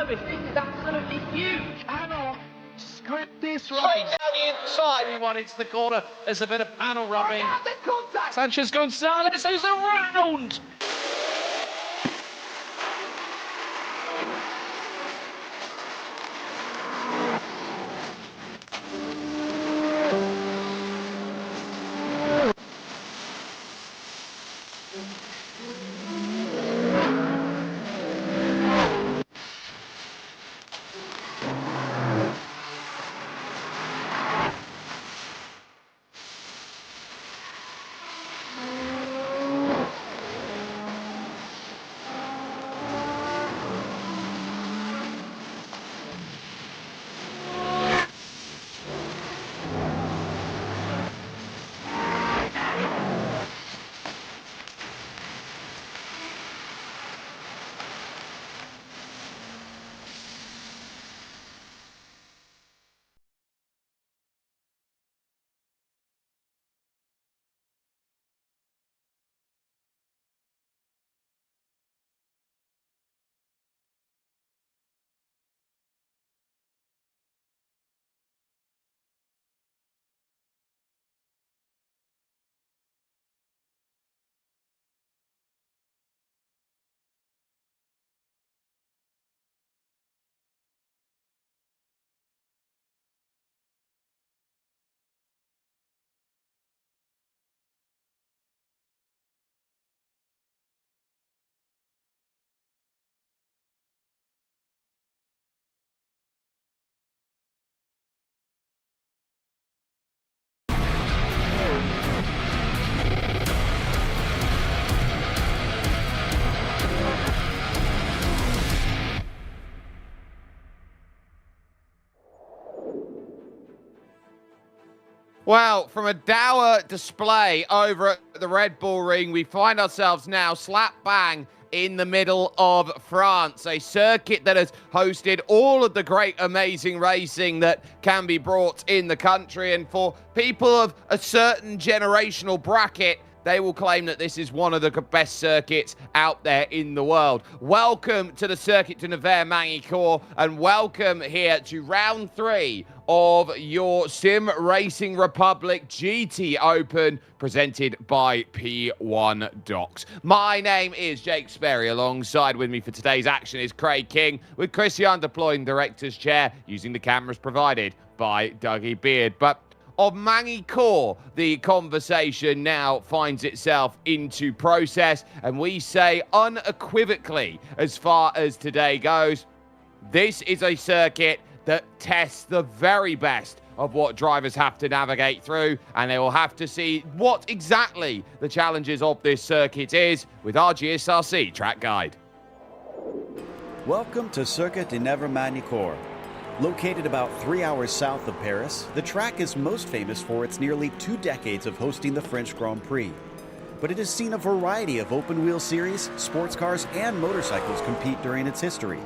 service. This is absolutely huge. Panel, script this right. Straight down the inside. Everyone into the corner. There's a bit of panel rubbing. Sanchez Gonzalez is around. Well, from a dour display over at the Red Bull Ring, we find ourselves now slap bang in the middle of France, a circuit that has hosted all of the great, amazing racing that can be brought in the country. And for people of a certain generational bracket, they will claim that this is one of the best circuits out there in the world. Welcome to the Circuit de Nevers Magny-Cours, and welcome here to round 3 of your SimRacing Republic GT Open, presented by P1 Docs. My name is Jake Sperry. Alongside with me for today's action is Craig King, with Christian deploying director's chair using the cameras provided by Dougie Beard. But of Magny-Cours, the conversation now finds itself into process, and we say unequivocally, as far as today goes, this is a circuit that tests the very best of what drivers have to navigate through, and they will have to see what exactly the challenges of this circuit is with our GSRC track guide. Welcome to Circuit de Nevers Magny-Cours. Located about 3 hours south of Paris, the track is most famous for its nearly 2 decades of hosting the French Grand Prix. But it has seen a variety of open-wheel series, sports cars, and motorcycles compete during its history.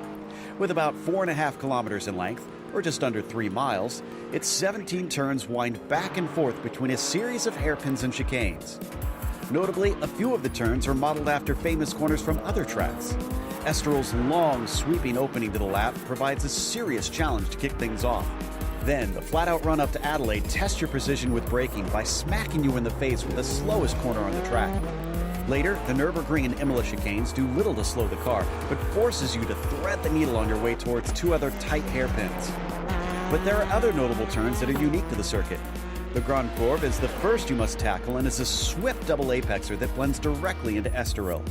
With about 4.5 kilometers in length, or just under 3 miles, its 17 turns wind back and forth between a series of hairpins and chicanes. Notably, a few of the turns are modeled after famous corners from other tracks. Estoril's long, sweeping opening to the lap provides a serious challenge to kick things off. Then, the flat-out run up to Adelaide tests your precision with braking by smacking you in the face with the slowest corner on the track. Later, the Nürburgring and Imola chicanes do little to slow the car, but forces you to thread the needle on your way towards 2 other tight hairpins. But there are other notable turns that are unique to the circuit. The Grand Courbe is the first you must tackle and is a swift double apexer that blends directly into Estoril.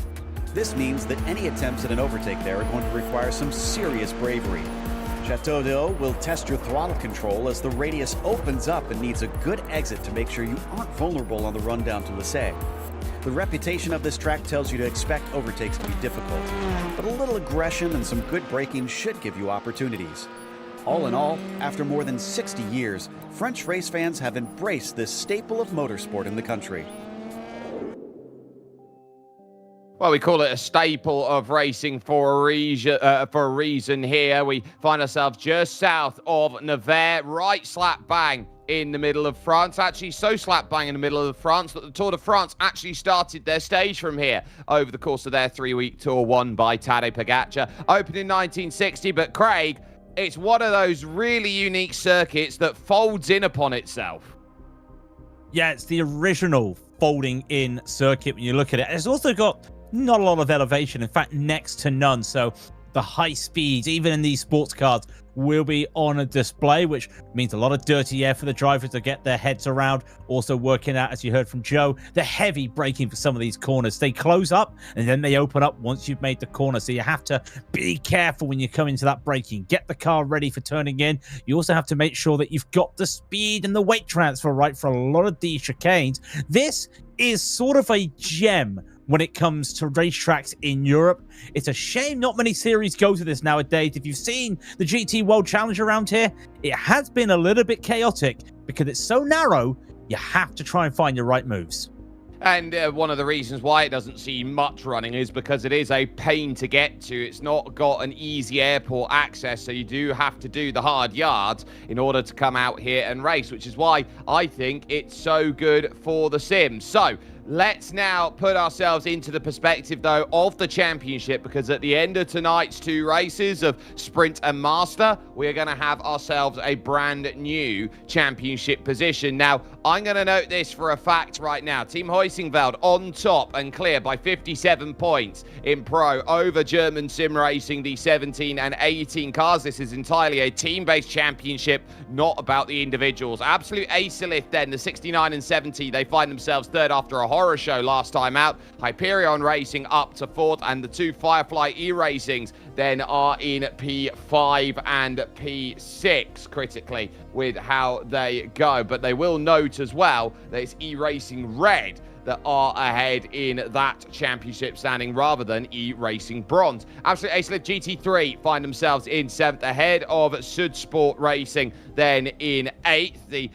This means that any attempts at an overtake there are going to require some serious bravery. Château d'Eau will test your throttle control as the radius opens up and needs a good exit to make sure you aren't vulnerable on the run down to Lissay. The reputation of this track tells you to expect overtakes to be difficult, but a little aggression and some good braking should give you opportunities. All in all, after more than 60 years, French race fans have embraced this staple of motorsport in the country. Well, we call it a staple of racing for a reason here. We find ourselves just south of Nevers, right slap bang in the middle of France. Actually, so slap bang in the middle of France that the Tour de France actually started their stage from here over the course of their 3-week tour, won by Tadej Pogačar. Opened in 1960, but Craig, it's one of those really unique circuits that folds in upon itself. Yeah, it's the original folding in circuit when you look at it. It's also got not a lot of elevation, in fact, next to none. So the high speeds, even in these sports cars, will be on a display, which means a lot of dirty air for the drivers to get their heads around. Also working out, as you heard from Joe, the heavy braking for some of these corners. They close up and then they open up once you've made the corner. So you have to be careful when you come into that braking. Get the car ready for turning in. You also have to make sure that you've got the speed and the weight transfer right for a lot of these chicanes. This is sort of a gem when it comes to racetracks in Europe. It's a shame not many series go to this nowadays. If you've seen the GT World Challenge around here, it has been a little bit chaotic because it's so narrow, you have to try and find your right moves. And one of the reasons why it doesn't see much running is because it is a pain to get to. It's not got an easy airport access, so you do have to do the hard yards in order to come out here and race, which is why I think it's so good for the Sims. So let's now put ourselves into the perspective, though, of the championship, because at the end of tonight's 2 races of Sprint and Master, we're going to have ourselves a brand new championship position. Now, I'm going to note this for a fact right now. Team Huysingveld on top and clear by 57 points in Pro over German Sim Racing, the 17 and 18 cars. This is entirely a team-based championship, not about the individuals. Absolute Acelith then, the 69 and 70, they find themselves third after a horror show last time out. Hyperion Racing up to 4th, and the 2 Firefly E-Racings then are in P5 and P6 critically with how they go. But they will note as well that it's E-Racing Red that are ahead in that championship standing rather than E-Racing Bronze. Absolute Acelith GT3 find themselves in 7th ahead of Sudsport Racing, then in 8th. The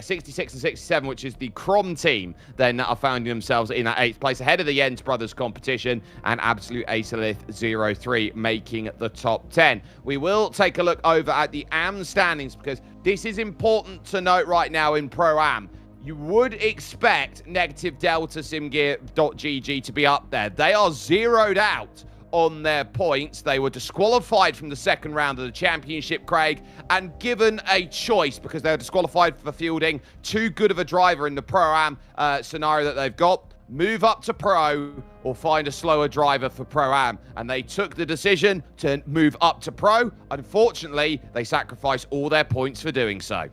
66 and 67, which is the Crom team, then are finding themselves in that 8th place ahead of the Jens Brothers competition, and Absolute Acelith 03 making the top 10. We will take a look over at the AM standings because this is important to note right now in Pro-Am. You would expect negative Delta SimGear.gg to be up there. They are zeroed out on their points. They were disqualified from the second round of the championship, Craig, and given a choice because they were disqualified for fielding too good of a driver in the Pro-Am scenario that they've got. Move up to Pro or find a slower driver for Pro-Am. And they took the decision to move up to Pro. Unfortunately, they sacrificed all their points for doing so.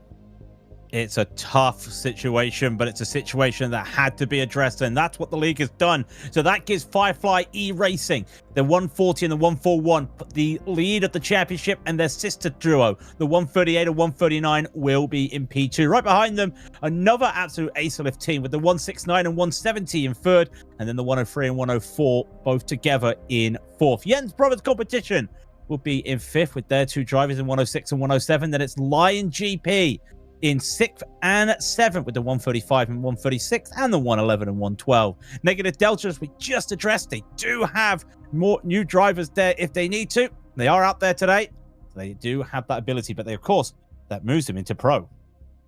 It's a tough situation, but it's a situation that had to be addressed, and that's what the league has done. So that gives Firefly E-Racing, the 140 and the 141, the lead of the championship, and their sister duo, the 138 and 139, will be in P2. Right behind them, another Absolute Acelith team with the 169 and 170 in 3rd, and then the 103 and 104 both together in 4th. Jens Brothers competition will be in 5th with their 2 drivers in 106 and 107. Then it's Lion GP in 6th and 7th with the 135 and 136 and the 111 and 112. Negative Delta, as we just addressed, they do have more new drivers there if they need to. They are out there today. They do have that ability, but they, of course, that moves them into Pro.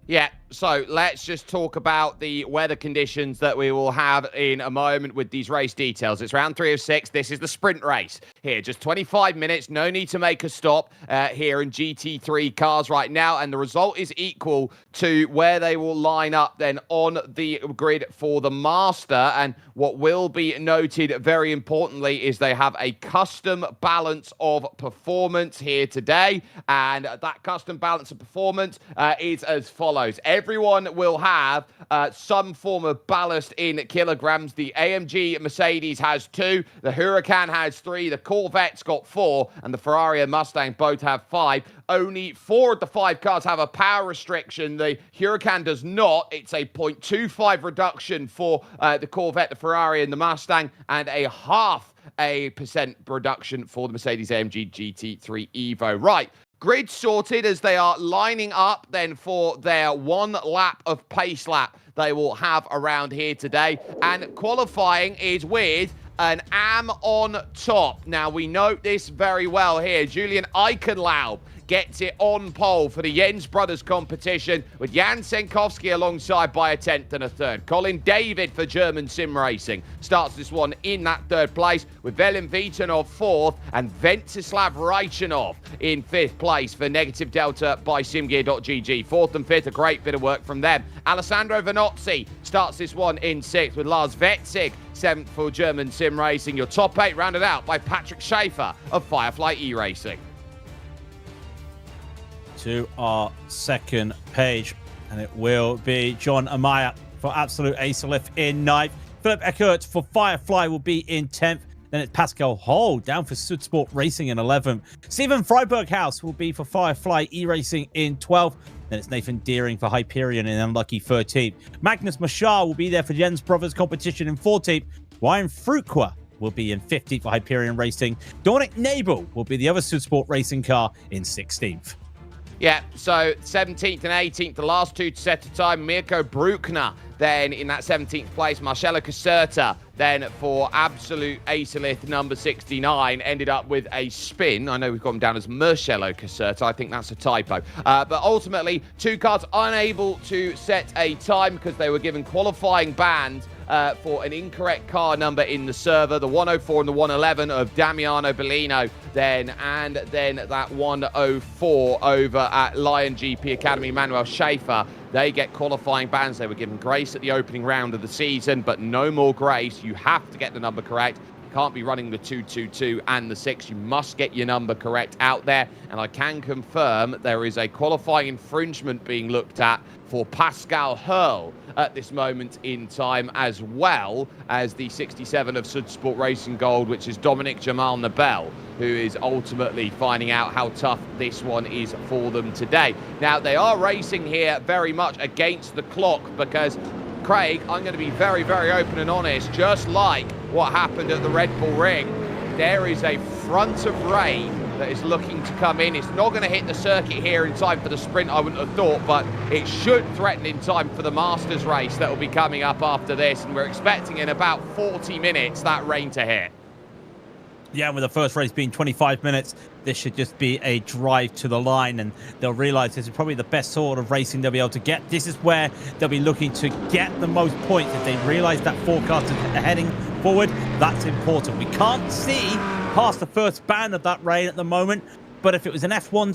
Yeah, so let's just talk about the weather conditions that we will have in a moment with these race details. It's round 3 of 6. This is the sprint race here. Just 25 minutes. No need to make a stop here in GT3 cars right now. And the result is equal to where they will line up then on the grid for the Master. And what will be noted very importantly is they have a custom balance of performance here today. And that custom balance of performance is as follows. Everyone will have some form of ballast in kilograms. The AMG Mercedes has 2, the Huracan has 3, the Corvette's got 4, and the Ferrari and Mustang both have 5. Only 4 of the 5 cars have a power restriction. The Huracan does not. It's a 0.25 reduction for the Corvette, the Ferrari, and the Mustang, and a 0.5% reduction for the Mercedes-AMG GT3 Evo. Right. Grid sorted as they are lining up then for their 1 lap of pace lap they will have around here today. And qualifying is with an AM on top. Now, we note this very well here. Julian Eichenlaub gets it on pole for the Jens Brothers competition, with Jan Senkowski alongside by a 10th and a 3rd. Colin David for German Sim Racing starts this one in that 3rd place, with Velin Vitanov 4th and Ventsislav Raichanov in 5th place for Negative Delta by SimGear.gg. 4th and 5th, a great bit of work from them. Alessandro Vanozzi starts this one in 6th, with Lars Wetzig 7th for German Sim Racing. Your top 8 rounded out by Patrick Schaefer of Firefly eRacing. To our second page, and it will be John Amaya for Absolute Acelith in 9th. Philip Eckert for Firefly will be in 10th. Then it's Pascal Hall down for Sudsport Racing in 11th. Stephen Freiberghaus will be for Firefly eRacing in 12th. Then it's Nathan Deering for Hyperion in unlucky 13th. Magnus Machar will be there for Jens Brothers competition in 14th. Ryan Fruqua will be in 15th for Hyperion Racing. Dominic Nabel will be the other Sudsport Racing car in 16th. Yeah, so 17th and 18th, the last two to set a time. Mirko Bruckner then in that 17th place. Marcello Caserta then for Absolute Acelith number 69 ended up with a spin. I know we've got him down as Marcello Caserta. I think that's a typo. But ultimately, two cars unable to set a time because they were given qualifying bans for an incorrect car number in the server. The 104 and the 111 of Damiano Bellino and then that 104 over at Lion GP Academy, Manuel Schaefer. They get qualifying bans. They were given grace at the opening round of the season, but no more grace. You have to get the number correct. You can't be running the 222 and the 6. You must get your number correct out there. And I can confirm there is a qualifying infringement being looked at for Pascal Hurl at this moment in time, as well as the 67 of Sudsport Racing Gold, which is Dominic Jamal Nabel, who is ultimately finding out how tough this one is for them today. Now, they are racing here very much against the clock because, Craig, I'm going to be very, very open and honest, just like what happened at the Red Bull Ring, there is a front of rain that is looking to come in. It's not going to hit the circuit here in time for the sprint, I wouldn't have thought, but it should threaten in time for the Masters race that will be coming up after this, and we're expecting in about 40 minutes that rain to hit. Yeah, with the first race being 25 minutes, this should just be a drive to the line, and they'll realize this is probably the best sort of racing they'll be able to get. This is where they'll be looking to get the most points. If they realize that forecast is heading forward, that's important. We can't see past the first band of that rain at the moment, but if it was an F1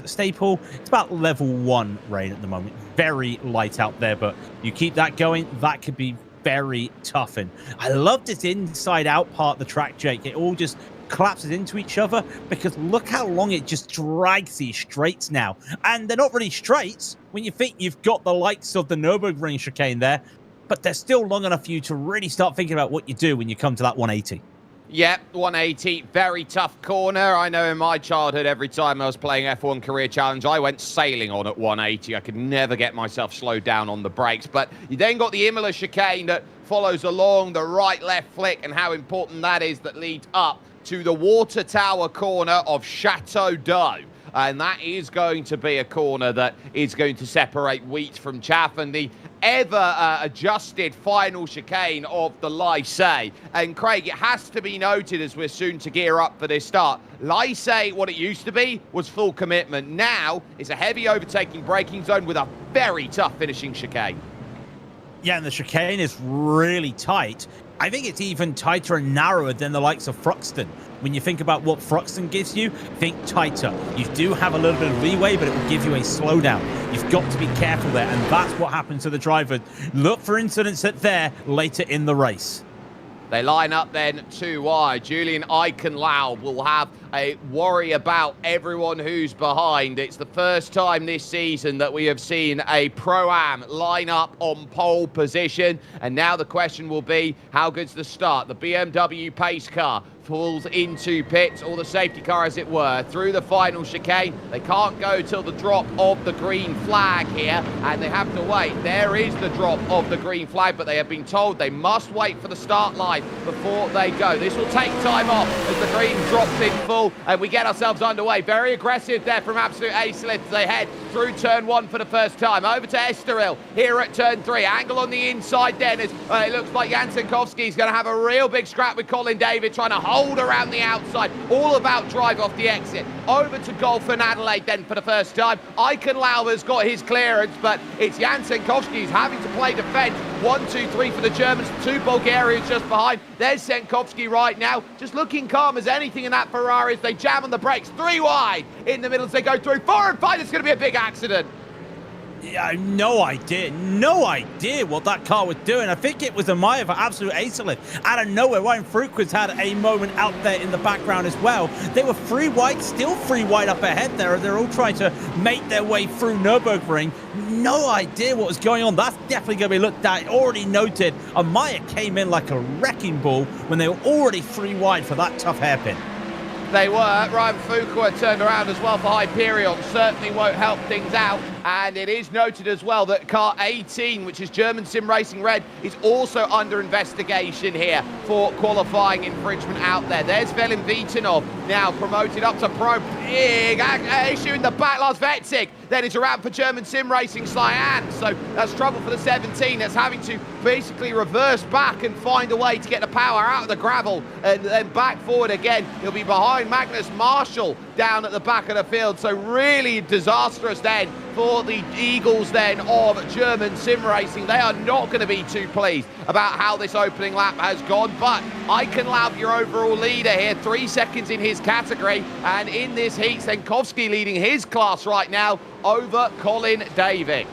staple, it's about level 1 rain at the moment. Very light out there, but you keep that going, that could be very tough. And I love this inside out part of the track, Jake. It all just collapses into each other because look how long it just drags these straights now. And they're not really straights when you think you've got the likes of the Nürburgring chicane there, but they're still long enough for you to really start thinking about what you do when you come to that 180. Yep, 180, very tough corner. I know in my childhood, every time I was playing F1 Career Challenge, I went sailing on at 180. I could never get myself slowed down on the brakes. But you then got the Imola chicane that follows along the right-left flick, and how important that is, that leads up to the water tower corner of Chateau d'Eau. And that is going to be a corner that is going to separate wheat from chaff, and the ever-adjusted final chicane of the Lycée. And Craig, it has to be noted as we're soon to gear up for this start, Lycée, what it used to be, was full commitment. Now, it's a heavy overtaking braking zone with a very tough finishing chicane. Yeah, and the chicane is really tight. I think it's even tighter and narrower than the likes of Thruxton. When you think about what Thruxton gives you, think tighter. You do have a little bit of leeway, but it will give you a slowdown. You've got to be careful there, and that's what happens to the driver. Look for incidents there later in the race. They line up then too wide. Julian Eichenlaub will have a worry about everyone who's behind. It's the first time this season that we have seen a Pro-Am line up on pole position. And now the question will be, how good's the start? The BMW pace car pulls into pits, or the safety car as it were, through the final chicane. They can't go till the drop of the green flag here, and they have to wait. There is the drop of the green flag, but they have been told they must wait for the start line before they go. This will take time off as the green drops in full, and we get ourselves underway. Very aggressive there from Absolute Acelith as they head through turn 1 for the first time. Over to Estoril here at turn 3. Angle on the inside then as it looks like Jan Senkowski is going to have a real big scrap with Colin David, trying to hold gold around the outside. All about drive off the exit. Over to Golf and Adelaide then for the first time. Icon Lauber's got his clearance, but it's Jan Senkowski who's having to play defense. 1, 2, 3 for the Germans. 2 Bulgarians just behind. There's Senkowski right now, just looking calm as anything in that Ferrari as they jam on the brakes. 3 wide in the middle as they go through. 4 and 5, it's going to be a big accident. Yeah, no idea what that car was doing. I think it was a Maya for absolute ace lift. Out of nowhere, Ryan Fruquist had a moment out there in the background as well. They were 3 wide, still 3 wide up ahead there. They're all trying to make their way through Nürburgring. No idea what was going on. That's definitely going to be looked at. Already noted, Amaya came in like a wrecking ball when they were already 3 wide for that tough hairpin. They were. Ryan Fuqua turned around as well for Hyperion. Certainly won't help things out. And it is noted as well that car 18, which is German Sim Racing Red, is also under investigation here for qualifying infringement out there. There's Velin Vitanov now promoted up to pro. Big issue in the back. Lars Vetzig. Then it's around for German Sim Racing Cyan. So that's trouble for the 17. That's having to basically reverse back and find a way to get the power out of the gravel and then back forward again. He'll be behind Magnus Marshall down at the back of the field. So really disastrous then for the Eagles then of German Sim Racing. They are not going to be too pleased about how this opening lap has gone, but Icon Laub, your overall leader here, 3 seconds in his category, and in this heat, Senkowski leading his class right now over Colin Davey.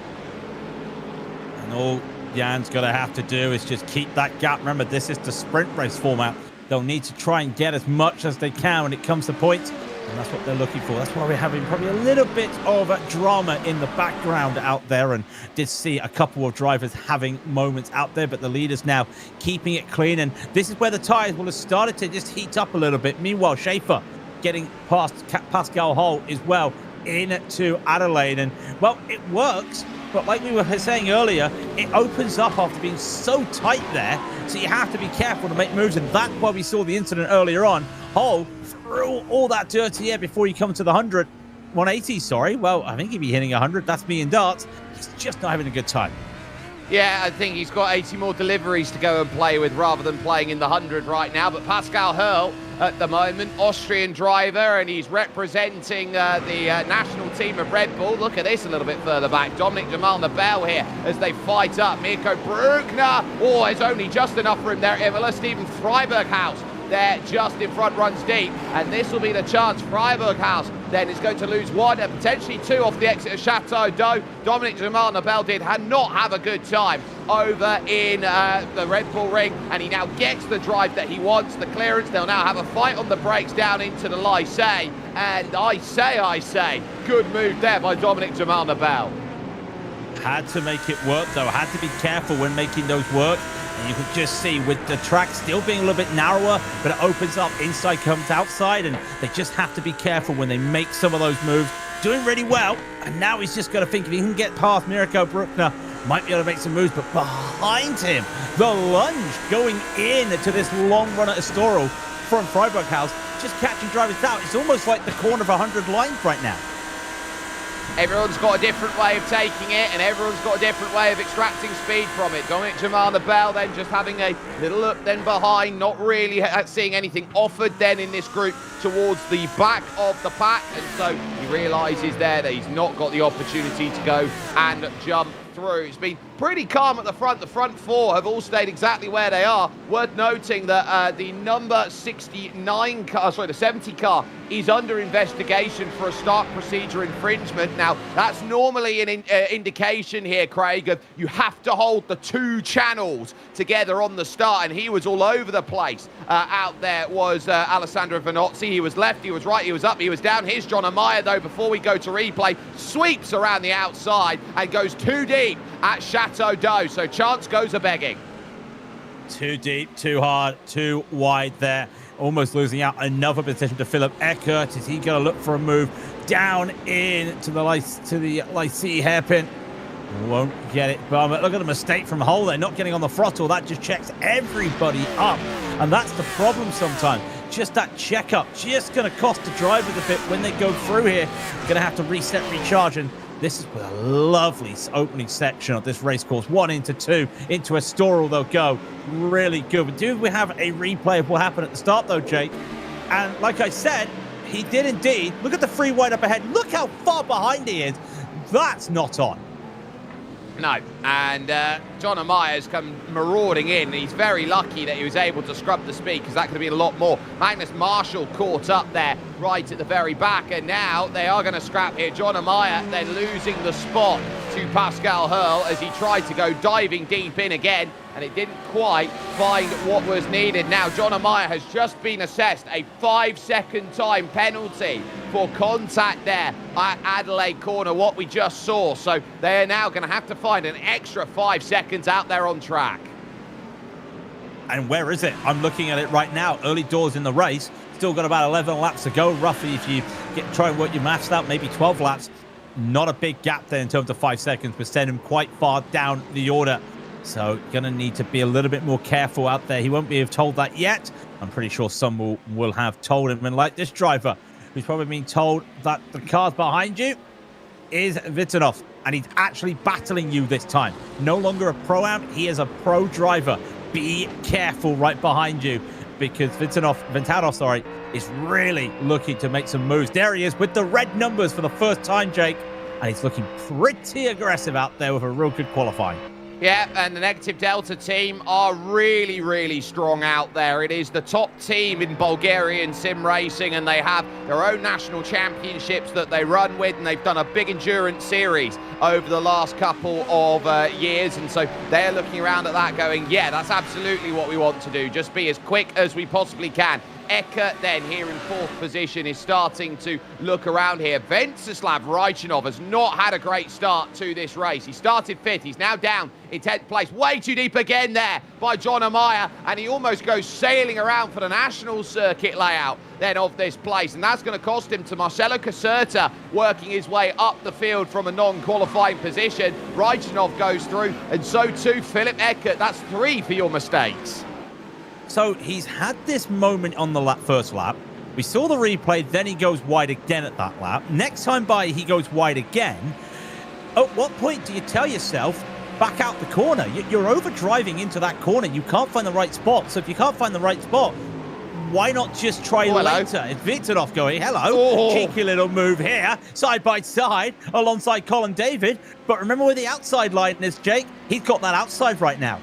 And all Jan's going to have to do is just keep that gap. Remember, this is the sprint race format. They'll need to try and get as much as they can when it comes to points. And that's what they're looking for. That's why we're having probably a little bit of drama in the background out there, and did see a couple of drivers having moments out there, but the leaders now keeping it clean. And this is where the tyres will have started to just heat up a little bit. Meanwhile, Schaefer getting past Pascal Hull as well into Adelaide. And, well, it works. But like we were saying earlier, it opens up after being so tight there. So you have to be careful to make moves. And that's why we saw the incident earlier on. Hull through all that dirty air before you come to the 180, sorry. Well, I think he'd be hitting 100. That's me in darts. He's just not having a good time. Yeah, I think he's got 80 more deliveries to go and play with rather than playing in the 100 right now. But Pascal Hurl at the moment, Austrian driver, and he's representing the national team of Red Bull. Look at this a little bit further back. Dominic Jamal Nabel here as they fight up. Mirko Bruckner. Oh, there's only just enough room there. Imola. Steven Freiberghaus there just in front, runs deep, and this will be the chance. Freiberghaus then is going to lose 1 and potentially 2 off the exit of Chateau d'Eau. Dominic Jamal Nabel did not have a good time over in the Red Bull ring, and he now gets the drive that he wants, the clearance. They'll now have a fight on the brakes down into the Lycée, and I say, good move there by Dominic Jamal Nabel. Had to make it work, though. Had to be careful when making those work. And you could just see with the track still being a little bit narrower, but it opens up, inside comes outside, and they just have to be careful when they make some of those moves. Doing really well, and now he's just got to think if he can get past Mirko Bruckner, might be able to make some moves, but behind him, the lunge going in to this long run at Estoril from Freiberghaus, just catching drivers out. It's almost like the corner of 100 lines right now. Everyone's got a different way of taking it, and everyone's got a different way of extracting speed from it. Dominic Jamal Nabel then just having a little look then behind, not really seeing anything offered then in this group towards the back of the pack, and so he realises there that he's not got the opportunity to go and jump through. It's been pretty calm at the front. The front 4 have all stayed exactly where they are. Worth noting that the number 69 car, sorry, the 70 car is under investigation for a start procedure infringement. Now, that's normally an indication here, Craig, of you have to hold the 2 channels together on the start, and he was all over the place. Out there was Alessandro Vanozzi. He was left, he was right, he was up, he was down. Here's John Amaya, though, before we go to replay, sweeps around the outside and goes too deep at Chateau d'Eau, so chance goes a-begging. Too deep, too hard, too wide there. Almost losing out another position to Philip Eckert. Is he going to look for a move down in to the Lycée hairpin? Won't get it, but look at the mistake from Hull. They're not getting on the throttle. That just checks everybody up, and that's the problem sometimes. Just that checkup, just going to cost the drivers a bit when they go through here. Going to have to reset, recharge, and This is a lovely opening section of this race course. 1 into 2, into a Storal they'll go. Really good. But do we have a replay of what happened at the start, though, Jake? And like I said, he did indeed. Look at the free wide up ahead. Look how far behind he is. That's not on. No, and John Ameyer's come marauding in. He's very lucky that he was able to scrub the speed, because that could have been a lot more. Magnus Marshall caught up there right at the very back, and now they are going to scrap here. John Ameyer then losing the spot to Pascal Hurl as he tried to go diving deep in again, and it didn't quite find what was needed. Now John Ameyer has just been assessed a 5-second time penalty for contact there at Adelaide Corner, what we just saw. So they are now going to have to find an extra 5 seconds out there on track. And where is it? I'm looking at it right now. Early doors in the race. Still got about 11 laps to go, roughly, if you try and work your maths out, maybe 12 laps. Not a big gap there in terms of 5 seconds, but send him quite far down the order. So going to need to be a little bit more careful out there. He won't be told that yet. I'm pretty sure some will have told him. And like this driver, who's probably been told that the cars behind you is Vitanov, and he's actually battling you this time. No longer a pro-am, he is a pro driver. Be careful right behind you, because Vitanov, is really looking to make some moves. There he is with the red numbers for the first time, Jake, and he's looking pretty aggressive out there with a real good qualifying. Yeah, and the Negative Delta team are really, really strong out there. It is the top team in Bulgarian sim racing, and they have their own national championships that they run with, and they've done a big endurance series over the last couple of years, and so they're looking around at that going, yeah, that's absolutely what we want to do. Just be as quick as we possibly can. Eka then here in 4th position is starting to look around here. Venceslav Rajchanov has not had a great start to this race. He started 5th. He's now down in 10th place. Way too deep again there by John Ameyer, and he almost goes sailing around for the national circuit layout then of this place, and that's going to cost him to Marcelo Caserta working his way up the field from a non-qualifying position. Rajchanov goes through, and so too Philip Eckert. That's 3 for your mistakes. So he's had this moment on the first lap. We saw the replay, then he goes wide again at that lap. Next time by, he goes wide again. At what point do you tell yourself, back out the corner? You're over-driving into that corner. You can't find the right spot. So if you can't find the right spot, why not just try later? It's Vitanov going, hello. Cheeky little move here, side by side, alongside Colin David. But remember where the outside line is, Jake? He's got that outside right now.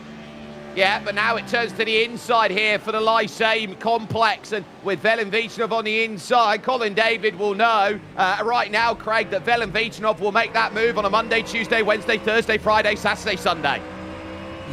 Yeah, but now it turns to the inside here for the Lyceum complex, and with Velen Vitanov on the inside, Colin David will know right now, Craig, that Velen Vitanov will make that move on a Monday, Tuesday, Wednesday, Thursday, Friday, Saturday, Sunday.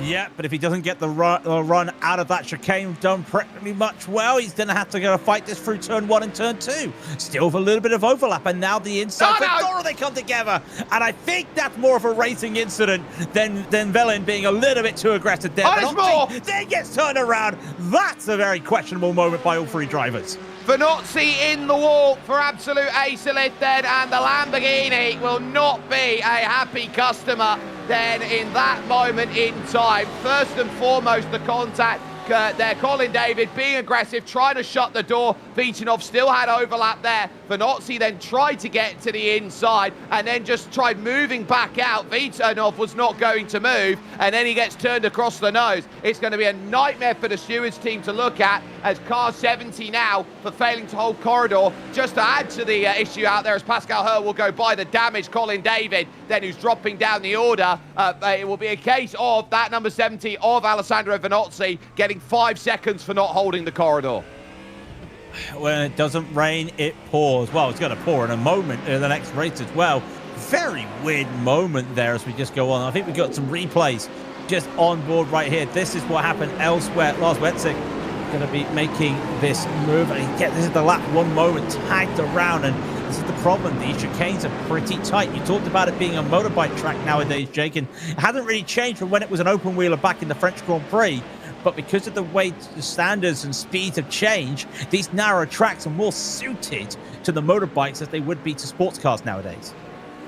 Yeah, but if he doesn't get the run out of that chicane done pretty much well, he's going to have to go fight this through turn 1 and turn 2. Still with a little bit of overlap, and now the inside. Oh, no. They come together, and I think that's more of a racing incident than Velen being a little bit too aggressive there. Then gets turned around. That's a very questionable moment by all 3 drivers. Vanozzi in the wall for Absolute Acelith then, and the Lamborghini will not be a happy customer then in that moment in time. First and foremost, the contact there. Colin David being aggressive, trying to shut the door. Vitanov still had overlap there. Vanozzi then tried to get to the inside and then just tried moving back out. Vitanov was not going to move, and then he gets turned across the nose. It's going to be a nightmare for the stewards team to look at, as car 70 now for failing to hold corridor. Just to add to the issue out there, as Pascal Hurl will go by the damaged Colin David, then who's dropping down the order. It will be a case of that number 70 of Alessandro Vanozzi getting 5 seconds for not holding the corridor. When it doesn't rain, it pours. Well, it's going to pour in a moment in the next race as well. Very weird moment there as we just go on. I think we've got some replays just on board right here. This is what happened elsewhere. Lars Wetzig going to be making this move. And this is the lap 1 moment tagged around, and this is the problem. These chicanes are pretty tight. You talked about it being a motorbike track nowadays, Jake, and it hasn't really changed from when it was an open wheeler back in the French Grand Prix. But because of the way the standards and speeds have changed, these narrow tracks are more suited to the motorbikes as they would be to sports cars nowadays.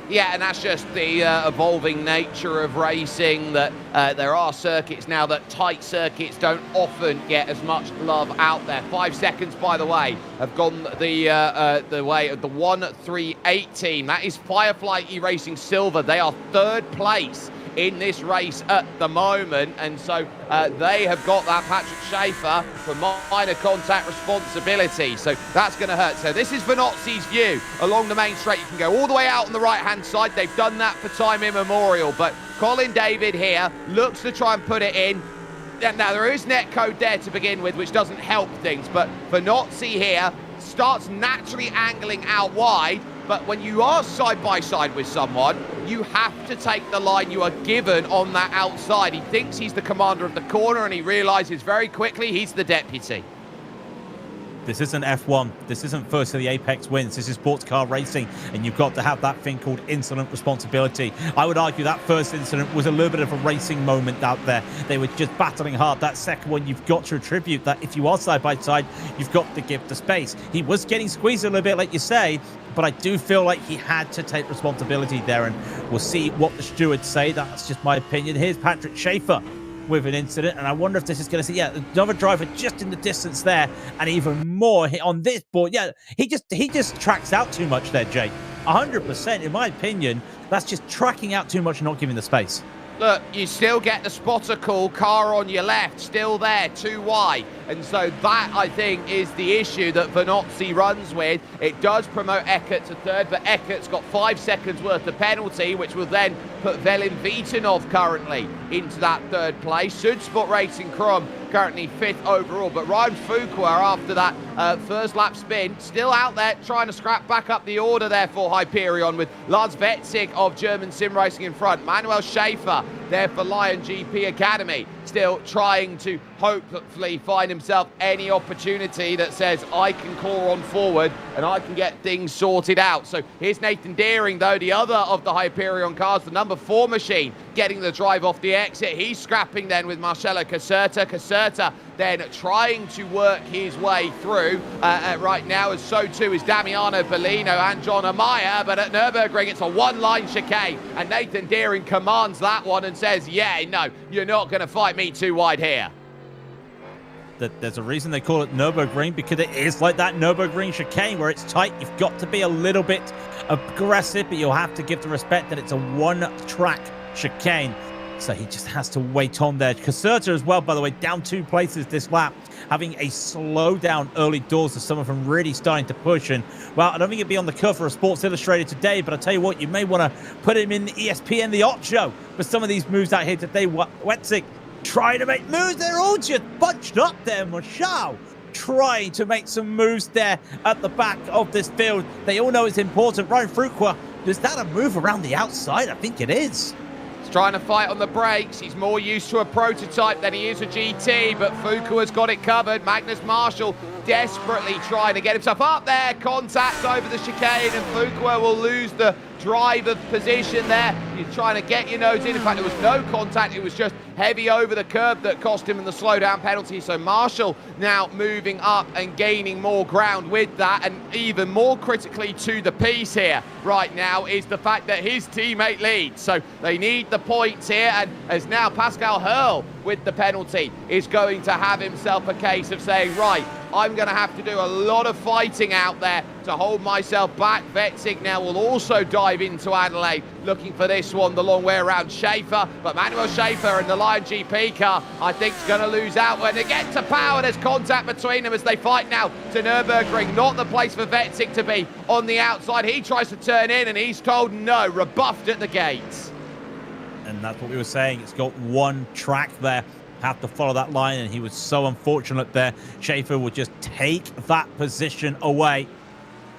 Yeah, and that's just the evolving nature of racing, that there are circuits now that tight circuits don't often get as much love out there. 5 seconds, by the way, have gone the way of the 1-3-8 team. That is Firefly iRacing Silver. They are 3rd place in this race at the moment, and so they have got that Patrick Schaefer for minor contact responsibility, so that's going to hurt. So this is Vanozzi's view along the main straight. You can go all the way out on the right hand side. They've done that for time immemorial, but Colin David here looks to try and put it in. Now there is netcode there to begin with, which doesn't help things, but Vanozzi here starts naturally angling out wide. But when you are side by side with someone, you have to take the line you are given on that outside. He thinks he's the commander of the corner, and he realizes very quickly he's the deputy. This isn't F1. This isn't first to the apex wins. This is sports car racing, and you've got to have that thing called incident responsibility. I would argue that first incident was a little bit of a racing moment out there. They were just battling hard. That second one, you've got to attribute that if you are side by side, you've got to give the space. He was getting squeezed a little bit, like you say, but I do feel like he had to take responsibility there, and we'll see what the stewards say. That's just my opinion. Here's Patrick Schaefer with an incident, and I wonder if this is going to see, yeah, another driver just in the distance there, and even more on this board. Yeah, he just tracks out too much there, Jake. 100%, in my opinion, that's just tracking out too much and not giving the space. Look, you still get the spotter call, car on your left, still there, too wide. And so that, I think, is the issue that Vanozzi runs with. It does promote Eckert to 3rd, but Eckert's got 5 seconds worth of penalty, which will then put Velin Vitanov currently into that 3rd place. Sudsport Racing Crom currently 5th overall, but Ryan Fuqua, after that first lap spin, still out there trying to scrap back up the order there for Hyperion, with Lars Wetzig of German Sim Racing in front. Manuel Schaefer there for Lion GP Academy, still trying to hopefully find himself any opportunity that says, I can claw on forward and I can get things sorted out. So here's Nathan Deering, though, the other of the Hyperion cars, the number 4 machine, getting the drive off the exit. He's scrapping then with Marcelo Caserta. Caserta then trying to work his way through right now, as so too is Damiano Bellino and John Amaya. But at Nürburgring, it's a one-line chicane, and Nathan Deering commands that one and says, yeah, no, you're not going to fight me too wide here. There's a reason they call it Nürburgring, because it is like that Nürburgring chicane where it's tight. You've got to be a little bit aggressive, but you'll have to give the respect that it's a one-track chicane. So he just has to wait on there. Caserta as well, by the way, down 2 places this lap, having a slowdown early doors as some of them really starting to push. And, well, I don't think it'd be on the cover of Sports Illustrated today, but I'll tell you what, you may want to put him in the ESPN The Ocho for some of these moves out here today. Wetzig trying to make moves. They're all just bunched up there, Marshall, trying to make some moves there at the back of this field. They all know it's important. Ryan Fuqua, is that a move around the outside? I think it is. Trying to fight on the brakes. He's more used to a prototype than he is a GT, but Fuqua's got it covered. Magnus Marshall desperately trying to get himself up there. Contact over the chicane, and Fuqua will lose the drive of position there. He's trying to get your nose in. In fact, there was no contact. It was just heavy over the curb that cost him in the slowdown penalty. So Marshall now moving up and gaining more ground with that. And even more critically to the piece here right now is the fact that his teammate leads. So they need the points here. And as now Pascal Hurl with the penalty is going to have himself a case of saying, right, I'm going to have to do a lot of fighting out there to hold myself back. Wetzig now will also dive into Adelaide, looking for this one the long way around Schaefer. But Manuel Schaefer and the Lion GP car, I think, is going to lose out. When they get to power, there's contact between them as they fight now to Nürburgring. Not the place for Wetzig to be on the outside. He tries to turn in, and he's told no, rebuffed at the gates. And that's what we were saying. It's got one track there. Have to follow that line, and he was so unfortunate there. Schaefer will just take that position away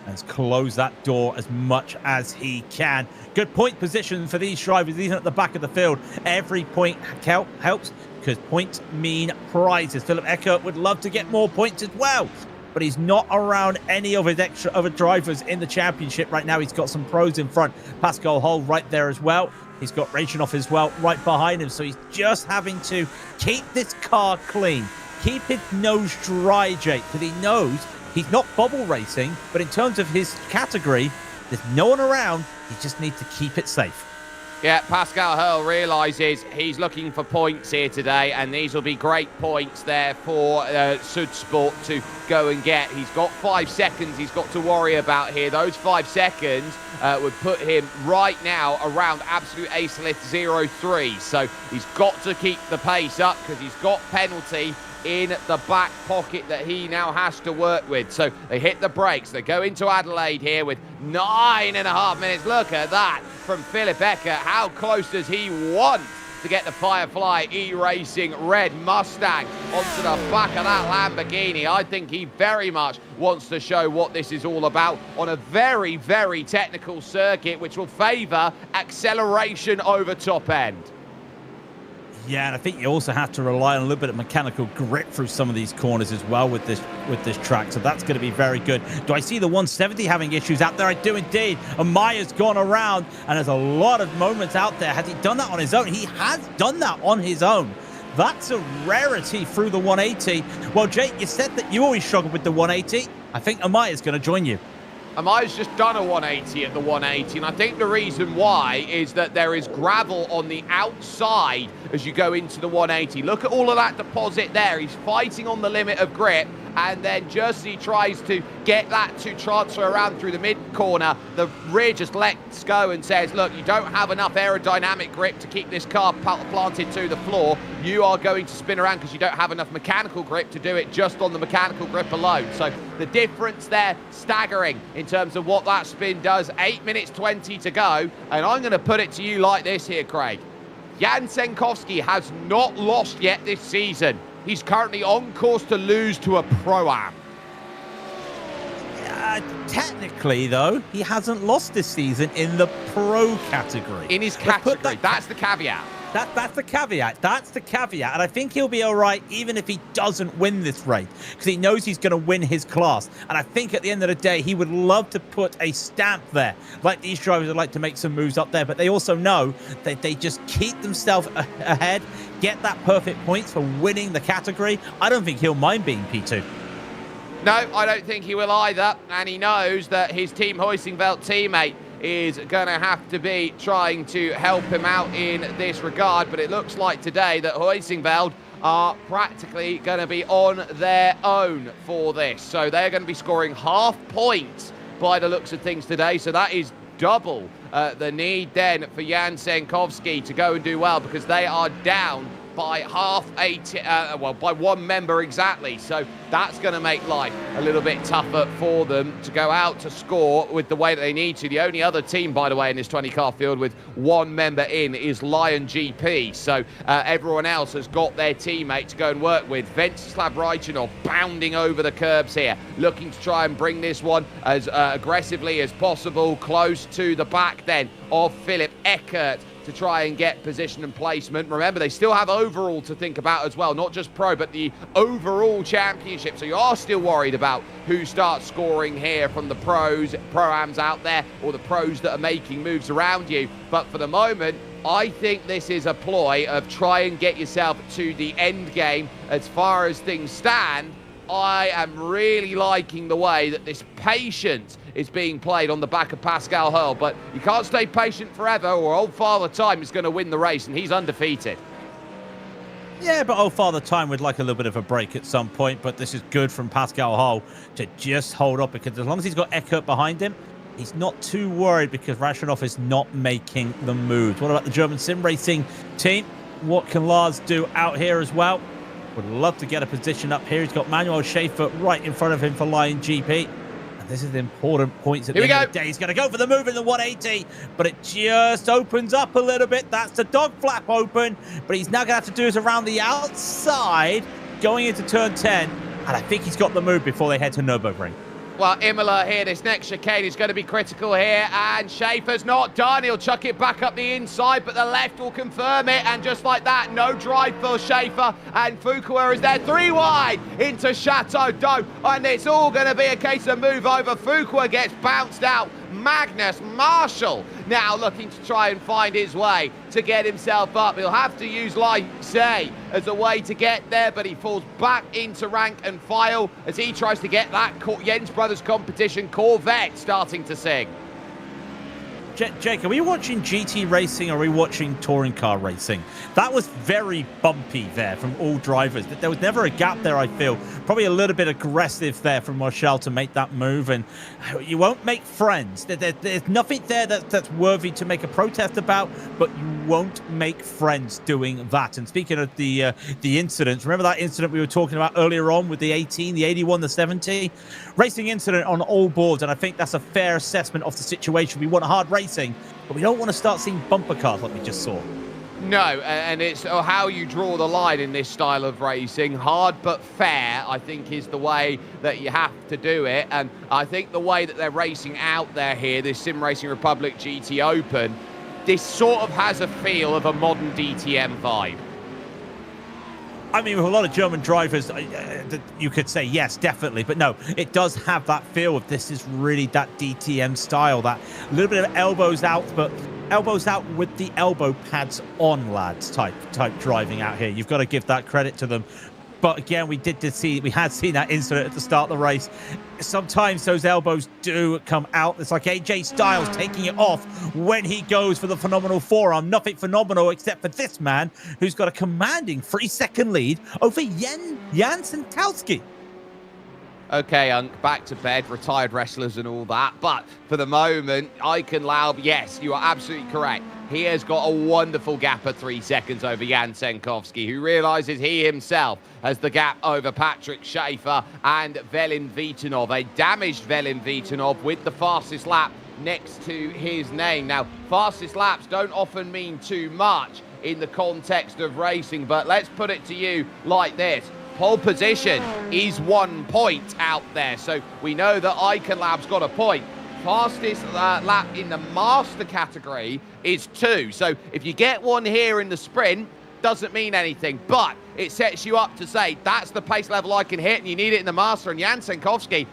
and close that door as much as he can. Good point position for these drivers, even at the back of the field. Every point helps, because points mean prizes. Philip Eckert would love to get more points as well, but he's not around any of his other drivers in the championship right now. He's got some pros in front. Pascal Hull right there as well. He's got Rachenov as well right behind him. So he's just having to keep this car clean, keep his nose dry, Jake, because he knows he's not bubble racing, but in terms of his category, There's no one around. You just need to keep it safe. Yeah, Pascal Hurl realises he's looking for points here today, and these will be great points there for Sudsport to go and get. He's got 5 seconds he's got to worry about here. Those 5 seconds would put him right now around absolute ace list 0-3. So he's got to keep the pace up because he's got penalty in the back pocket that he now has to work with. So they hit the brakes. They go into Adelaide here with 9.5 minutes. Look at that from Philip Eckert. How close does he want to get the Firefly iRacing red Mustang onto the back of that Lamborghini? I think he very much wants to show what this is all about on a very, very technical circuit, which will favour acceleration over top end. Yeah, and I think you also have to rely on a little bit of mechanical grip through some of these corners as well with this track. So that's going to be very good. Do I see the 170 having issues out there? I do indeed. And Maya's gone around, and there's a lot of moments out there. Has he done that on his own? He has done that on his own. That's a rarity through the 180. Well, Jake, you said that you always struggled with the 180. I think Amaya's going to join you. Amaya's just done a 180 at the 180, and I think the reason why is that there is gravel on the outside as you go into the 180. Look at all of that deposit there. He's fighting on the limit of grip, and then just as he tries to get that to transfer around through the mid-corner, the rear just lets go and says, look, you don't have enough aerodynamic grip to keep this car planted to the floor. You are going to spin around because you don't have enough mechanical grip to do it just on the mechanical grip alone. So the difference there, staggering in terms of what that spin does. 8 minutes 20 to go, and I'm going to put it to you like this here, Craig. Jan Senkowski has not lost yet this season. He's currently on course to lose to a Pro-Am. Technically, though, he hasn't lost this season in the Pro category. In his category, that's the caveat. That's the caveat. That's the caveat. And I think he'll be all right even if he doesn't win this race because he knows he's going to win his class. And I think at the end of the day, he would love to put a stamp there. Like these drivers would like to make some moves up there, but they also know that they just keep themselves ahead, get that perfect points for winning the category. I don't think he'll mind being P2. No, I don't think he will either. And he knows that his Team Hoisingveld teammate is going to have to be trying to help him out in this regard. But it looks like today that Hoisingveld are practically going to be on their own for this. So they're going to be scoring half points by the looks of things today. So that is double the need then for Jan Senkowski to go and do well because they are down by by one member exactly. So that's going to make life a little bit tougher for them to go out to score with the way that they need to. The only other team, by the way, in this 20-car field with one member in is Lion GP. So everyone else has got their teammate to go and work with. Venceslav Reichenov bounding over the curbs here, looking to try and bring this one as aggressively as possible, close to the back then of Philip Eckert, to try and get position and placement. Remember, they still have overall to think about as well, not just pro, but the overall championship. So you are still worried about who starts scoring here from the pros, pro-ams out there, or the pros that are making moves around you. But for the moment, I think this is a ploy of try and get yourself to the end game. As far as things stand, I am really liking the way that this patience is being played on the back of Pascal Hurl, but you can't stay patient forever or old Father Time is going to win the race, and he's undefeated. Yeah, but old Father Time would like a little bit of a break at some point, but this is good from Pascal Hurl to just hold up, because as long as he's got Eckert behind him, he's not too worried because Rashanov is not making the moves. What about the German sim racing team? What can Lars do out here as well? Would love to get a position up here. He's got Manuel Schaefer right in front of him for Lion GP. This is the important points at the end of the day. He's going to go for the move in the 180, but it just opens up a little bit. That's the dog flap open, but he's now going to have to do it around the outside going into turn 10, and I think he's got the move before they head to Nürburgring. Well, Imola here, this next chicane is going to be critical here, and Schaefer's not done. He'll chuck it back up the inside, but the left will confirm it, and just like that, no drive for Schaefer, and Fuqua is there, 3 wide into Chateau d'Eau, and it's all going to be a case of move over. Fuqua gets bounced out. Magnus Marshall now looking to try and find his way to get himself up. He'll have to use Lycée as a way to get there, but he falls back into rank and file as he tries to get that Jens Brothers competition Corvette starting to sing. Jake, are we watching GT racing or are we watching touring car racing? That was very bumpy there from all drivers. There was never a gap there, I feel. Probably a little bit aggressive there from Marshall to make that move, and you won't make friends. There's nothing there that's worthy to make a protest about, but you won't make friends doing that. And speaking of the incidents, remember that incident we were talking about earlier on with the 18, the 81, the 70? Racing incident on all boards, and I think that's a fair assessment of the situation. We want hard racing, but we don't want to start seeing bumper cars like we just saw. No, and it's how you draw the line in this style of racing. Hard but fair, I think, is the way that you have to do it. And I think the way that they're racing out there here, this SimRacing Republic GT Open, this sort of has a feel of a modern DTM vibe. I mean, with a lot of German drivers, you could say yes, definitely. But no, it does have that feel of this is really that DTM style, that little bit of elbows out, but elbows out with the elbow pads on, lads, type driving out here. You've got to give that credit to them. But again, we had seen that incident at the start of the race. Sometimes those elbows do come out. It's like AJ Styles taking it off when he goes for the phenomenal forearm. Nothing phenomenal except for this man who's got a commanding 3-second lead over Jan Santowski. Okay, Unk, back to bed, retired wrestlers and all that. But for the moment, Icon Laub, yes, you are absolutely correct. He has got a wonderful gap of 3 seconds over Jan Senkowski, who realises he himself has the gap over Patrick Schaefer and Velin Vitanov. A damaged Velin Vitanov with the fastest lap next to his name. Now, fastest laps don't often mean too much in the context of racing, but let's put it to you like this. Pole position is 1 point out there, so we know that Icon Lab's got a point. Fastest lap in the master category is 2. So if you get one here in the sprint, doesn't mean anything, but it sets you up to say that's the pace level I can hit and you need it in the master. And Jan Senkowski,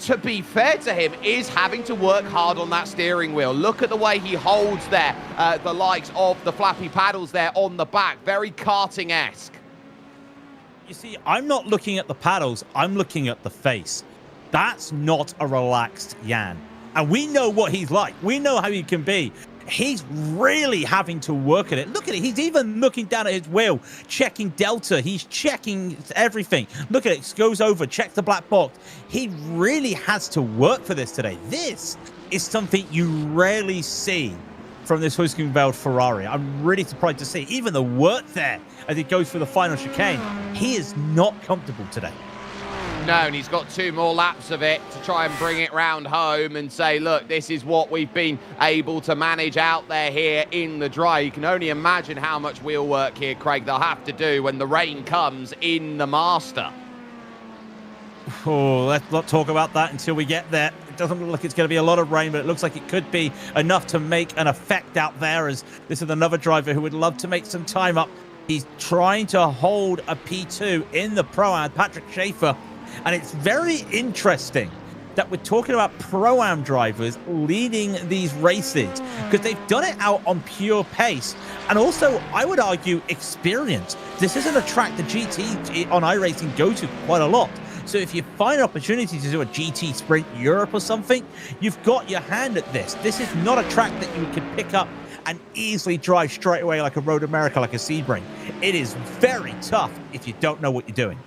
to be fair to him, is having to work hard on that steering wheel. Look at the way he holds there, the likes of the flappy paddles there on the back, very karting-esque. You see, I'm not looking at the paddles, I'm looking at the face. That's not a relaxed Jan. And we know what he's like. We know how he can be. He's really having to work at it. Look at it. He's even looking down at his wheel, checking Delta. He's checking everything. Look at it. Goes over, checks the black box. He really has to work for this today. This is something you rarely see from this Husqvarna Ferrari. I'm really surprised to see even the work there as he goes for the final chicane. He is not comfortable today. No, and he's got 2 more laps of it to try and bring it round home and say, look, this is what we've been able to manage out there here in the dry. You can only imagine how much wheel work here, Craig, they'll have to do when the rain comes in the Master. Oh, let's not talk about that until we get there. It doesn't look like it's going to be a lot of rain, but it looks like it could be enough to make an effect out there, as this is another driver who would love to make some time up. He's trying to hold a P2 in the Pro-Am, Patrick Schaefer. And it's very interesting that we're talking about Pro-Am drivers leading these races, because they've done it out on pure pace and also, I would argue, experience. This isn't a track the GT on iRacing go to quite a lot. So if you find an opportunity to do a GT Sprint Europe or something, you've got your hand at this. This is not a track that you can pick up and easily drive straight away like a Road America, like a Sebring. It is very tough if you don't know what you're doing.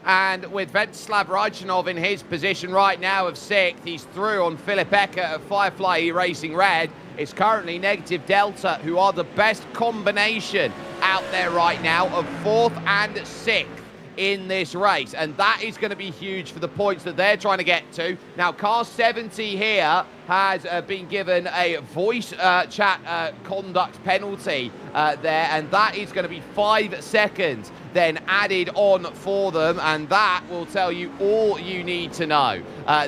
And with Venslav Rajchanov in his position right now of 6th, he's through on Philip Eckert of Firefly Racing Red. It's currently Negative Delta, who are the best combination out there right now of 4th and 6th in this race. And that is going to be huge for the points that they're trying to get to. Now, car 70 here has been given a voice chat conduct penalty there, and that is going to be 5 seconds then added on for them, and that will tell you all you need to know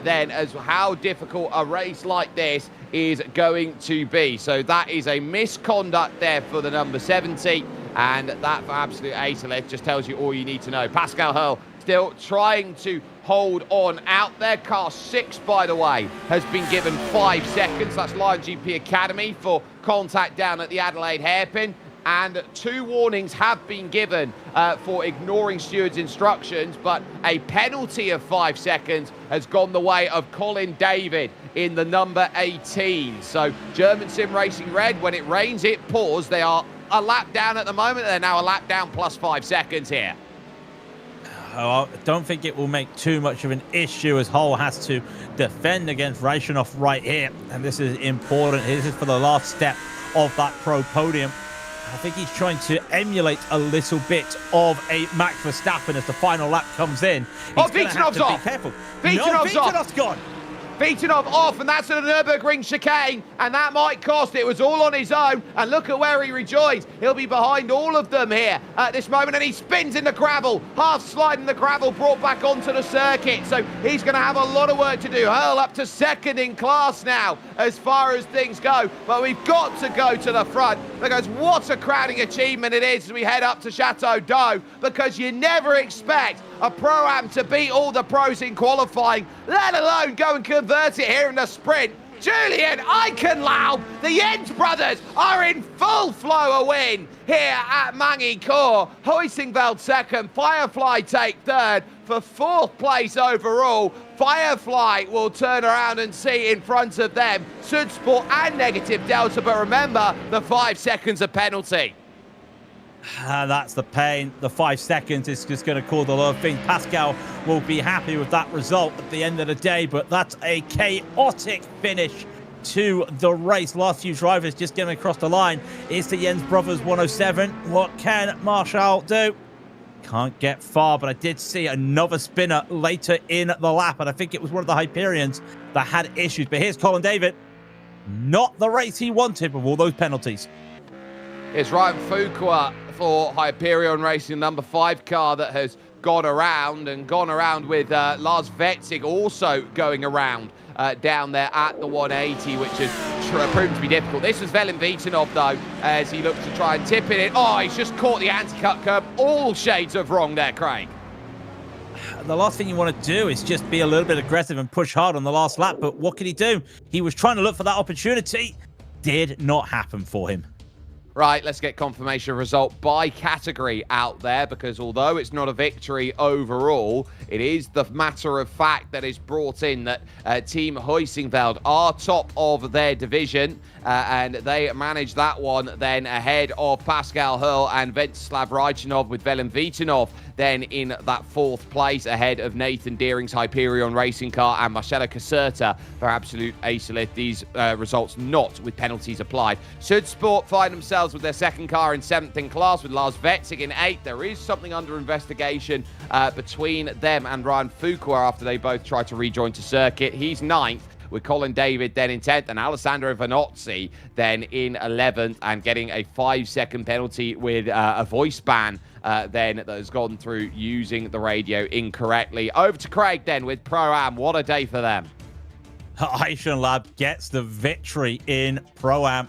then as how difficult a race like this is going to be. So that is a misconduct there for the number 70, and that for Absolute Aetherlith just tells you all you need to know. Pascal Hurl still trying to hold on out there. Car 6, by the way, has been given 5 seconds. That's Lion GP Academy for contact down at the Adelaide hairpin. And 2 warnings have been given for ignoring steward's instructions, but a penalty of 5 seconds has gone the way of Colin David in the number 18. So German Sim Racing Red, when it rains, it pours. They are a lap down at the moment. They're now a lap down plus 5 seconds here. I don't think it will make too much of an issue, as Hull has to defend against Reichenhoff right here. And this is important. This is for the last step of that pro podium. I think he's trying to emulate a little bit of a Max Verstappen as the final lap comes in. Oh, Vitanov's off. Be careful. Vitanov's off. Vitanov's gone. Vitanov off, and that's a Nürburgring chicane, and that might cost. It was all on his own, and look at where he rejoins. He'll be behind all of them here at this moment, and he spins in the gravel, half sliding the gravel, brought back onto the circuit. So he's going to have a lot of work to do. Hurl up to second in class now as far as things go, but we've got to go to the front, because what a crowning achievement it is as we head up to Chateau d'Eau, because you never expect a Pro-Am to beat all the pros in qualifying, let alone go and convert it here in the sprint. Julian Eichenlaub, the Jens brothers are in full flow of win here at Magny-Cours. Huysingveld second, Firefly take third for 4th place overall. Firefly will turn around and see in front of them Sudsport and Negative Delta, but remember the 5 seconds of penalty. And that's the pain. The 5 seconds is just going to cause a lot of things. Pascal will be happy with that result at the end of the day, but that's a chaotic finish to the race. Last few drivers just getting across the line. It's the Jens Brothers 107. What can Marshall do? Can't get far, but I did see another spinner later in the lap, and I think it was one of the Hyperions that had issues. But here's Colin David. Not the race he wanted with all those penalties. It's Ryan Fuqua for Hyperion Racing, number 5 car that has gone around with Lars Vetzig also going around down there at the 180, which has proven to be difficult. This was Velin Vitanov, though, as he looks to try and tip it in. Oh, he's just caught the anti-cut curb. All shades of wrong there, Craig. The last thing you want to do is just be a little bit aggressive and push hard on the last lap, but what could he do? He was trying to look for that opportunity. Did not happen for him. Right, let's get confirmation of result by category out there, because although it's not a victory overall, it is the matter of fact that is brought in that Team Huysingveld are top of their division, and they managed that one then ahead of Pascal Hurl and Ventislav Reichenov, with Velin Vitanov then in that 4th place ahead of Nathan Deering's Hyperion racing car and Marcelo Caserta for Absolute Acelith. These results not with penalties applied. Sudsport find themselves with their 2nd car in 7th in class, with Lars Vetzig in 8th. There is something under investigation between them and Ryan Fuqua after they both tried to rejoin to circuit. He's 9th, with Colin David then in 10th, and Alessandro Vanozzi then in 11th, and getting a 5-second penalty with a voice ban then that has gone through using the radio incorrectly. Over to Craig then with Pro-Am. What a day for them. Eichenlaub gets the victory in Pro-Am,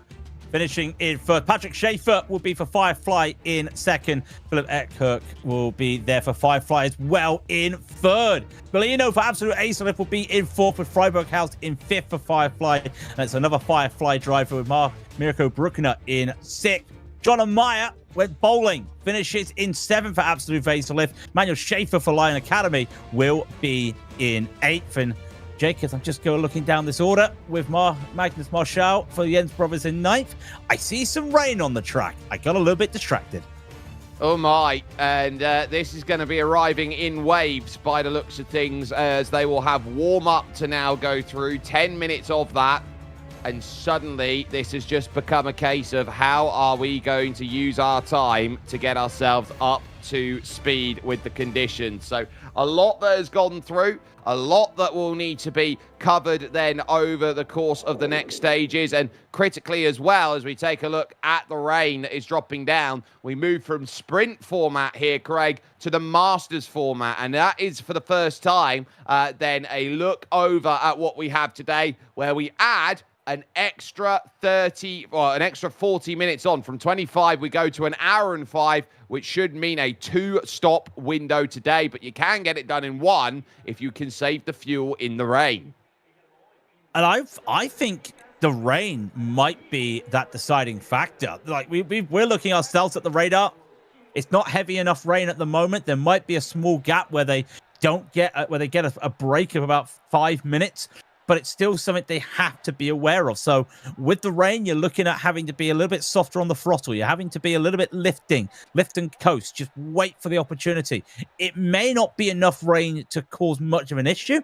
finishing in 1st. Patrick Schaefer will be for Firefly in 2nd. Philip Eckhurk will be there for Firefly as well in 3rd. Bellino for Absolute Acelith will be in 4th, with Freiburg House in 5th for Firefly. And it's another Firefly driver with Mirko Bruckner in 6th. John Meyer went bowling, finishes in 7th for Absolute Acelith. Manuel Schaefer for Lion Academy will be in 8th. And Jacobs, I'm just looking down this order with Magnus Marshall for the Jens Brothers in 9th. I see some rain on the track. I got a little bit distracted. Oh my, and this is going to be arriving in waves by the looks of things, as they will have warm-up to now go through, 10 minutes of that, and suddenly this has just become a case of how are we going to use our time to get ourselves up to speed with the conditions. So a lot that has gone through, a lot that will need to be covered then over the course of the next stages, and critically as well, as we take a look at the rain that is dropping down, we move from sprint format here, Craig, to the Masters format, and that is for the first time then a look over at what we have today, where we add an extra 40 minutes on. From 25, we go to an hour and 5, which should mean a 2-stop window today, but you can get it done in 1 if you can save the fuel in the rain. And I think the rain might be that deciding factor. Like we're looking ourselves at the radar. It's not heavy enough rain at the moment. There might be a small gap where they don't get where they get a break of about 5 minutes. but it's still something they have to be aware of. So with the rain, you're looking at having to be a little bit softer on the throttle. You're having to be a little bit lift and coast. Just wait for the opportunity. It may not be enough rain to cause much of an issue,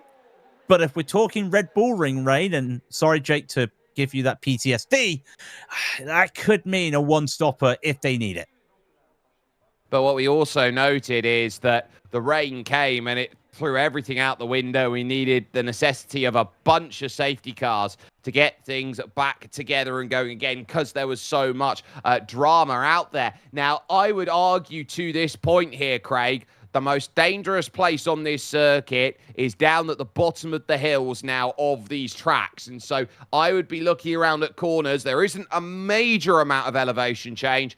but if we're talking Red Bull Ring rain, and sorry, Jake, to give you that PTSD, that could mean a one-stopper if they need it. But what we also noted is that the rain came and it threw everything out the window. We needed the necessity of a bunch of safety cars to get things back together and going again because there was so much drama out there. Now, I would argue to this point here, Craig, the most dangerous place on this circuit is down at the bottom of the hills now of these tracks. And so I would be looking around at corners. There isn't a major amount of elevation change,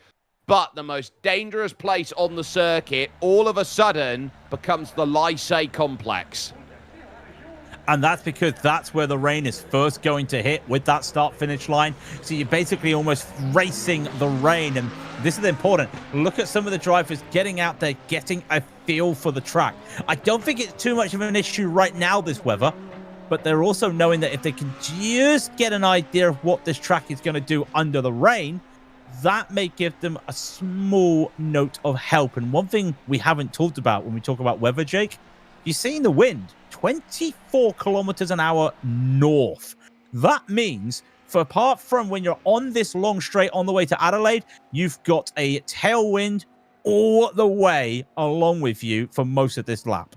but the most dangerous place on the circuit all of a sudden becomes the Lycée complex. And that's because that's where the rain is first going to hit with that start-finish line. So you're basically almost racing the rain. And this is important. Look at some of the drivers getting out there, getting a feel for the track. I don't think it's too much of an issue right now, this weather. But they're also knowing that if they can just get an idea of what this track is going to do under the rain, that may give them a small note of help. And one thing we haven't talked about when we talk about weather, Jake, you've seen the wind, 24 kilometers an hour north. That means, for apart from when you're on this long straight on the way to Adelaide, you've got a tailwind all the way along with you for most of this lap.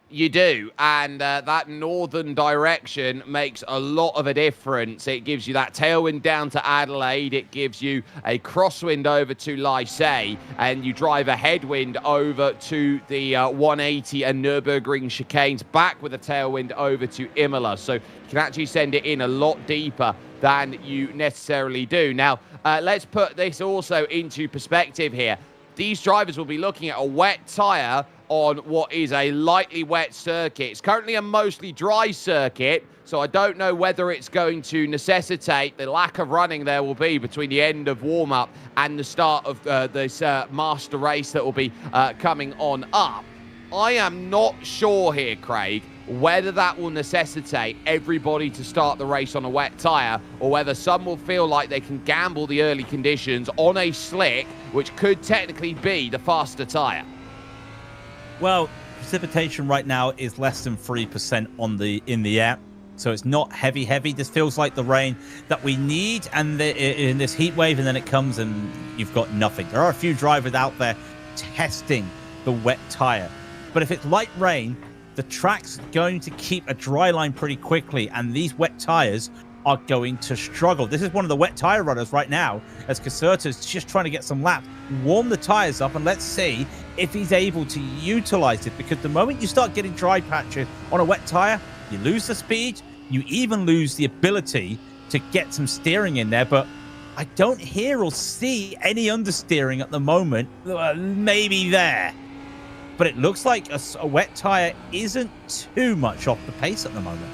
You do, and that northern direction makes a lot of a difference. It gives you that tailwind down to Adelaide, it gives you a crosswind over to Lycée, and you drive a headwind over to the 180 and Nürburgring chicanes, back with a tailwind over to Imola. So you can actually send it in a lot deeper than you necessarily do. Now, let's put this also into perspective here. These drivers will be looking at a wet tyre on what is a lightly wet circuit. It's currently a mostly dry circuit, so I don't know whether it's going to necessitate the lack of running there will be between the end of warm-up and the start of this master race that will be coming on up. I am not sure here, Craig, whether that will necessitate everybody to start the race on a wet tyre, or whether some will feel like they can gamble the early conditions on a slick, which could technically be the faster tyre. Well, precipitation right now is less than 3% in the air, so it's not heavy. This feels like the rain that we need, and in this heat wave, and then it comes and you've got nothing. There are a few drivers out there testing the wet tire, but if it's light rain, the track's going to keep a dry line pretty quickly, and these wet tires are going to struggle. This is one of the wet tire runners right now, as Caserta's just trying to get some laps, warm the tires up, and let's see if he's able to utilize it, because the moment you start getting dry patches on a wet tire, you lose the speed, you even lose the ability to get some steering in there. But I don't hear or see any understeering at the moment. Maybe there, but it looks like a wet tire isn't too much off the pace at the moment.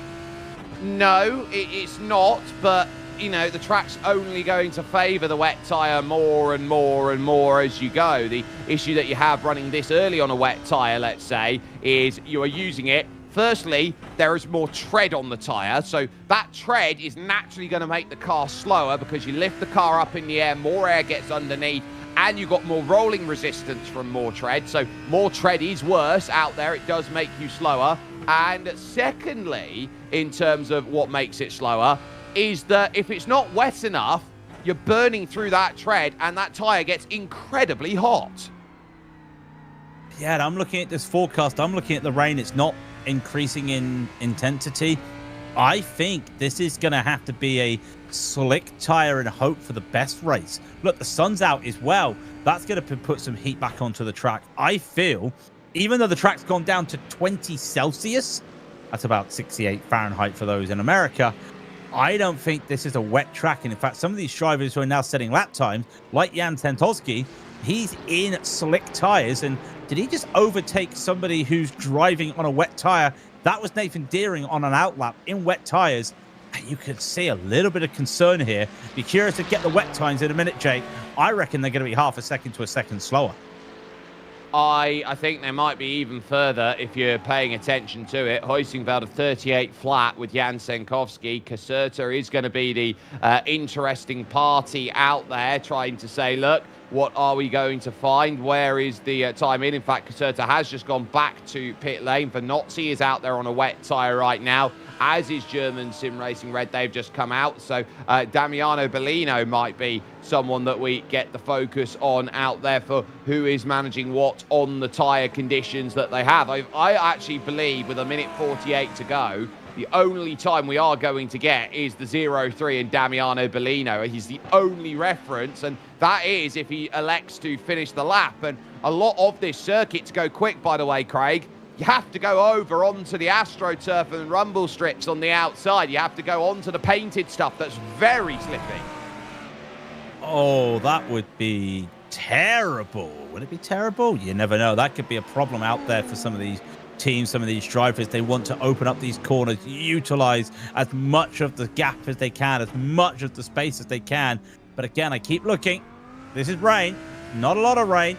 No, it's not, but, you know, the track's only going to favour the wet tyre more and more and more as you go. The issue that you have running this early on a wet tyre, let's say, is you are using it. Firstly, there is more tread on the tyre, so that tread is naturally going to make the car slower because you lift the car up in the air, more air gets underneath, and you've got more rolling resistance from more tread. So more tread is worse out there. It does make you slower. And secondly, in terms of what makes it slower, is that if it's not wet enough, you're burning through that tread and that tyre gets incredibly hot. Yeah, and I'm looking at this forecast. I'm looking at the rain. It's not increasing in intensity. I think this is going to have to be a slick tyre and hope for the best race. Look, the sun's out as well. That's going to put some heat back onto the track. I feel, even though the track's gone down to 20 Celsius, that's about 68 Fahrenheit for those in America, I don't think this is a wet track. And in fact, some of these drivers who are now setting lap times, like Jan Tentowski, he's in slick tyres. And did he just overtake somebody who's driving on a wet tyre? That was Nathan Deering on an outlap in wet tyres. And you could see a little bit of concern here. Be curious to get the wet times in a minute, Jake. I reckon they're going to be half a second to a second slower. I think there might be even further if you're paying attention to it. Huizinga 38 flat with Jan Senkowski. Caserta is going to be the interesting party out there trying to say, look, what are we going to find? Where is the time in? In fact, Caserta has just gone back to pit lane. Vanozzi is out there on a wet tyre right now, as is German SimRacing Red. They've just come out. So Damiano Bellino might be someone that we get the focus on out there for who is managing what on the tyre conditions that they have. I actually believe with 1:48 to go, the only time we are going to get is the 0-3 in Damiano Bellino. He's the only reference, and that is if he elects to finish the lap. And a lot of this circuit, to go quick, by the way, Craig, you have to go over onto the AstroTurf and rumble strips on the outside. You have to go onto the painted stuff that's very slippy. Oh, that would be terrible. Would it be terrible? You never know. That could be a problem out there for some of these teams, some of these drivers. They want to open up these corners, utilize as much of the gap as they can, as much of the space as they can. But again, I keep looking. This is rain, not a lot of rain,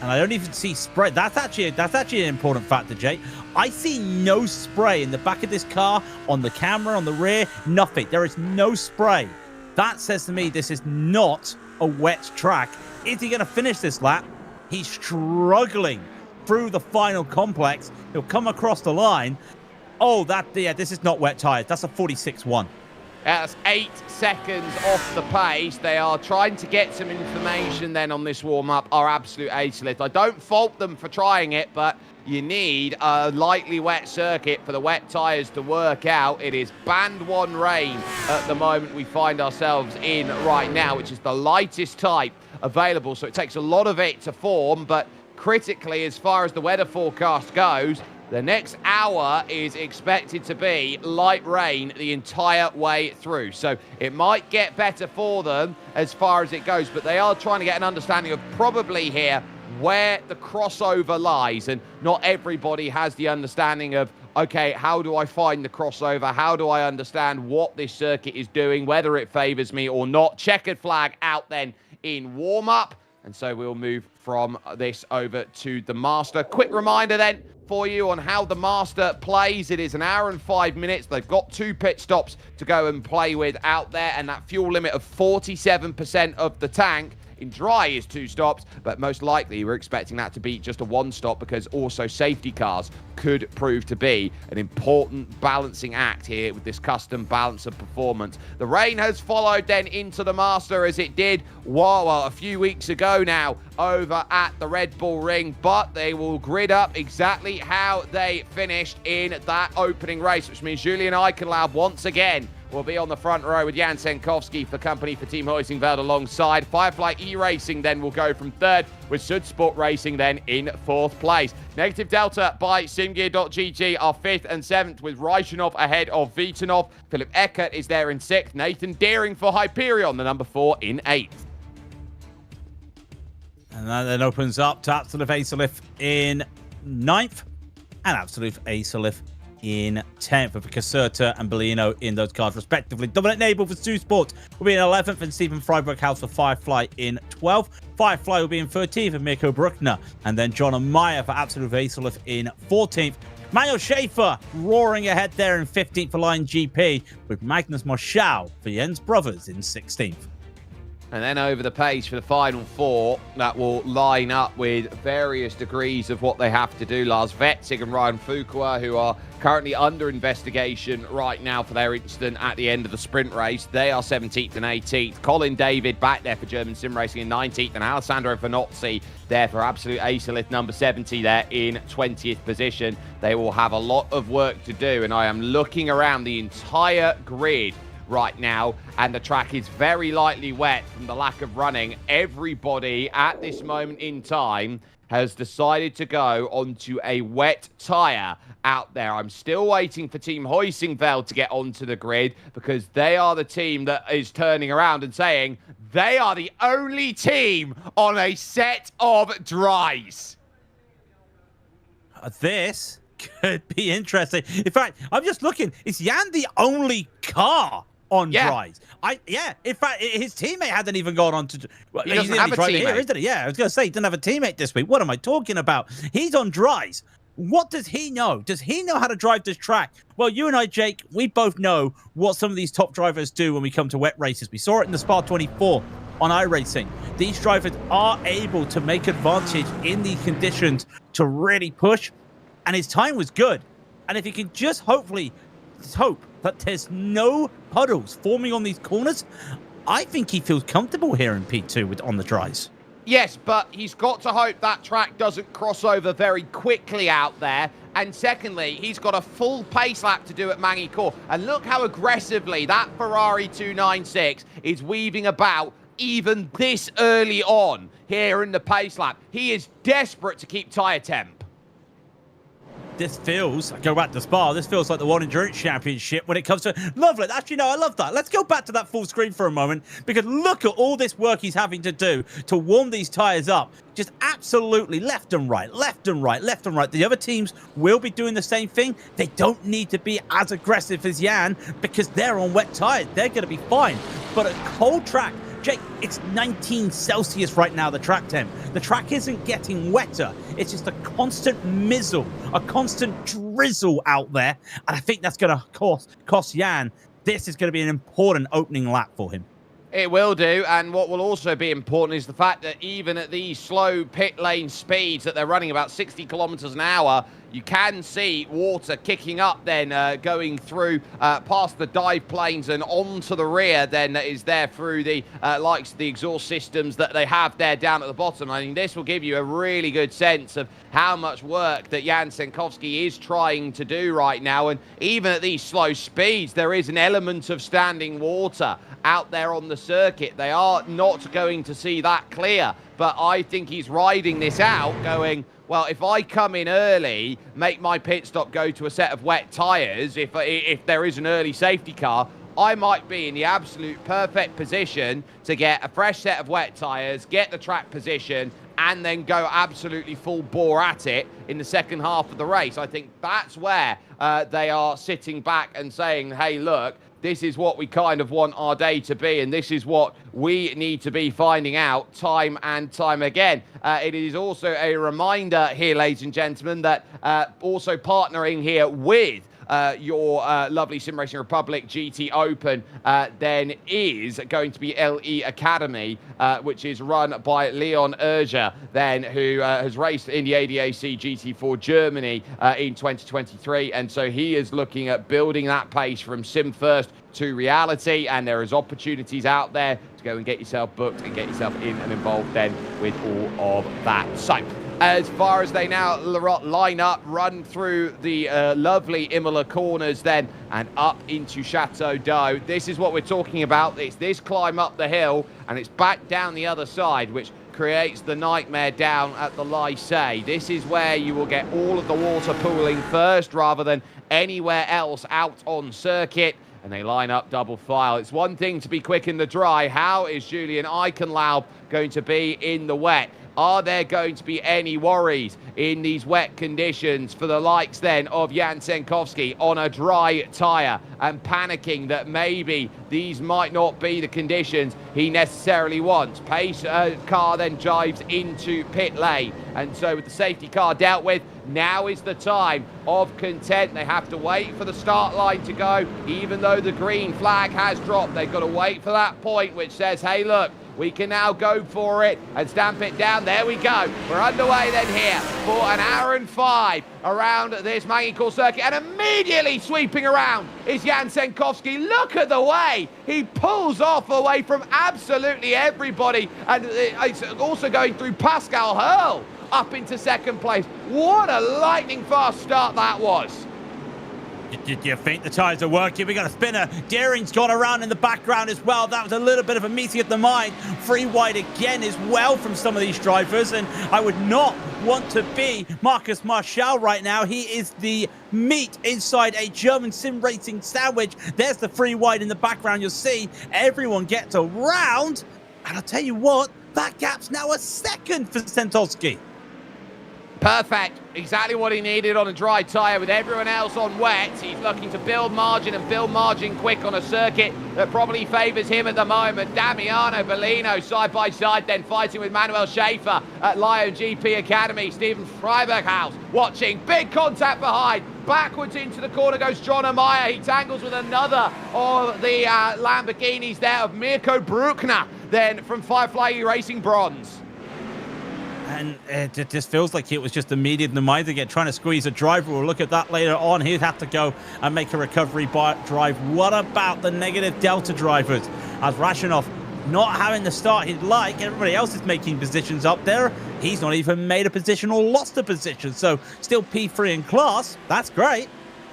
and I don't even see spray. That's actually an important factor, Jay. I see no spray in the back of this car, on the camera, on the rear, nothing. There is no spray. That says to me this is not a wet track. Is he going to finish this lap? He's struggling through the final complex. He'll come across the line. Oh, this is not wet tires. That's a 46-1. That's 8 seconds off the pace. They are trying to get some information then on this warm-up. Our absolute ace-lift. I don't fault them for trying it, but you need a lightly wet circuit for the wet tyres to work out. It is band 1 rain at the moment we find ourselves in right now, which is the lightest type available. So it takes a lot of it to form, but critically, as far as the weather forecast goes, the next hour is expected to be light rain the entire way through. So it might get better for them as far as it goes, but they are trying to get an understanding of probably here where the crossover lies. And not everybody has the understanding of, okay, how do I find the crossover? How do I understand what this circuit is doing, whether it favors me or not? Checkered flag out then in warm-up. And so we'll move from this over to the Master. Quick reminder then for you on how the Master plays. It is 1 hour and 5 minutes. They've got 2 pit stops to go and play with out there, and that fuel limit of 47% of the tank in dry is 2 stops, but most likely we're expecting that to be just a 1 stop, because also safety cars could prove to be an important balancing act here with this custom balance of performance. The rain has followed then into the Master, as it did a few weeks ago now over at the Red Bull Ring, but they will grid up exactly how they finished in that opening race, which means Julian Eichenlaub once again will be on the front row with Jan Senkowski for company for Team Huizinga alongside. Firefly E-Racing then will go from 3rd, with Sudsport Racing then in 4th place. Negative Delta by SimGear.gg are 5th and 7th, with Reichenov ahead of Vitanov. Philip Eckert is there in 6th. Nathan Deering for Hyperion, the number 4, in 8th. And that then opens up to Absolute Acelif in 9th and Absolute Acelif in 10th, with Caserta and Bellino in those cars respectively. Dominic Nabel for Stu Sport will be in 11th, and Stephen Freiberghaus for Firefly in 12th. Firefly will be in 13th with Mirko Bruckner, and then John and Meyer for Absolute Acelif in 14th. Manuel Schaefer roaring ahead there in 15th for Lion GP, with Magnus Marschall for Jens Brothers in 16th. And then over the pace for the final 4, that will line up with various degrees of what they have to do. Lars Vetzig and Ryan Fuqua, who are currently under investigation right now for their incident at the end of the sprint race. They are 17th and 18th. Colin David back there for German SimRacing in 19th. And Alessandro Fanozzi there for Absolute Acelif, number 70 there in 20th position. They will have a lot of work to do. And I am looking around the entire grid right now, and the track is very lightly wet from the lack of running. Everybody at this moment in time has decided to go onto a wet tyre out there. I'm still waiting for Team Huizinga to get onto the grid, because they are the team that is turning around and saying they are the only team on a set of dries. This could be interesting. In fact, I'm just looking. Is Jan the only car on dries. In fact, his teammate hadn't even gone on to. Well, he doesn't have a teammate here, isn't he? Yeah, I was going to say he didn't have a teammate this week. What am I talking about? He's on dries. What does he know? Does he know how to drive this track? Well, you and I, Jake, we both know what some of these top drivers do when we come to wet races. We saw it in the Spa 24 on iRacing. These drivers are able to make advantage in these conditions to really push, and his time was good. And if he can just hopefully hope that there's no puddles forming on these corners, I think he feels comfortable here in P2 on the dries. Yes, but he's got to hope that track doesn't cross over very quickly out there. And secondly, he's got a full pace lap to do at Magny-Cours. And look how aggressively that Ferrari 296 is weaving about even this early on here in the pace lap. He is desperate to keep tyre temp. This feels, I go back to Spa, this feels like the World Endurance Championship when it comes to, lovely, actually, no, I love that. Let's go back to that full screen for a moment, because look at all this work he's having to do to warm these tyres up. Just absolutely left and right, left and right, left and right. The other teams will be doing the same thing. They don't need to be as aggressive as Jan because they're on wet tyres. They're going to be fine. But a cold track, Jake, it's 19 Celsius right now, the track temp. The track isn't getting wetter. It's just a constant mizzle, a constant drizzle out there. And I think that's going to cost Jan. This is going to be an important opening lap for him. It will do, and what will also be important is the fact that even at these slow pit lane speeds that they're running about 60 kilometers an hour, you can see water kicking up then going through past the dive planes and onto the rear then that is there through the likes of the exhaust systems that they have there down at the bottom. I mean, this will give you a really good sense of how much work that Jan Senkowski is trying to do right now. And even at these slow speeds, there is an element of standing water out there on the circuit. They are not going to see that clear, but I think he's riding this out going, well, if I come in early, make my pit stop go to a set of wet tyres, if there is an early safety car, I might be in the absolute perfect position to get a fresh set of wet tyres, get the track position, and then go absolutely full bore at it in the second half of the race. I think that's where they are sitting back and saying, hey, look, this is what we kind of want our day to be, and this is what we need to be finding out time and time again. It is also a reminder here, ladies and gentlemen, that also partnering here with your lovely SimRacing Republic GT Open then is going to be LE Academy, which is run by Leon Erger, then who has raced in the ADAC GT4 Germany in 2023, and so he is looking at building that pace from sim first to reality, and there is opportunities out there to go and get yourself booked and get yourself in and involved then with all of that. So as far as they now line up, run through the lovely Imola corners then and up into Chateau d'Eau. This is what we're talking about. It's this climb up the hill and it's back down the other side, which creates the nightmare down at the Lycée. This is where you will get all of the water pooling first rather than anywhere else out on circuit. And they line up double file. It's one thing to be quick in the dry. How is Julian Eichenlaub going to be in the wet? Are there going to be any worries in these wet conditions for the likes then of Jan Senkowski on a dry tyre and panicking that maybe these might not be the conditions he necessarily wants? Pace car then drives into pit lane, and so with the safety car dealt with, now is the time of content. They have to wait for the start line to go, even though the green flag has dropped. They've got to wait for that point which says, hey, look, we can now go for it and stamp it down. There we go. We're underway then here for an hour and 5 around this Magny-Cours circuit, and immediately sweeping around is Jan Senkowski. Look at the way he pulls off away from absolutely everybody, and it's also going through Pascal Hurl up into second place. What a lightning fast start that was. Do you think the tyres are working? We got a spinner. Deering's gone around in the background as well. That was a little bit of a meeting of the mind. Free wide again as well from some of these drivers, and I would not want to be Marcus Marchal right now. He is the meat inside a German sim racing sandwich. There's the free wide in the background. You'll see everyone gets around, and I'll tell you what, that gap's now a second for Sentowski. Perfect. Exactly what he needed on a dry tyre with everyone else on wet. He's looking to build margin and build margin quick on a circuit that probably favours him at the moment. Damiano Bellino side by side then fighting with Manuel Schaefer at Lion GP Academy. Stephen Freiberghaus watching. Big contact behind. Backwards into the corner goes John Amaya. He tangles with another of the Lamborghinis there of Mirko Bruckner then from Firefly iRacing Bronze. And it just feels like it was just immediate in the mind again, trying to squeeze a driver. We'll look at that later on. He'd have to go and make a recovery drive. What about the negative Delta drivers? As Rashinov not having the start he'd like, everybody else is making positions up there. He's not even made a position or lost a position. So still P3 in class. That's great.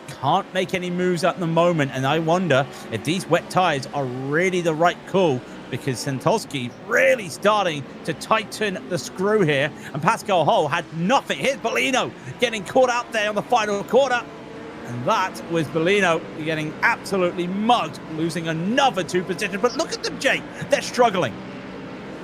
Can't make any moves at the moment. And I wonder if these wet tires are really the right call, because Santolski really starting to tighten the screw here. And Pascal Hull had nothing. Here's Bellino getting caught out there on the final quarter. And that was Bellino getting absolutely mugged, losing another 2 positions. But look at them, Jake. They're struggling.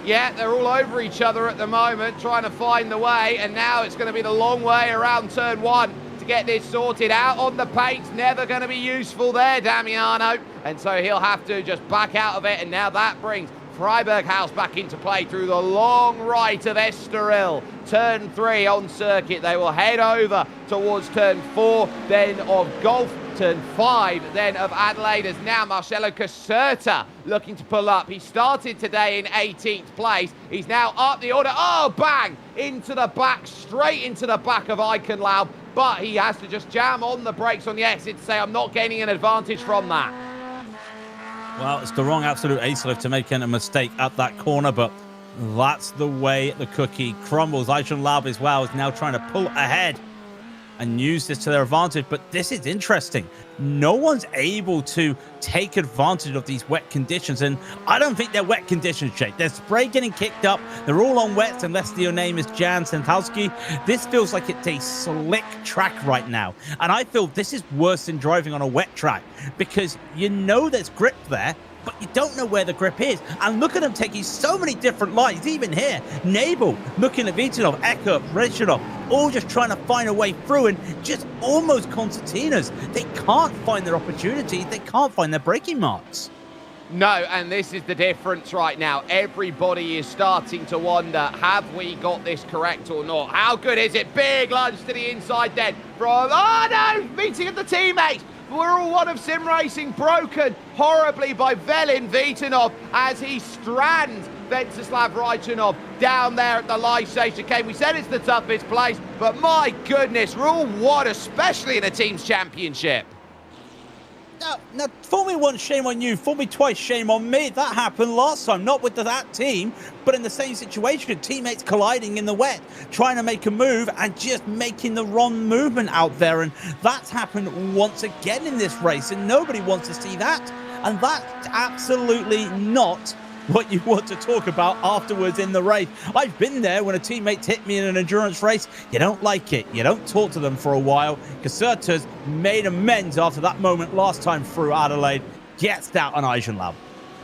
Yeah, they're all over each other at the moment, trying to find the way. And now it's going to be the long way around turn 1 to get this sorted out. On the paint's never going to be useful there, Damiano. And so he'll have to just back out of it. And now that brings Freiberghaus back into play through the long right of Estoril. Turn 3 on circuit. They will head over towards turn 4, then of Golf. Turn 5, then of Adelaide, as now Marcelo Caserta looking to pull up. He started today in 18th place. He's now up the order. Oh, bang! Into the back, straight into the back of Eichenlaub. But he has to just jam on the brakes on the exit to say, I'm not gaining an advantage from that. Well, it's the wrong absolute ace lift to make a mistake at that corner, but that's the way the cookie crumbles. Eichenlaub as well is now trying to pull ahead and use this to their advantage. But this is interesting. No one's able to take advantage of these wet conditions. And I don't think they're wet conditions, Jake. There's spray getting kicked up. They're all on wets, unless your name is Jan Santowski. This feels like it's a slick track right now. And I feel this is worse than driving on a wet track, because you know there's grip there, but you don't know where the grip is. And look at them taking so many different lines, even here. Nabel looking at Vitanov, Eckert, Rechenov, all just trying to find a way through, and just almost concertinas. They can't find their opportunities. They can't find their braking marks. No, and this is the difference right now. Everybody is starting to wonder, have we got this correct or not? How good is it? Big lunge to the inside then from, oh no, meeting of the teammates. We're all one of sim racing, broken horribly by Velin Vitanov as he strands Venceslav Rajchanov down there at the live station. Okay, we said it's the toughest place, but my goodness, Rule 1, especially in a team's championship. Now, fool me once, shame on you. Fool me twice, shame on me. That happened last time, not with that team, but in the same situation. Teammates colliding in the wet, trying to make a move and just making the wrong movement out there. And that's happened once again in this race, and nobody wants to see that. And that's absolutely not what you want to talk about afterwards in the race. I've been there when a teammate hit me in an endurance race. You don't like it. You don't talk to them for a while. Caserta's made amends after that moment last time through Adelaide. Gets out on Eichenlaub.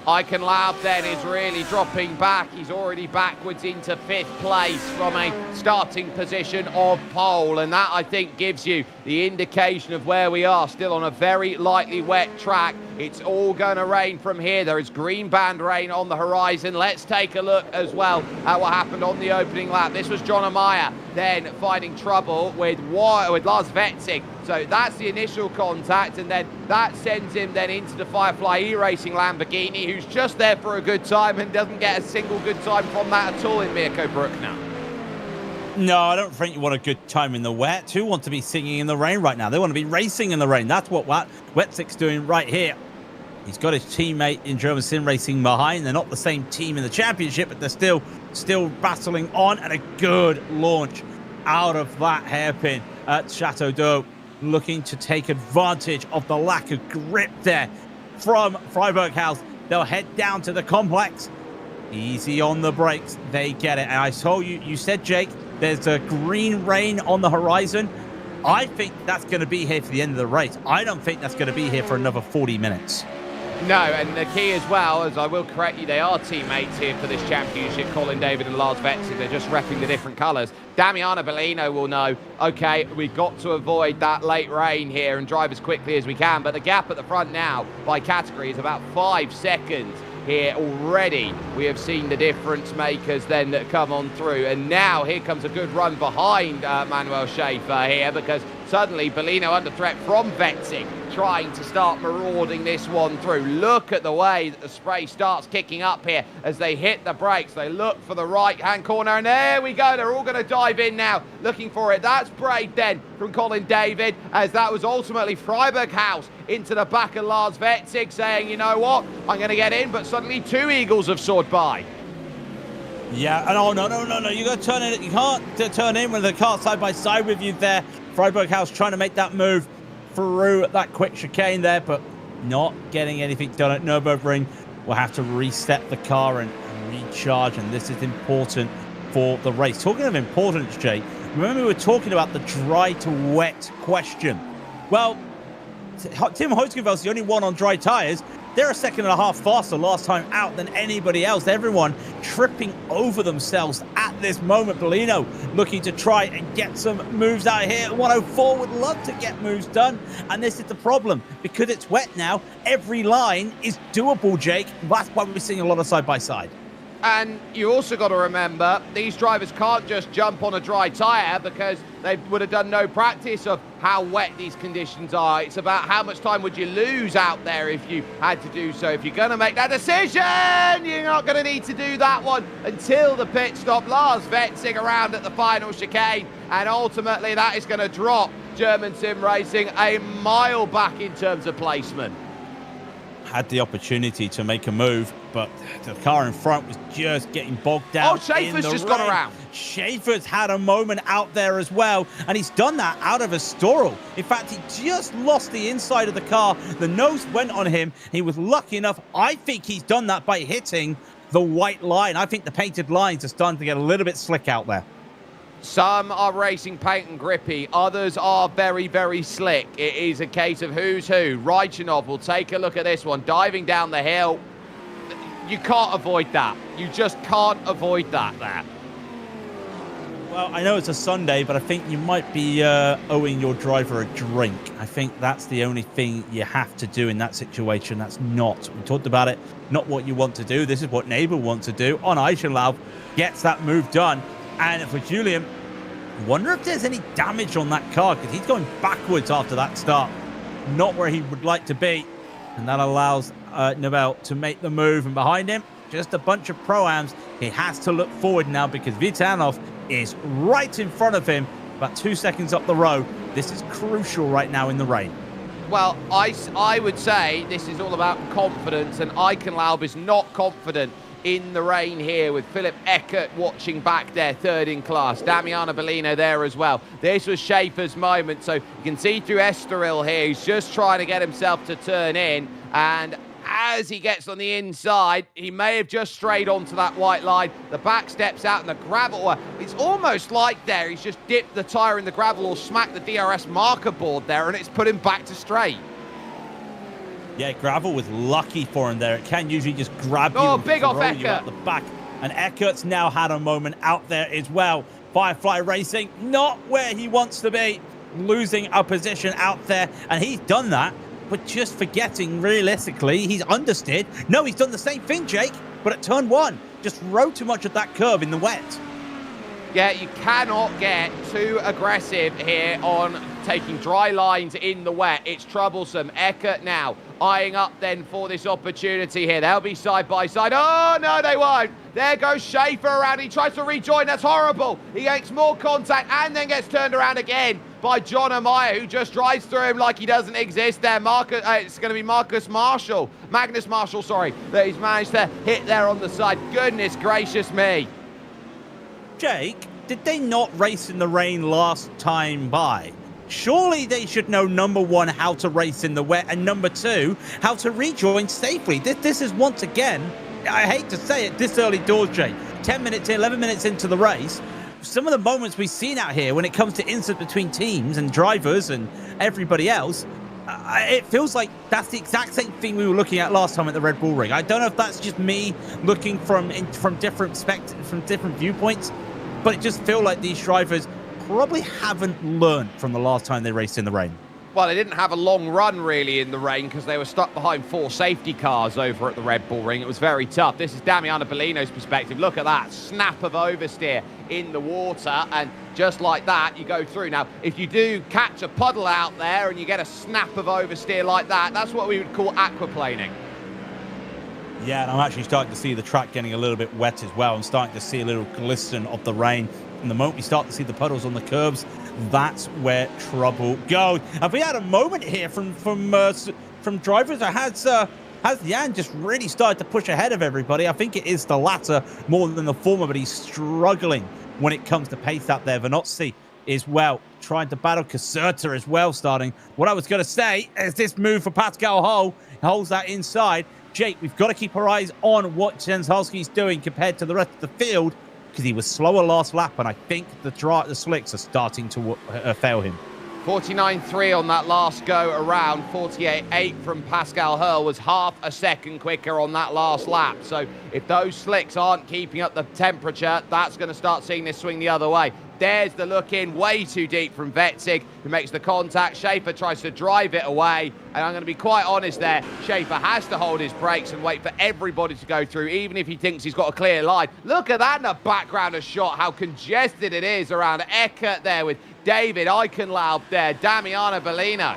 Eichenlaub then is really dropping back. He's already backwards into 5th place from a starting position of pole. And that, I think, gives you the indication of where we are. Still on a very lightly wet track. It's all going to rain from here. There is green band rain on the horizon. Let's take a look as well at what happened on the opening lap. This was John Amaya then finding trouble with Lars Vetzig. So that's the initial contact, and then that sends him then into the Firefly iRacing Lamborghini, who's just there for a good time and doesn't get a single good time from that at all in Mirko Bruckner. No, I don't think you want a good time in the wet. Who want to be singing in the rain right now? They want to be racing in the rain. That's what Wetzig's doing right here. He's got his teammate in German Sim Racing behind. They're not the same team in the championship, but they're still battling on, and a good launch out of that hairpin at Chateau d'Eau, looking to take advantage of the lack of grip there from Freiberghaus. They'll head down to the complex. Easy on the brakes. They get it. And I told you, you said, Jake, there's a green rain on the horizon. I think that's going to be here for the end of the race. I don't think that's going to be here for another 40 minutes. No, and the key as well, as I will correct you, they are teammates here for this championship, Colin David and Lars Vetzi. They're just repping the different colours. Damiano Bellino will know, okay, we've got to avoid that late rain here and drive as quickly as we can. But the gap at the front now by category is about 5 seconds. Here already we have seen the difference makers then that come on through, and now here comes a good run behind Manuel Schaefer here, because suddenly Bellino under threat from Vetzi, trying to start marauding this one through. Look at the way that the spray starts kicking up here as they hit the brakes. They look for the right hand corner, and there we go. They're all going to dive in now looking for it. That's brave then from Colin David, as that was ultimately Freiburg House into the back of Lars Vetzig, saying, you know what, I'm going to get in, but suddenly 2 Eagles have soared by. Yeah, and oh, no, you got to turn in. You can't turn in with the car side by side with you there. Freiburg House trying to make that move through that quick chicane there, but not getting anything done at Nürburgring. We'll have to reset the car and recharge, and this is important for the race. Talking of importance, Jay, remember we were talking about the dry to wet question. Well, Tim Hoetgenveld's the only one on dry tyres. They're a second and a half faster last time out than anybody else. Everyone tripping over themselves at this moment. Bellino looking to try and get some moves out here. 104 would love to get moves done. And this is the problem. Because it's wet now, every line is doable, Jake. That's why we're seeing a lot of side-by-side. And you also got to remember, these drivers can't just jump on a dry tyre, because they would have done no practice of how wet these conditions are. It's about how much time would you lose out there if you had to do so. If you're going to make that decision, you're not going to need to do that one until the pit stop. Lars Vetzig around at the final chicane, and ultimately that is going to drop German Sim Racing a mile back in terms of placement. Had the opportunity to make a move, but the car in front was just getting bogged down. Oh, Schaefer's just gone around. Schaefer's had a moment out there as well, and he's done that out of a stall. In fact, he just lost the inside of the car. The nose went on him. He was lucky enough. I think he's done that by hitting the white line. I think the painted lines are starting to get a little bit slick out there. Some are racing paint and grippy. Others are very, very slick. It is a case of who's who. Raichanov will take a look at this one. Diving down the hill. You can't avoid that. You just can't avoid that there. Well, I know it's a Sunday, but I think you might be owing your driver a drink. I think that's the only thing you have to do in that situation. That's not, we talked about it, not what you want to do. This is what Nabel wants to do. On Eichenlaub gets that move done. And for Julian, I wonder if there's any damage on that car, because he's going backwards after that start. Not where he would like to be. And that allows Nabel to make the move. And behind him, just a bunch of Pro-Ams. He has to look forward now, because Vitanov is right in front of him, about 2 seconds up the road. This is crucial right now in the rain. Well, I would say this is all about confidence, and Eichenlaub is not confident in the rain here, with Philip Eckert watching back there, third in class. Damiano Bellino there as well. This was Schaefer's moment, so you can see through Estoril here, he's just trying to get himself to turn in, and as he gets on the inside, he may have just strayed onto that white line. The back steps out, and the gravel, it's almost like there, he's just dipped the tyre in the gravel or smacked the DRS marker board there, and it's put him back to straight. Yeah, gravel was lucky for him there. It can usually just grab you and big off throw you Eckert out the back. And Eckert's now had a moment out there as well. Firefly Racing, not where he wants to be. Losing a position out there. And he's done that, but just forgetting, realistically, he's understeered. No, he's done the same thing, Jake, but at turn one. Just rode too much of that curve in the wet. Yeah, you cannot get too aggressive here on taking dry lines in the wet. It's troublesome. Eckert now eyeing up then for this opportunity here. They'll be side by side. Oh, no, they won't. There goes Schaefer around. He tries to rejoin. That's horrible. He makes more contact and then gets turned around again by John Amaya, who just drives through him like he doesn't exist there. It's going to be Magnus Marshall, sorry, that he's managed to hit there on the side. Goodness gracious me. Jake, did they not race in the rain last time by? Surely they should know, number one, how to race in the wet, and number two, how to rejoin safely. This is, once again, I hate to say it, this early doors, Jake, 10 minutes, 11 minutes into the race, some of the moments we've seen out here when it comes to incidents between teams and drivers and everybody else, it feels like that's the exact same thing we were looking at last time at the Red Bull Ring. I don't know if that's just me looking from different viewpoints, but it just feels like these drivers probably haven't learned from the last time they raced in the rain. Well, they didn't have a long run, really, in the rain because they were stuck behind 4 safety cars over at the Red Bull Ring. It was very tough. This is Damiano Bellino's perspective. Look at that snap of oversteer in the water, and just like that, you go through. Now, if you do catch a puddle out there and you get a snap of oversteer like that, that's what we would call aquaplaning. Yeah, and I'm actually starting to see the track getting a little bit wet as well. I'm starting to see a little glisten of the rain. And the moment we start to see the puddles on the curbs, that's where trouble goes. Have we had a moment here from drivers, or has Jan just really started to push ahead of everybody? I think it is the latter more than the former, but he's struggling when it comes to pace out there. Venozzi is, well, trying to battle Caserta as well, starting. What I was going to say is this move for Pascal Hull holds that inside. Jake, we've got to keep our eyes on what Jenshalski's doing compared to the rest of the field, because he was slower last lap, and I think the slicks are starting to fail him. 49.3 on that last go around. 48.8 from Pascal Hurl was half a second quicker on that last lap. So if those slicks aren't keeping up the temperature, that's going to start seeing this swing the other way. There's the look in, way too deep from Wetzig, who makes the contact. Schaefer tries to drive it away, and I'm going to be quite honest there. Schaefer has to hold his brakes and wait for everybody to go through, even if he thinks he's got a clear line. Look at that in the background of shot, how congested it is around Eckert there with David Eichenlaub there, Damiano Bellino.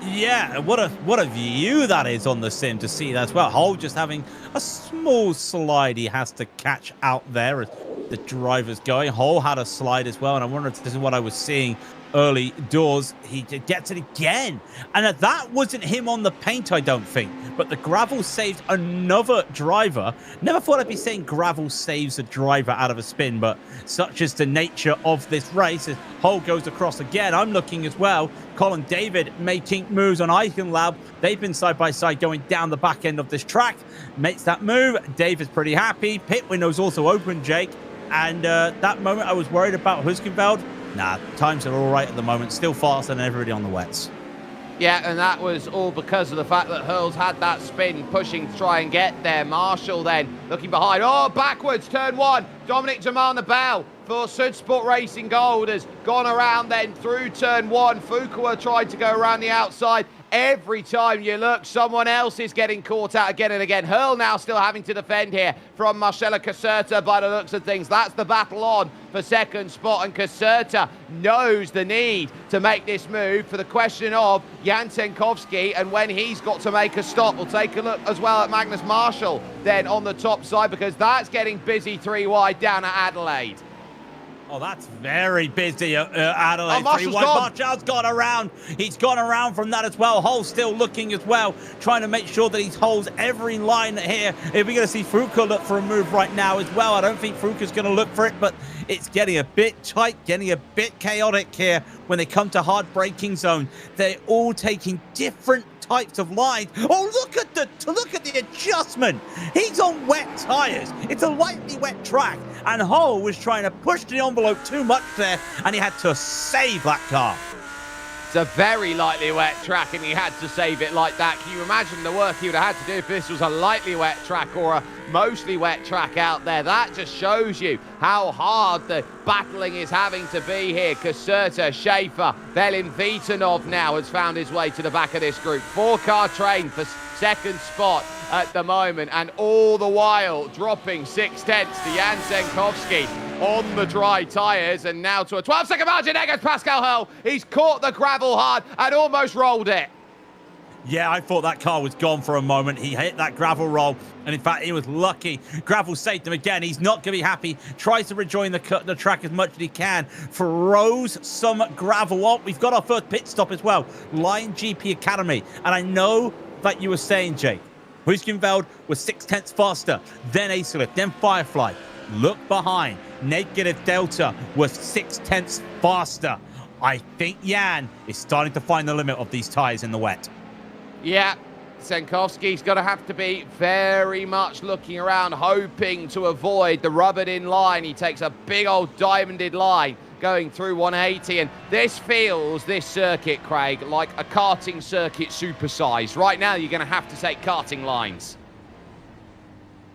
Yeah, what a view that is on the sim to see that as well. Hull just having a small slide he has to catch out there as the driver's going. Hull had a slide as well, and I wonder if this is what I was seeing early doors. He gets it again, and that wasn't him on the paint, I don't think, but the gravel saved another driver. Never thought I'd be saying gravel saves a driver out of a spin, but such is the nature of this race. As Hull goes across again, I'm looking as well. Colin David making moves on Eichenlaub. They've been side by side going down the back end of this track. Makes that move. David's pretty happy. Pit window's also open, Jake, and that moment I was worried about Huskenveld. Nah, times are all right at the moment. Still faster than everybody on the wets. Yeah, and that was all because of the fact that Hurl's had that spin, pushing to try and get there. Marshall then looking behind. Oh, backwards, turn one. Dominic Jamal Nabel for Sudsport Racing Gold has gone around then through turn one. Fuqua tried to go around the outside. Every time you look, someone else is getting caught out again and again. Hurl now still having to defend here from Marcelo Caserta by the looks of things. That's the battle on for second spot, and Caserta knows the need to make this move for the question of Jan Senkowski and when he's got to make a stop. We'll take a look as well at Magnus Marshall then on the top side, because that's getting busy 3 wide down at Adelaide. Oh, that's very busy at Adelaide. Oh, Marshall's gone around. He's gone around from that as well. Hull still looking as well, trying to make sure that he holds every line here. If we're going to see Fuqua look for a move right now as well, I don't think Fuqa's going to look for it, but it's getting a bit tight, getting a bit chaotic here when they come to hard braking zone. They're all taking different types of lines. Oh, look at the adjustment. He's on wet tires. It's a lightly wet track, and Hull was trying to push the envelope too much there, and he had to save that car. It's a very lightly wet track, and he had to save it like that. Can you imagine the work he would have had to do if this was a lightly wet track or a mostly wet track out there? That just shows you how hard the battling is having to be here. Caserta, Schaefer, Velin Vitanov now has found his way to the back of this group. 4-car train for second spot at the moment, and all the while dropping 6 tenths to Jan Senkowski on the dry tyres, and now to a 12-second margin against Pascal Hurl. He's caught the gravel hard and almost rolled it. Yeah, I thought that car was gone for a moment. He hit that gravel roll, and in fact, he was lucky. Gravel saved him again. He's not going to be happy. Tries to rejoin the track as much as he can. Throws some gravel on. We've got our first pit stop as well. Lion GP Academy. And I know that you were saying, Jake, Huskenveld was 6 tenths faster, then Acelif, then Firefly. Look behind. Negative Delta was 6 tenths faster. I think Jan is starting to find the limit of these tyres in the wet. Yeah, Senkowski's going to have to be very much looking around, hoping to avoid the rubbered in line. He takes a big old diamonded line going through 180. And this circuit, Craig, like a karting circuit supersized. Right now, you're going to have to take karting lines.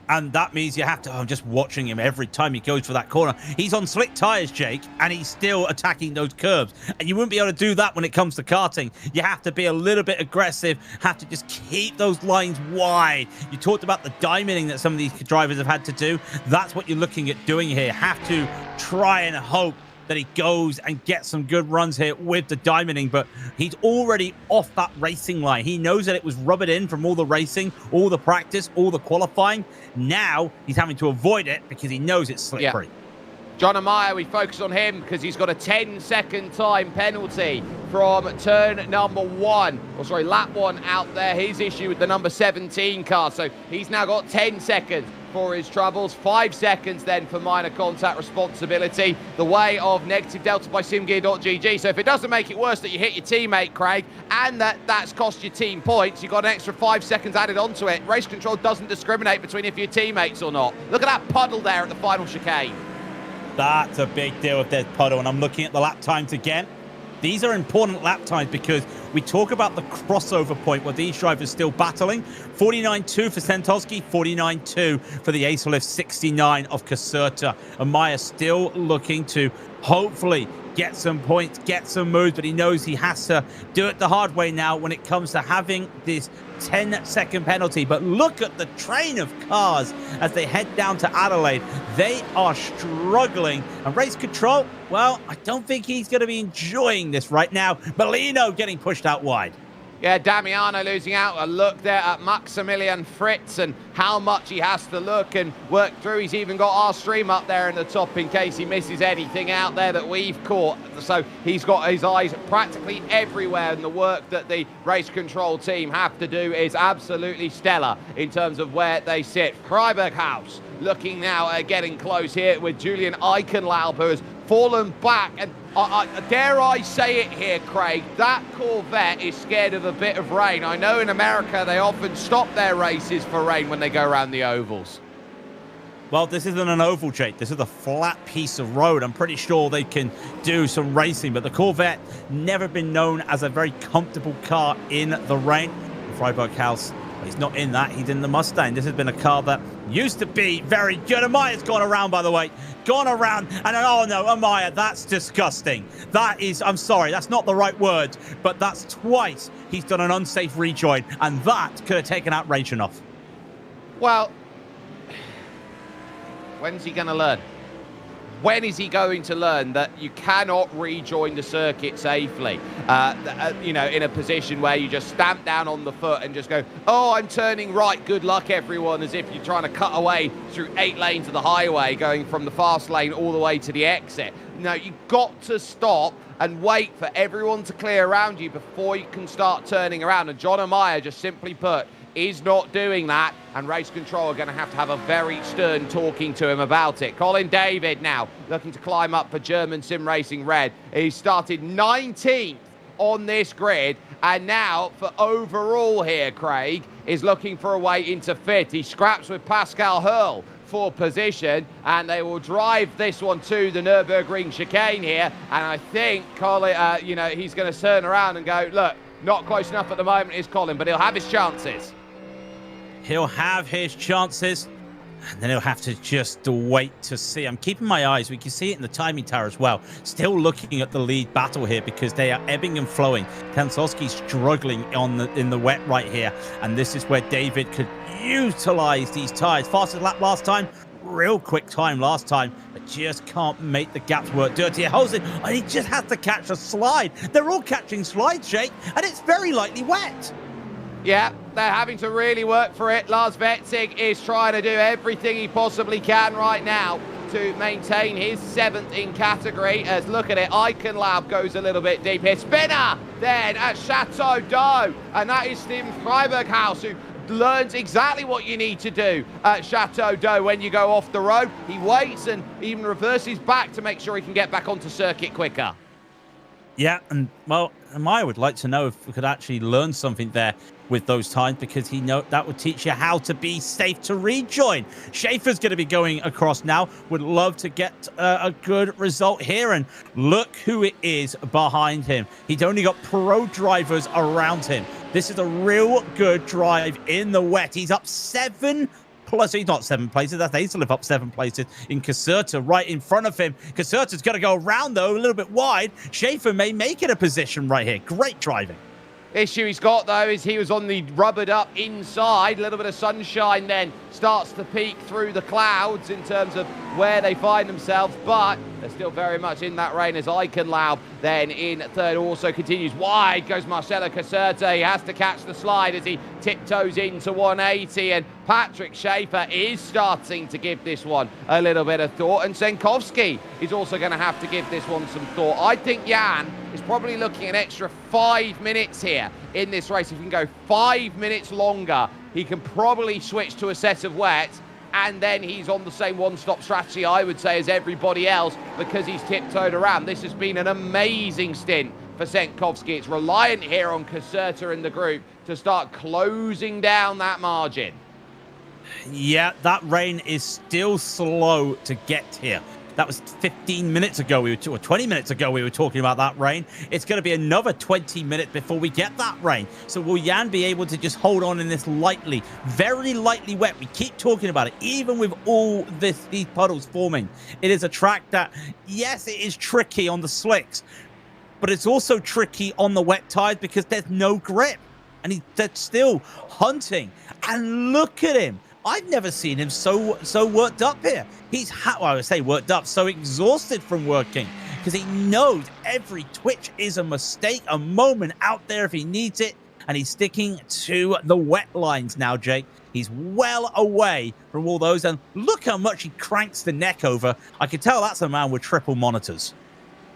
And that means you have to... I'm just watching him every time he goes for that corner. He's on slick tires, Jake, and he's still attacking those curves. And you wouldn't be able to do that when it comes to karting. You have to be a little bit aggressive, have to just keep those lines wide. You talked about the diamonding that some of these drivers have had to do. That's what you're looking at doing here. Have to try and hope that he goes and gets some good runs here with the diamonding, but he's already off that racing line. He knows that it was rubbered in from all the racing, all the practice, all the qualifying. Now he's having to avoid it because he knows it's slippery. Yeah. John Amaya, we focus on him because he's got a 10-second time penalty from turn number 1. Or sorry, lap 1 out there. His issue with the number 17 car. So he's now got 10 seconds for his troubles. 5 seconds then for minor contact responsibility. The way of negative delta by simgear.gg. So if it doesn't make it worse that you hit your teammate, Craig, and that's cost your team points, you've got an extra 5 seconds added onto it. Race control doesn't discriminate between if you're teammates or not. Look at that puddle there at the final chicane. That's a big deal if there's puddle, and I'm looking at the lap times again. These are important lap times because we talk about the crossover point where these drivers still battling. 49.2 for Santosky, 49.2 for the Ace Lift 69 of Caserta. And Maya still looking to hopefully get some points, get some moves, but he knows he has to do it the hard way now when it comes to having this 10-second penalty. But look at the train of cars as they head down to Adelaide. They are struggling. And race control, well, I don't think he's going to be enjoying this right now. Molino getting pushed out wide. Yeah, Damiano losing out. A look there at Maximilian Fritz and how much he has to look and work through. He's even got our stream up there in the top in case he misses anything out there that we've caught. So he's got his eyes practically everywhere, and the work that the race control team have to do is absolutely stellar in terms of where they sit. Freiburg House looking now at getting close here with Julian Eichenlaub, who has fallen back. And dare I say it here, Craig, that Corvette is scared of a bit of rain. I know in America they often stop their races for rain when they go around the ovals. Well, this isn't an oval, Jake. This is a flat piece of road. I'm pretty sure they can do some racing, but the Corvette never been known as a very comfortable car in the rain. Freiburg House, he's not in that. He's in the Mustang. This has been a car that used to be very good. Amaya's gone around, by the way. Gone around. And oh no, Amaya, that's disgusting. That is, I'm sorry, that's not the right word, but that's twice he's done an unsafe rejoin, and that could have taken out Rachanoff. Well, when's he going to learn? When is he going to learn that you cannot rejoin the circuit safely? You know, in a position where you just stamp down on the foot and just go, oh, I'm turning right, good luck, everyone, as if you're trying to cut away through 8 lanes of the highway, going from the fast lane all the way to the exit. No, you've got to stop and wait for everyone to clear around you before you can start turning around. And John Amaya, just simply put, is not doing that, and race control are going to have a very stern talking to him about it. Colin David now looking to climb up for German Sim Racing Red. He started 19th on this grid, and now for overall here, Craig is looking for a way into 5th. He scraps with Pascal Hurl for position, and they will drive this one to the Nürburgring chicane here. And I think Colin, you know, he's going to turn around and go, look, not close enough at the moment is Colin, but he'll have his chances. He'll have his chances, and then he'll have to just wait to see. I'm keeping my eyes. We can see it in the timing tower as well. Still looking at the lead battle here because they are ebbing and flowing. Tansosky's struggling in the wet right here, and this is where David could utilize these tires. Fastest lap last time, real quick time last time, but just can't make the gaps work. Dirty holds it, and he just has to catch a slide. They're all catching slides, Jake, and it's very lightly wet. Yeah, they're having to really work for it. Lars Vetzig is trying to do everything he possibly can right now to maintain his 7th in category. As look at it, Eichenlaub goes a little bit deep here. Spinner then at Chateau d'Eau, and that is Tim Freiberghaus, who learns exactly what you need to do at Chateau d'Eau when you go off the road. He waits and even reverses back to make sure he can get back onto circuit quicker. Yeah, and well, I would like to know if we could actually learn something there. with those times because he know that would teach you how to be safe to rejoin. Schaefer's going to be going across now. Would love to get a good result here. And look who it is behind him. He's only got pro drivers around him. This is a real good drive in the wet. He's up 7 plus. He's not 7 places. That's Aislip up 7 places in Caserta right in front of him. Caserta's got to go around, though, a little bit wide. Schaefer may make it a position right here. Great driving. Issue he's got, though, is he was on the rubbered up inside. A little bit of sunshine then starts to peek through the clouds in terms of where they find themselves, but they're still very much in that rain as Eichenlaub then in third also continues. Wide goes Marcelo Caserta. He has to catch the slide as he tiptoes into 180, and Patrick Schaefer is starting to give this one a little bit of thought, and Senkowski is also going to have to give this one some thought. I think Jan is probably looking at an extra 5 minutes here in this race. If he can go 5 minutes longer, he can probably switch to a set of wets, and then he's on the same one-stop strategy, I would say, as everybody else because he's tiptoed around. This has been an amazing stint for Senkowski. It's reliant here on Caserta and the group to start closing down that margin. Yeah, that rain is still slow to get here. That was 15 minutes ago, or 20 minutes ago, we were talking about that rain. It's going to be another 20 minutes before we get that rain. So will Jan be able to just hold on in this lightly, very lightly wet? We keep talking about it, even with all these puddles forming. It is a track that, yes, it is tricky on the slicks, but it's also tricky on the wet tires because there's no grip. And they're still hunting. And look at him. I've never seen him so worked up here. He's, well, I would say worked up, so exhausted from working because he knows every twitch is a mistake, a moment out there if he needs it, and he's sticking to the wet lines now, Jake. He's well away from all those, and look how much he cranks the neck over. I can tell that's a man with triple monitors.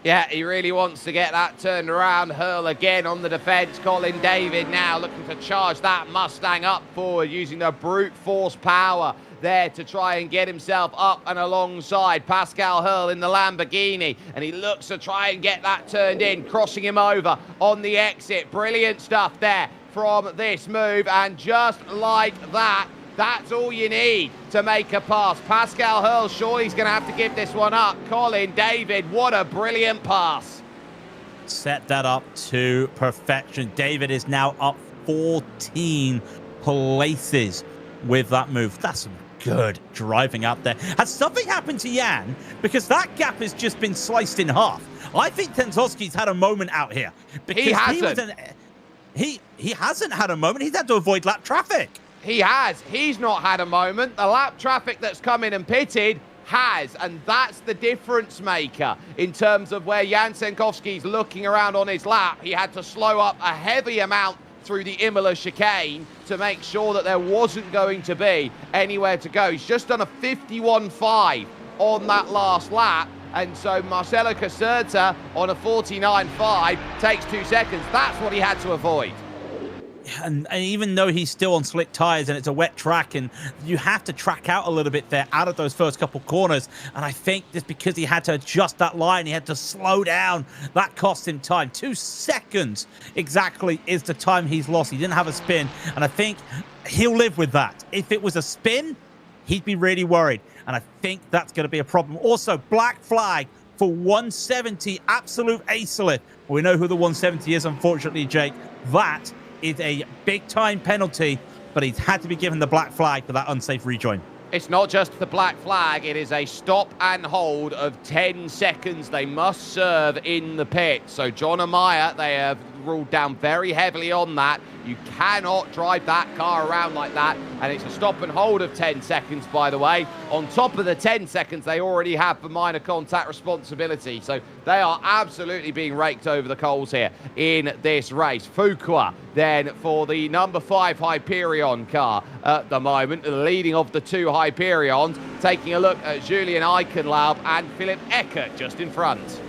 Yeah, he really wants to get that turned around. Hurl again on the defence. Colin David now looking to charge that Mustang up forward using the brute force power there to try and get himself up and alongside Pascal Hurl in the Lamborghini. And he looks to try and get that turned in, crossing him over on the exit. Brilliant stuff there from this move. And just like that, that's all you need to make a pass. Pascal Hurl, surely he's going to have to give this one up. Colin David, what a brilliant pass. Set that up to perfection. David is now up 14 places with that move. That's some good driving up there. Has something happened to Jan? Because that gap has just been sliced in half. I think Tentowski's had a moment out here. Because he hasn't. He hasn't had a moment. He's had to avoid lap traffic. He has. He's not had a moment. The lap traffic that's come in and pitted has, and that's the difference maker in terms of where Jan Senkowski's looking around on his lap. He had to slow up a heavy amount through the Imola chicane to make sure that there wasn't going to be anywhere to go. He's just done a 51.5 on that last lap, and so Marcelo Caserta on a 49.5 takes 2 seconds. That's what he had to avoid. And even though he's still on slick tires and it's a wet track and you have to track out a little bit there out of those first couple corners, and I think just because he had to adjust that line, he had to slow down, that cost him time. 2 seconds exactly is the time he's lost. He didn't have a spin, and I think he'll live with that. If it was a spin, he'd be really worried, and I think that's going to be a problem. Also, black flag for 170, absolute ace-lift. We know who the 170 is, unfortunately, Jake. That is a big-time penalty, but he's had to be given the black flag for that unsafe rejoin. It's not just the black flag, it is a stop and hold of 10 seconds they must serve in the pit. So John Amaya, they have ruled down very heavily on that. You cannot drive that car around like that, and it's a stop and hold of 10 seconds, by the way, on top of the 10 seconds they already have for minor contact responsibility. So they are absolutely being raked over the coals here in this race. Fuqua then for the number 5 Hyperion car at the moment, leading of the 2 Hyperions, taking a look at Julian Eichenlaub and Philip Eckert just in front.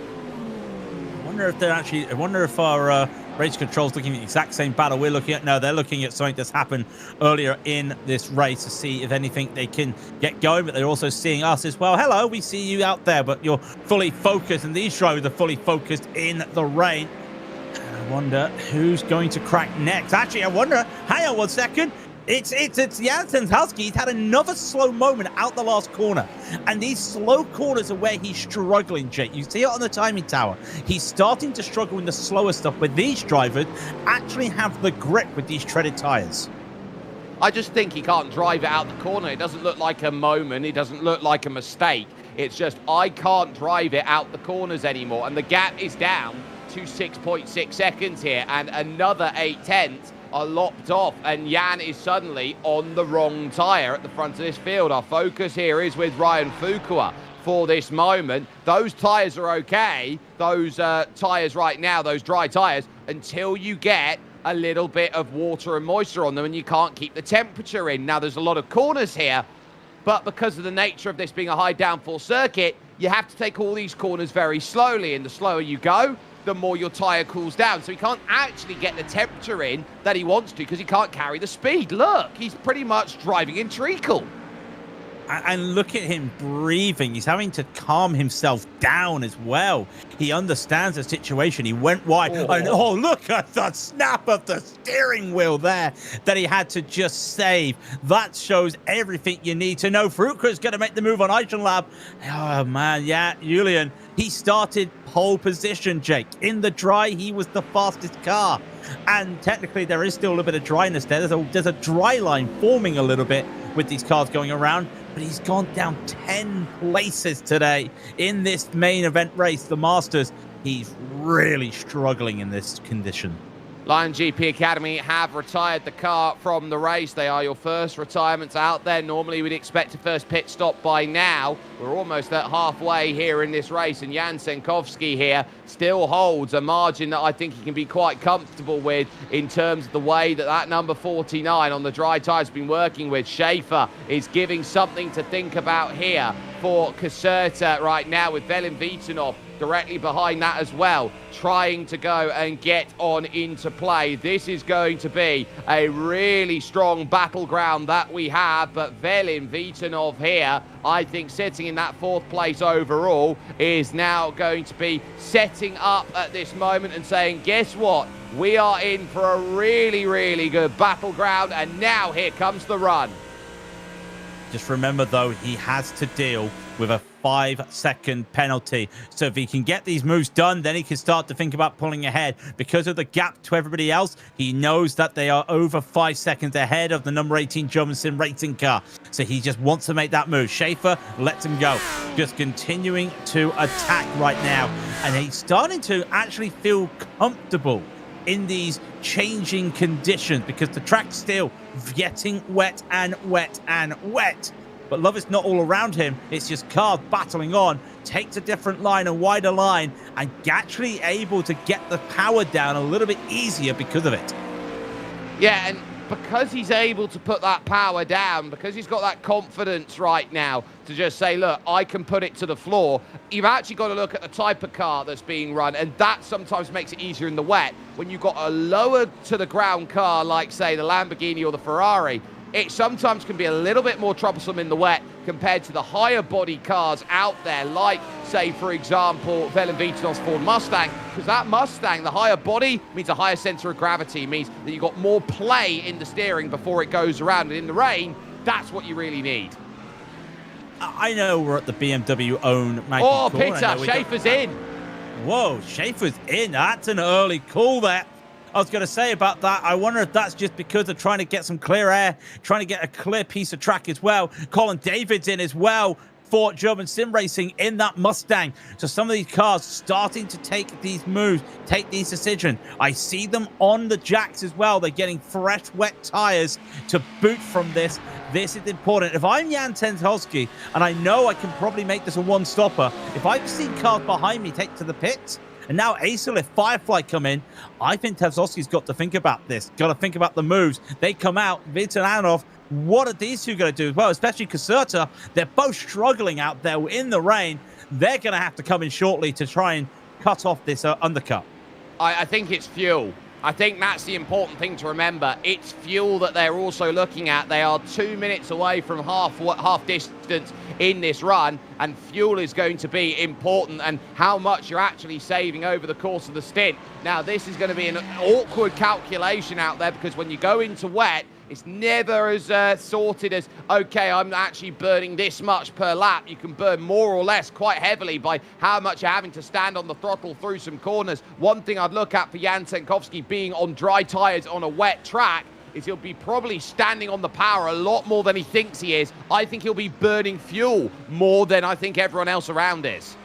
I wonder if our race control's looking at the exact same battle we're looking at. No, they're looking at something that's happened earlier in this race to see if anything they can get going, but they're also seeing us as well. Hello, we see you out there, but you're fully focused, and these drivers are fully focused in the rain. wonder who's going to crack next. Actually, I wonder, hang on 1 second. It's Jansen Husky. He's had another slow moment out the last corner. And these slow corners are where he's struggling, Jake. You see it on the timing tower. He's starting to struggle in the slower stuff, but these drivers actually have the grip with these treaded tires. I just think he can't drive it out the corner. It doesn't look like a moment. It doesn't look like a mistake. It's just, I can't drive it out the corners anymore. And the gap is down to 6.6 seconds here. And another 8/10 are lopped off. And Jan is suddenly on the wrong tyre at the front of this field. Our focus here is with Ryan Fuqua for this moment. Those tyres are okay. Those tyres right now, those dry tyres, until you get a little bit of water and moisture on them and you can't keep the temperature in. Now, there's a lot of corners here, but because of the nature of this being a high downforce circuit, you have to take all these corners very slowly, and the slower you go, the more your tyre cools down. So he can't actually get the temperature in that he wants to because he can't carry the speed. Look, he's pretty much driving in treacle. And look at him breathing. He's having to calm himself down as well. He understands the situation. He went wide. Oh. And look at the snap of the steering wheel there that he had to just save. That shows everything you need to know. Fruitker's going to make the move on Eichenlab. Oh, man. Yeah, Julian. He started pole position, Jake. In the dry, he was the fastest car. And technically, there is still a little bit of dryness there. There's a dry line forming a little bit with these cars going around. But he's gone down 10 places today in this main event race, the Masters. He's really struggling in this condition. Lion GP Academy have retired the car from the race. They are your first retirements out there. Normally, we'd expect a first pit stop by now. We're almost at halfway here in this race, and Jan Senkovsky here still holds a margin that I think he can be quite comfortable with in terms of the way that number 49 on the dry tyres has been working with. Schaefer is giving something to think about here for Caserta right now, with Velin Vitanov directly behind that as well, trying to go and get on into play. This is going to be a really strong battleground that we have, but Velin Vitanov here, I think sitting in that 4th place overall, is now going to be setting up at this moment and saying, guess what? We are in for a really, really good battleground, and now here comes the run. Just remember, though, he has to deal with a 5-second penalty. So if he can get these moves done, then he can start to think about pulling ahead. Because of the gap to everybody else, he knows that they are over 5 seconds ahead of the number 18 German Sim Racing car. So he just wants to make that move. Schaefer lets him go. Just continuing to attack right now. And he's starting to actually feel comfortable in these changing conditions because the track's still getting wet and wet and wet. But love is not all around him. It's just cars battling on, takes a different line, a wider line, and actually able to get the power down a little bit easier because of it. Yeah, and because he's able to put that power down, because he's got that confidence right now to just say, look, I can put it to the floor, you've actually got to look at the type of car that's being run, and that sometimes makes it easier in the wet. When you've got a lower to the ground car like, say, the Lamborghini or the Ferrari, it sometimes can be a little bit more troublesome in the wet compared to the higher body cars out there, like, say, for example, Velin Vitanov's Ford Mustang, because that Mustang, the higher body, means a higher center of gravity, means that you've got more play in the steering before it goes around, and in the rain, that's what you really need. I know we're at the BMW own Magny-Cours. Oh, Peter, Schaefer's in. Whoa, Schaefer's in. That's an early call there. I was going to say about that, I wonder if that's just because they're trying to get some clear air, trying to get a clear piece of track as well. Colin David's in as well for German Sim Racing in that Mustang. So some of these cars starting to take these moves, take these decisions. I see them on the jacks as well. They're getting fresh, wet tires to boot from this. This is important. If I'm Jan Tenzolski, and I know I can probably make this a one-stopper, if I've seen cars behind me take to the pits, and now Acerlift Firefly come in, I think Tavzowski's got to think about this. Got to think about the moves. They come out, Vitanov, what are these two going to do as well? Especially Caserta, they're both struggling out there in the rain. They're going to have to come in shortly to try and cut off this undercut. I think it's fuel. I think that's the important thing to remember. It's fuel that they're also looking at. They are 2 minutes away from half distance in this run, and fuel is going to be important, and how much you're actually saving over the course of the stint. Now, this is going to be an awkward calculation out there, because when you go into wet, it's never as sorted as, okay, I'm actually burning this much per lap. You can burn more or less quite heavily by how much you're having to stand on the throttle through some corners. One thing I'd look at for Jan Senkowski being on dry tyres on a wet track is he'll be probably standing on the power a lot more than he thinks he is. I think he'll be burning fuel more than I think everyone else around is.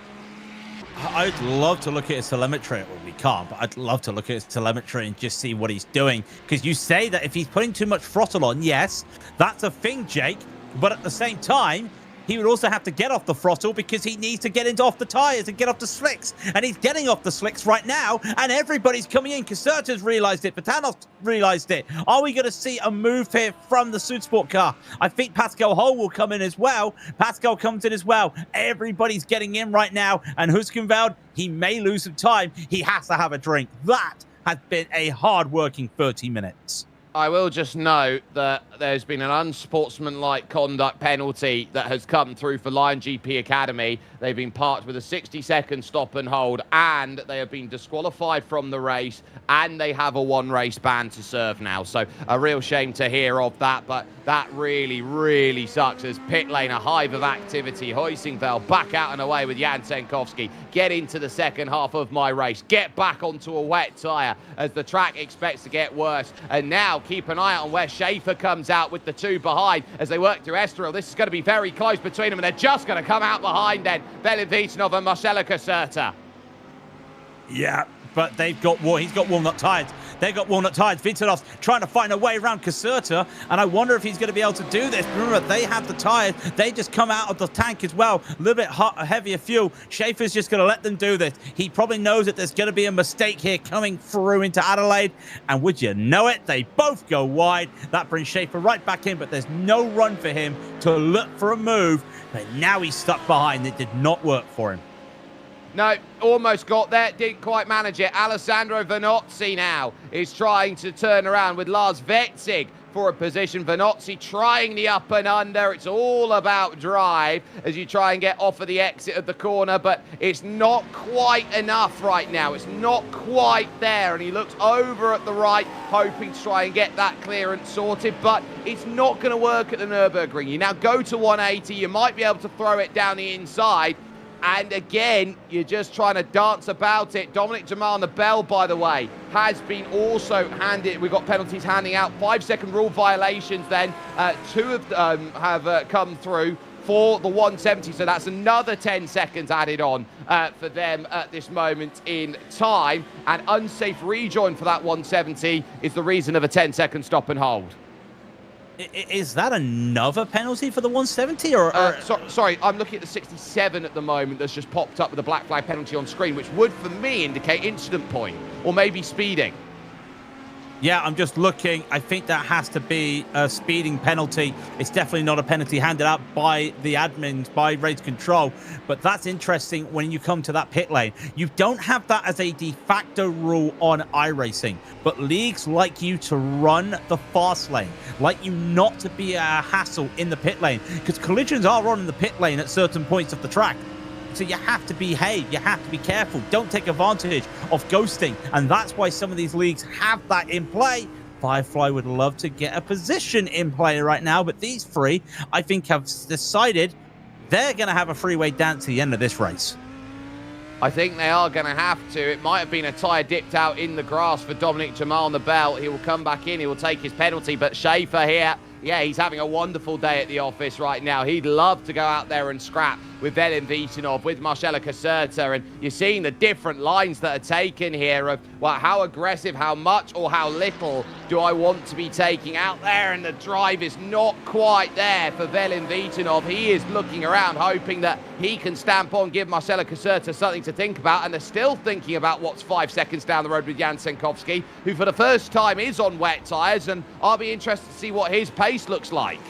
I'd love to look at his telemetry. Well, we can't, but I'd love to look at his telemetry and just see what he's doing. Because you say that if he's putting too much throttle on, yes, that's a thing, Jake. But at the same time, he would also have to get off the throttle because he needs to get off the tires and get off the slicks. And he's getting off the slicks right now, and everybody's coming in. Caserta's realized it. Patanov's realized it. Are we going to see a move here from the Supersport car? I think Pascal Hull will come in as well. Pascal comes in as well. Everybody's getting in right now. And Huskenveld, he may lose some time. He has to have a drink. That has been a hard-working 30 minutes. I will just note that there's been an unsportsmanlike conduct penalty that has come through for Lion GP Academy. They've been parked with a 60-second stop and hold, and they have been disqualified from the race, and they have a one-race ban to serve now. So a real shame to hear of that, but that really, really sucks as pit lane, a hive of activity. Huysingveld back out and away with Jan Senkowski. Get into the second half of my race. Get back onto a wet tyre as the track expects to get worse. And now keep an eye out on where Schaefer comes out with the two behind as they work through Estoril. This is going to be very close between them, and they're just going to come out behind then. Velin Vitanov and Marcelo Caserta. Yeah, but he's got walnut tires. They've got walnut tires. Vitanov's trying to find a way around Caserta, and I wonder if he's going to be able to do this. Remember, they have the tires. They just come out of the tank as well. A little bit heavier fuel. Schaefer's just going to let them do this. He probably knows that there's going to be a mistake here coming through into Adelaide, and would you know it, they both go wide. That brings Schaefer right back in, but there's no run for him to look for a move, but now he's stuck behind. It did not work for him. No, almost got there, didn't quite manage it. Alessandro Vanozzi now is trying to turn around with Lars Wetzig for a position. Vanozzi trying the up and under. It's all about drive as you try and get off of the exit of the corner, but it's not quite enough right now. It's not quite there, and he looks over at the right, hoping to try and get that clearance sorted, but it's not going to work at the Nürburgring. You now go to 180. You might be able to throw it down the inside. And again, you're just trying to dance about it. Dominic Jamal on the bell, by the way, has been also handed. We've got penalties handing out. 5-second rule violations then. Two of them have come through for the 170. So that's another 10 seconds added on for them at this moment in time. And unsafe rejoin for that 170 is the reason of a 10-second stop and hold. Is that another penalty for the 170? Sorry, I'm looking at the 67 at the moment that's just popped up with a black flag penalty on screen, which would, for me, indicate incident point or maybe speeding. Yeah, I'm just looking. I think that has to be a speeding penalty. It's definitely not a penalty handed out by the admins, by race control. But that's interesting when you come to that pit lane. You don't have that as a de facto rule on iRacing, but leagues like you to run the fast lane, like you not to be a hassle in the pit lane, because collisions are on in the pit lane at certain points of the track. So you have to behave, you have to be careful. Don't take advantage of ghosting. And that's why some of these leagues have that in play. Firefly would love to get a position in play right now, but these three, I think, have decided they're going to have a freeway dance at the end of this race. I think they are going to have to. It might have been a tyre dipped out in the grass for Dominic Jamal on the bell. He will come back in, he will take his penalty, but Schaefer here, yeah, he's having a wonderful day at the office right now. He'd love to go out there and scrap with Velin Vitanov, with Marcelo Caserta, and you're seeing the different lines that are taken here of, well, how aggressive, how much or how little do I want to be taking out there, and the drive is not quite there for Velin Vitanov. He is looking around, hoping that he can stamp on, give Marcelo Caserta something to think about, and they're still thinking about what's 5 seconds down the road with Jan Senkowski, who for the first time is on wet tyres, and I'll be interested to see what his pace looks like.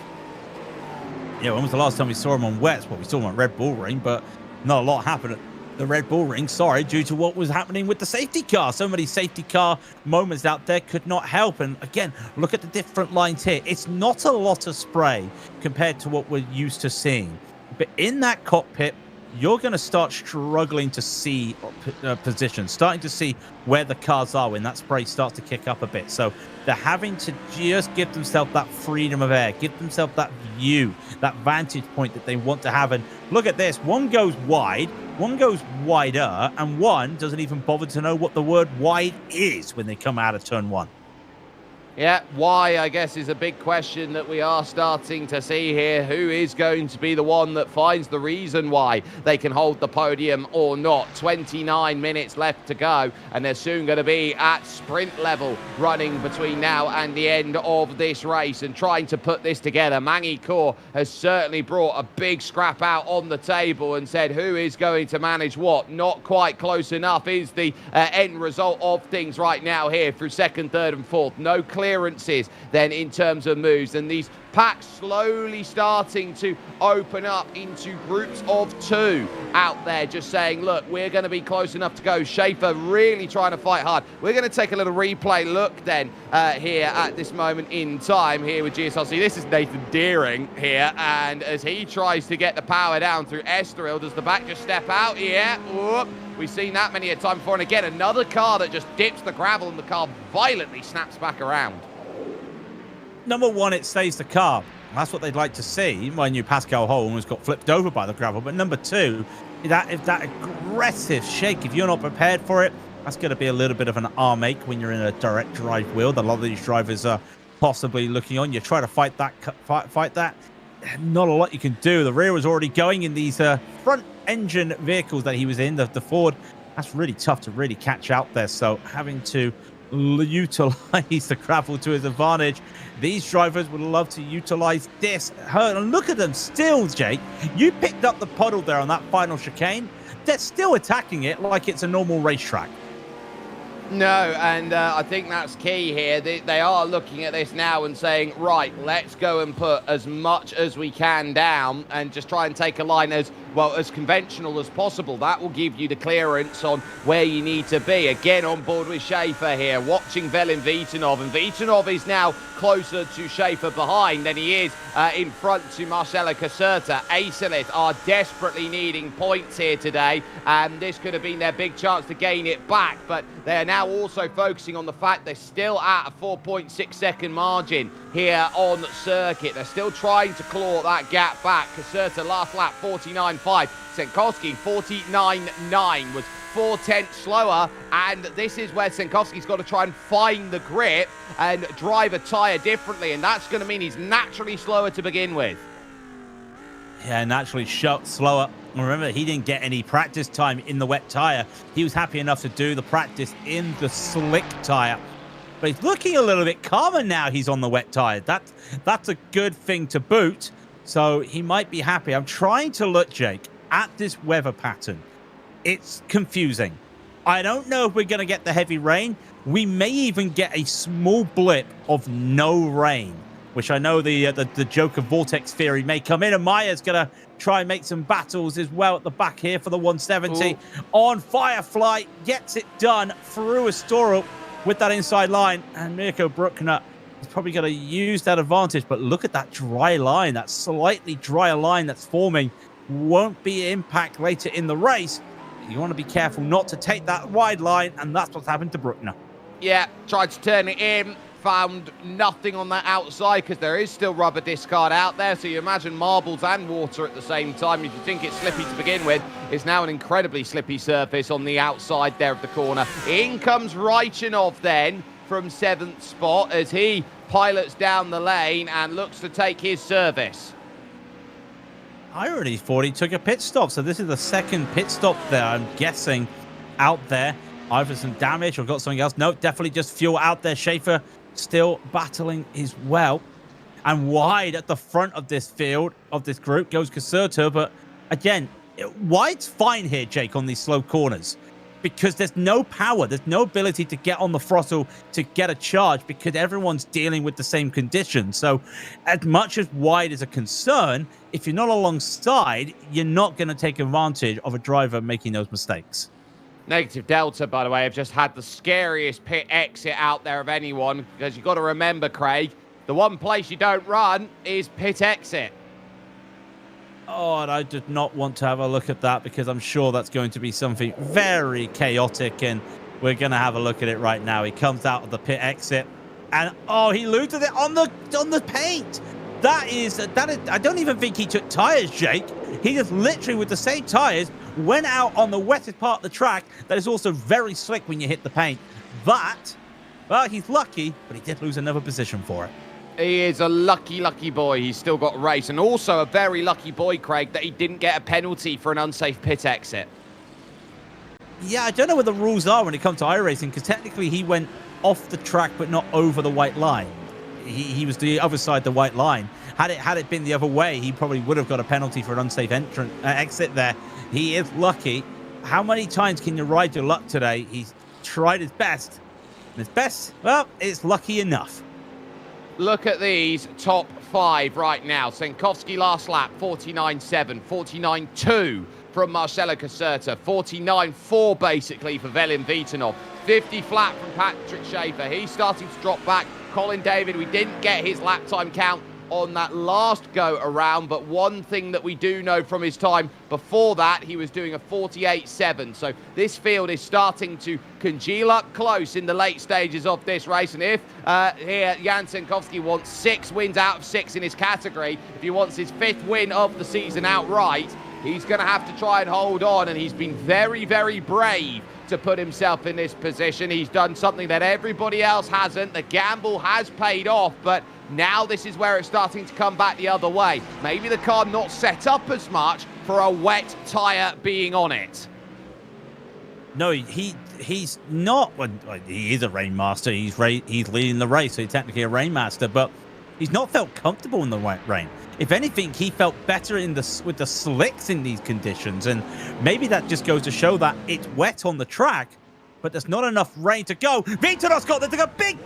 Yeah, when was the last time we saw him on wets? Well, we saw him on Red Bull Ring, but not a lot happened the Red Bull Ring, sorry, due to what was happening with the safety car. So many safety car moments out there could not help. And again, look at the different lines here. It's not a lot of spray compared to what we're used to seeing. But in that cockpit, you're going to start struggling to see position, starting to see where the cars are when that spray starts to kick up a bit. So they're having to just give themselves that freedom of air, give themselves that view, that vantage point that they want to have. And look at this. One goes wide, one goes wider, and one doesn't even bother to know what the word wide is when they come out of turn one. Yeah, why, I guess, is a big question that we are starting to see here. Who is going to be the one that finds the reason why they can hold the podium or not? 29 minutes left to go, and they're soon going to be at sprint level running between now and the end of this race and trying to put this together. Magny-Cours has certainly brought a big scrap out on the table and said who is going to manage what. Not quite close enough is the end result of things right now here through second, third and fourth. No clearances then in terms of moves, and these packs slowly starting to open up into groups of two out there, just saying, look, we're going to be close enough to go. Schaefer really trying to fight hard. We're going to take a little replay look then here at this moment in time here with GSRC. This is Nathan Deering here, and as he tries to get the power down through Estoril, does the back just step out? Yeah. Whoop. We've seen that many a time before, and again, another car that just dips the gravel and the car violently snaps back around. Number one, it saves the car. That's what they'd like to see. Mind you, Pascal Holm has got flipped over by the gravel. But number two, if that aggressive shake, if you're not prepared for it, that's going to be a little bit of an arm ache when you're in a direct drive wheel that a lot of these drivers are possibly looking on. You try to fight that. Not a lot you can do. The rear was already going in these front engine vehicles that he was in, the Ford. That's really tough to really catch out there. So having to utilize the gravel to his advantage. These drivers would love to utilize this. And look at them still, Jake. You picked up the puddle there on that final chicane. They're still attacking it like it's a normal racetrack. No, and I think that's key here. They are looking at this now and saying, right, let's go and put as much as we can down and just try and take a line as well as conventional as possible. That will give you the clearance on where you need to be. Again, on board with Schaefer here, watching Velin Vitanov, and Vitanov is now closer to Schaefer behind than he is in front to Marcelo Caserta. Acelit are desperately needing points here today, and this could have been their big chance to gain it back, but they're now also focusing on the fact they're still at a 4.6 second margin here on circuit. They're still trying to claw that gap back. Caserta last lap 49.5. Senkowski 49.9 was 4/10 slower, and this is where Senkowski's got to try and find the grip and drive a tyre differently, and that's going to mean he's naturally slower to begin with. Yeah, naturally slower. Remember, he didn't get any practice time in the wet tyre. He was happy enough to do the practice in the slick tyre. But he's looking a little bit calmer now he's on the wet tyre. That's a good thing to boot. So he might be happy. I'm trying to look, Jake, at this weather pattern. It's confusing. I don't know if we're going to get the heavy rain. We may even get a small blip of no rain, which I know the Joker Vortex theory may come in. And Maya's going to try and make some battles as well at the back here for the 170. Ooh. On Firefly, gets it done through Estoril with that inside line. And Mirko Bruckner is probably going to use that advantage. But look at that dry line, that slightly drier line that's forming. Won't be impact later in the race. You want to be careful not to take that wide line, and that's what's happened to Bruckner. Yeah, tried to turn it in, found nothing on that outside because there is still rubber discard out there. So you imagine marbles and water at the same time. If you think it's slippy to begin with, it's now an incredibly slippy surface on the outside there of the corner. In comes Reichenov then from 7th spot as he pilots down the lane and looks to take his service. I already thought he took a pit stop, so this is the second pit stop there, I'm guessing, out there. Either some damage or got something else. No, definitely just fuel out there. Schaefer still battling as well. And wide at the front of this field, of this group, goes Caserta. But again, wide's fine here, Jake, on these slow corners. because there's no power. There's no ability to get on the throttle to get a charge because everyone's dealing with the same conditions. So as much as wide is a concern, if you're not alongside, you're not going to take advantage of a driver making those mistakes. Negative Delta, by the way, have just had the scariest pit exit out there of anyone, because you've got to remember, Craig, the one place you don't run is pit exit. Oh, and I did not want to have a look at that because I'm sure that's going to be something very chaotic, and we're going to have a look at it right now. He comes out of the pit exit, and oh, he looted it on the paint. That is, I don't even think he took tires, Jake. He just literally, with the same tires, went out on the wettest part of the track that is also very slick when you hit the paint. Well, he's lucky, but he did lose another position for it. He is a lucky, lucky boy. He's still got a race. And also a very lucky boy, Craig, that he didn't get a penalty for an unsafe pit exit. Yeah, I don't know what the rules are when it comes to iRacing, because technically he went off the track but not over the white line. He was the other side of the white line. Had it been the other way, he probably would have got a penalty for an unsafe exit there. He is lucky. How many times can you ride your luck today? He's tried his best. And his best, well, it's lucky enough. Look at these top 5 right now. Senkowski last lap, 49.7, 49.2 from Marcelo Caserta, 49.4 basically for Velin Vitanov, 50 flat from Patrick Schaefer. He's starting to drop back. Colin David, we didn't get his lap time count on that last go around, but one thing that we do know from his time before that, he was doing a 48.7. So this field is starting to congeal up close in the late stages of this race. And if here Jan Senkowski wants 6 wins out of 6 in his category, if he wants his 5th win of the season outright, he's going to have to try and hold on. And he's been very, very brave to put himself in this position. He's done something that everybody else hasn't. The gamble has paid off, but now this is where it's starting to come back the other way. Maybe the car not set up as much for a wet tyre being on it. No, he's not. Well, he is a rain master. He's leading the race, so he's technically a rain master, but he's not felt comfortable in the wet rain. If anything, he felt better with the slicks in these conditions, and maybe that just goes to show that it's wet on the track, but there's not enough rain to go. Vitanov got a big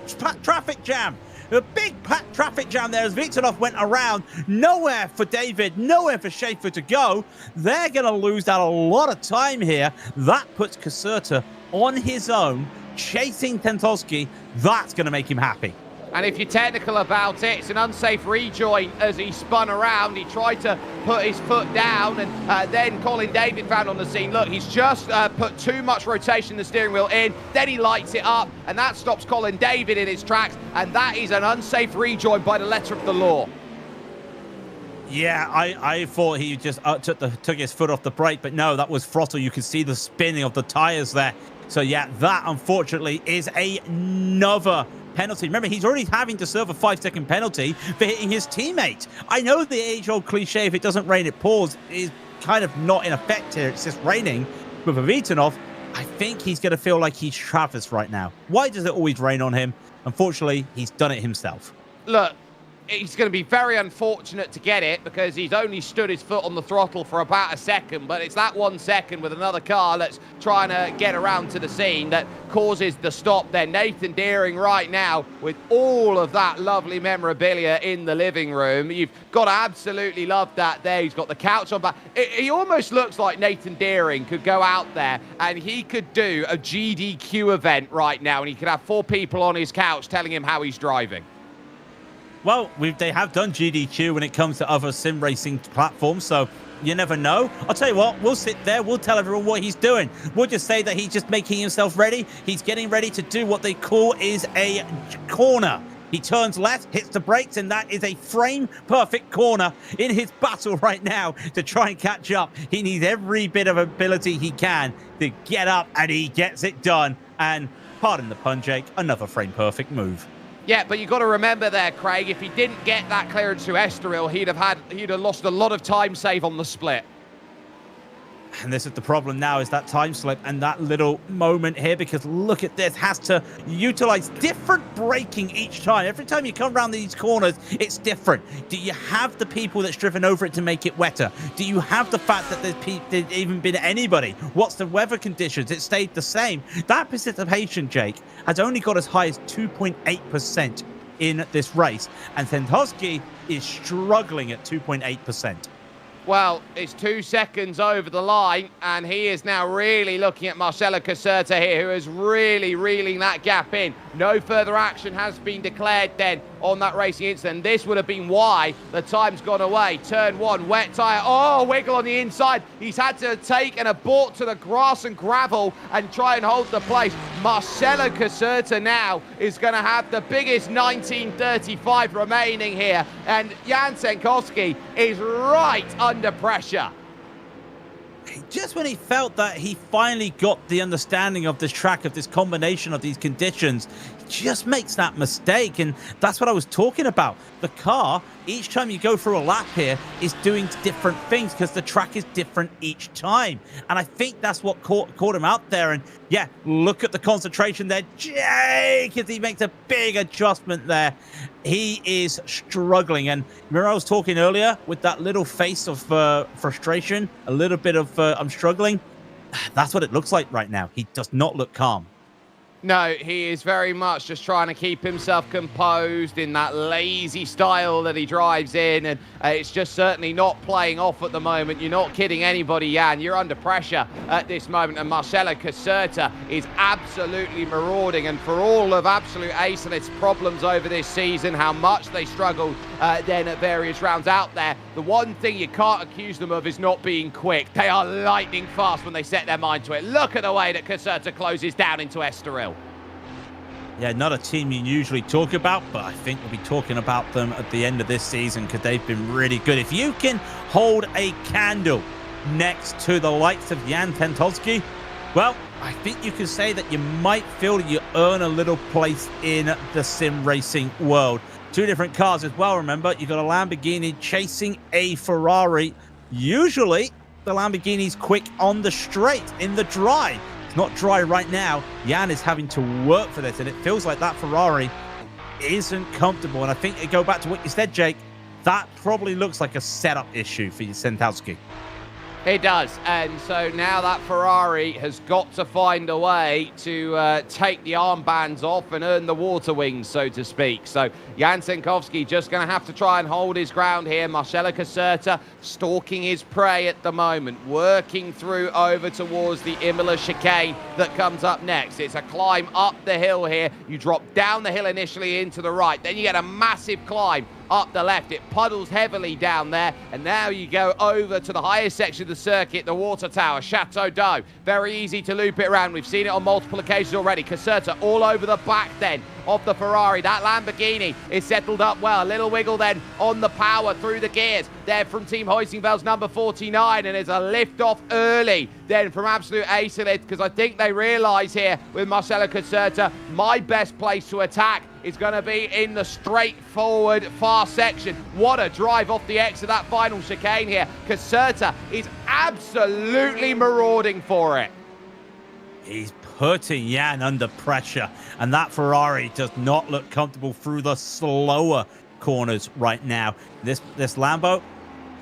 traffic jam. A big traffic jam there as Vitanov went around. Nowhere for David, nowhere for Schaefer to go. They're going to lose out a lot of time here. That puts Caserta on his own, chasing Tentowski. That's going to make him happy. And if you're technical about it, it's an unsafe rejoin as he spun around. He tried to put his foot down, and then Colin David found on the scene. Look, he's just put too much rotation in the steering wheel in. Then he lights it up, and that stops Colin David in his tracks. And that is an unsafe rejoin by the letter of the law. Yeah, I thought he just took his foot off the brake, but no, that was throttle. You could see the spinning of the tires there. So yeah, that unfortunately is another penalty. Remember, he's already having to serve a 5-second penalty for hitting his teammate. I know the age-old cliche, if it doesn't rain, it pours, is kind of not in effect here. It's just raining. But for Vitanov, I think he's going to feel like he's Travis right now. Why does it always rain on him? Unfortunately, he's done it himself. Look, he's going to be very unfortunate to get it because he's only stood his foot on the throttle for about a second, but it's that 1 second with another car that's trying to get around to the scene that causes the stop there. Nathan Deering right now with all of that lovely memorabilia in the living room. You've got to absolutely love that there. He's got the couch on back. He almost looks like Nathan Deering could go out there and he could do a GDQ event right now and he could have 4 people on his couch telling him how he's driving. Well, they have done GDQ when it comes to other sim racing platforms, so you never know. I'll tell you what, we'll sit there, we'll tell everyone what he's doing. We'll just say that he's just making himself ready. He's getting ready to do what they call is a corner. He turns left, hits the brakes, and that is a frame-perfect corner in his battle right now to try and catch up. He needs every bit of ability he can to get up, and he gets it done. And, pardon the pun, Jake, another frame-perfect move. Yeah, but you've got to remember there, Craig, if he didn't get that clearance to Estoril, he'd have lost a lot of time save on the split. And this is the problem now, is that time slip and that little moment here, because look at this, has to utilize different braking each time. Every time you come around these corners, it's different. Do you have the people that's driven over it to make it wetter? Do you have the fact that there's even been anybody? What's the weather conditions? It stayed the same. That precipitation, Jake, has only got as high as 2.8% in this race. And Tentowski is struggling at 2.8%. Well, it's 2 seconds over the line, and he is now really looking at Marcelo Caserta here, who is really reeling that gap in. No further action has been declared then on that racing incident. This would have been why the time's gone away. Turn 1, wet tyre. Oh, wiggle on the inside. He's had to take an abort to the grass and gravel and try and hold the place. Marcelo Caserta now is going to have the biggest 1935 remaining here, and Jan Senkowski is right under pressure. Just when he felt that he finally got the understanding of this track, of this combination of these conditions, he just makes that mistake. And that's what I was talking about. The car, each time you go through a lap here, is doing different things because the track is different each time. And I think that's what caught him out there. And yeah, look at the concentration there. Jake, as he makes a big adjustment there. He is struggling. And remember I was talking earlier with that little face of frustration, a little bit of I'm struggling. That's what it looks like right now. He does not look calm. No, he is very much just trying to keep himself composed in that lazy style that he drives in, and it's just certainly not playing off at the moment. You're not kidding anybody, Jan. You're under pressure at this moment, and Marcelo Caserta is absolutely marauding, and for all of Absolute Ace and its problems over this season, how much they struggled then at various rounds out there, the one thing you can't accuse them of is not being quick. They are lightning fast when they set their mind to it. Look at the way that Caserta closes down into Estoril. Yeah, not a team you usually talk about, but I think we'll be talking about them at the end of this season because they've been really good. If you can hold a candle next to the likes of Jan Tentowski, well, I think you can say that you might feel that you earn a little place in the sim racing world. Two different cars as well, remember. You've got a Lamborghini chasing a Ferrari. Usually, the Lamborghini's quick on the straight, in the dry. It's not dry right now. Jan is having to work for this, and it feels like that Ferrari isn't comfortable. And I think, to go back to what you said, Jake, that probably looks like a setup issue for Sentowski. It does, and so now that Ferrari has got to find a way to take the armbands off and earn the water wings, so to speak. So Jan Senkowski just going to have to try and hold his ground here. Marcelo Caserta stalking his prey at the moment, working through over towards the Imola chicane that comes up next. It's a climb up the hill here. You drop down the hill initially into the right, then you get a massive climb up the left. It puddles heavily down there, and now you go over to the highest section of the circuit, the water tower, Chateau d'Eau. Very easy to loop it around. We've seen it on multiple occasions already. Caserta all over the back then of the Ferrari. That Lamborghini is settled up well. A little wiggle then on the power through the gears there from Team Hoisingvel's number 49, and there's a lift off early then from Absolute Ace because I think they realise here with Marcelo Caserta, my best place to attack is going to be in the straightforward far section. What a drive off the X of that final chicane here. Caserta is absolutely marauding for it. He's putting Jan under pressure, and that Ferrari does not look comfortable through the slower corners right now. This Lambo,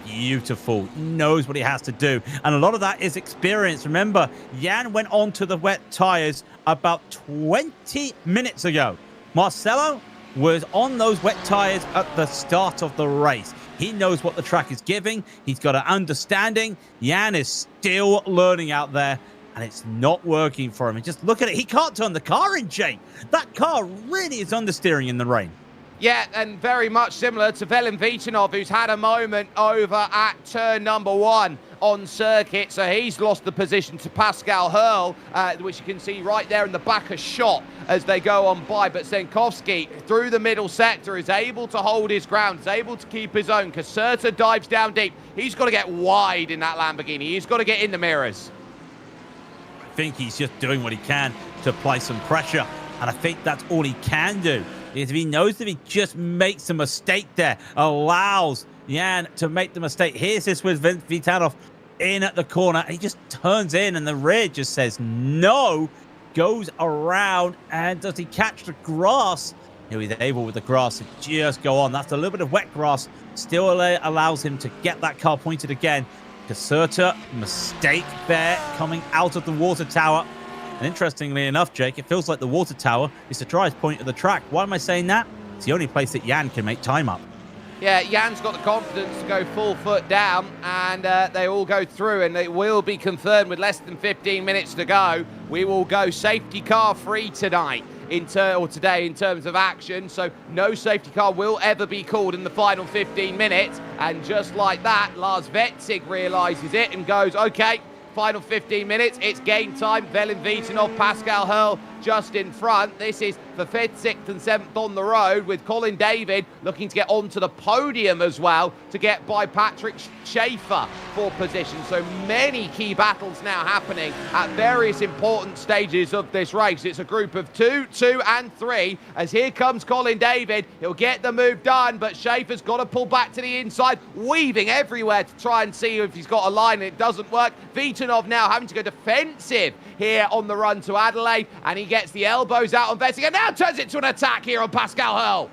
beautiful, knows what he has to do, and a lot of that is experience. Remember, Jan went on to the wet tires about 20 minutes ago. Marcelo was on those wet tires at the start of the race. He knows what the track is giving. He's got an understanding. Jan is still learning out there, and it's not working for him. And just look at it. He can't turn the car in, Jake. That car really is understeering in the rain. Yeah, and very much similar to Velin Vitanov, who's had a moment over at turn number 1 on circuit. So he's lost the position to Pascal Hurl, which you can see right there in the back of shot as they go on by. But Senkowski, through the middle sector, is able to hold his ground, is able to keep his own. Caserta dives down deep. He's got to get wide in that Lamborghini. He's got to get in the mirrors. I think he's just doing what he can to apply some pressure, and I think that's all he can do. If he knows that he just makes a mistake there, allows Jan to make the mistake. Here's this with Vitanov in at the corner. He just turns in and the rear just says no, goes around, and does he catch the grass? He was able with the grass to just go on. That's a little bit of wet grass. Still allows him to get that car pointed again. Caserta, mistake there, coming out of the water tower. And interestingly enough, Jake, it feels like the water tower is the driest point of the track. Why am I saying that? It's the only place that Jan can make time up. Yeah, Jan's got the confidence to go full foot down, and they all go through, and it will be confirmed with less than 15 minutes to go. We will go safety car free tonight. Today in terms of action, so no safety car will ever be called in the final 15 minutes. And just like that, Lars Vetzig realizes it and goes, okay, final 15 minutes, it's game time. Velin Vitanov, Pascal Hurl just in front. This is for 5th, 6th and 7th on the road, with Colin David looking to get onto the podium as well to get by Patrick Schaefer for position. So many key battles now happening at various important stages of this race. It's a group of 2, 2 and 3, as here comes Colin David. He'll get the move done, but Schaefer's got to pull back to the inside, weaving everywhere to try and see if he's got a line, and it doesn't work. Vitanov now having to go defensive here on the run to Adelaide, and he gets the elbows out on Vetzig and now turns it to an attack here on Pascal Hurl.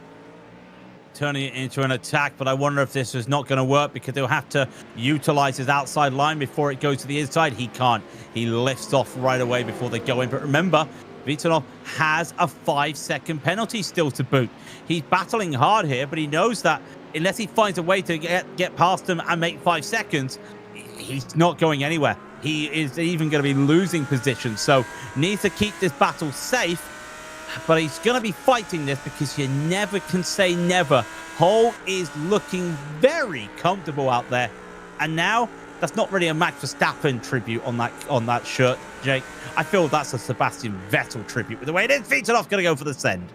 Turning it into an attack, but I wonder if this is not going to work because they'll have to utilize his outside line before it goes to the inside. He can't. He lifts off right away before they go in. But remember, Vitanov has a 5-second penalty still to boot. He's battling hard here, but he knows that unless he finds a way to get past him and make 5 seconds, he's not going anywhere. He is even going to be losing position, so needs to keep this battle safe. But he's going to be fighting this because you never can say never. Hull is looking very comfortable out there, and now that's not really a Max Verstappen tribute on that shirt, Jake. I feel that's a Sebastian Vettel tribute with the way it is. Vitanov going to go for the send.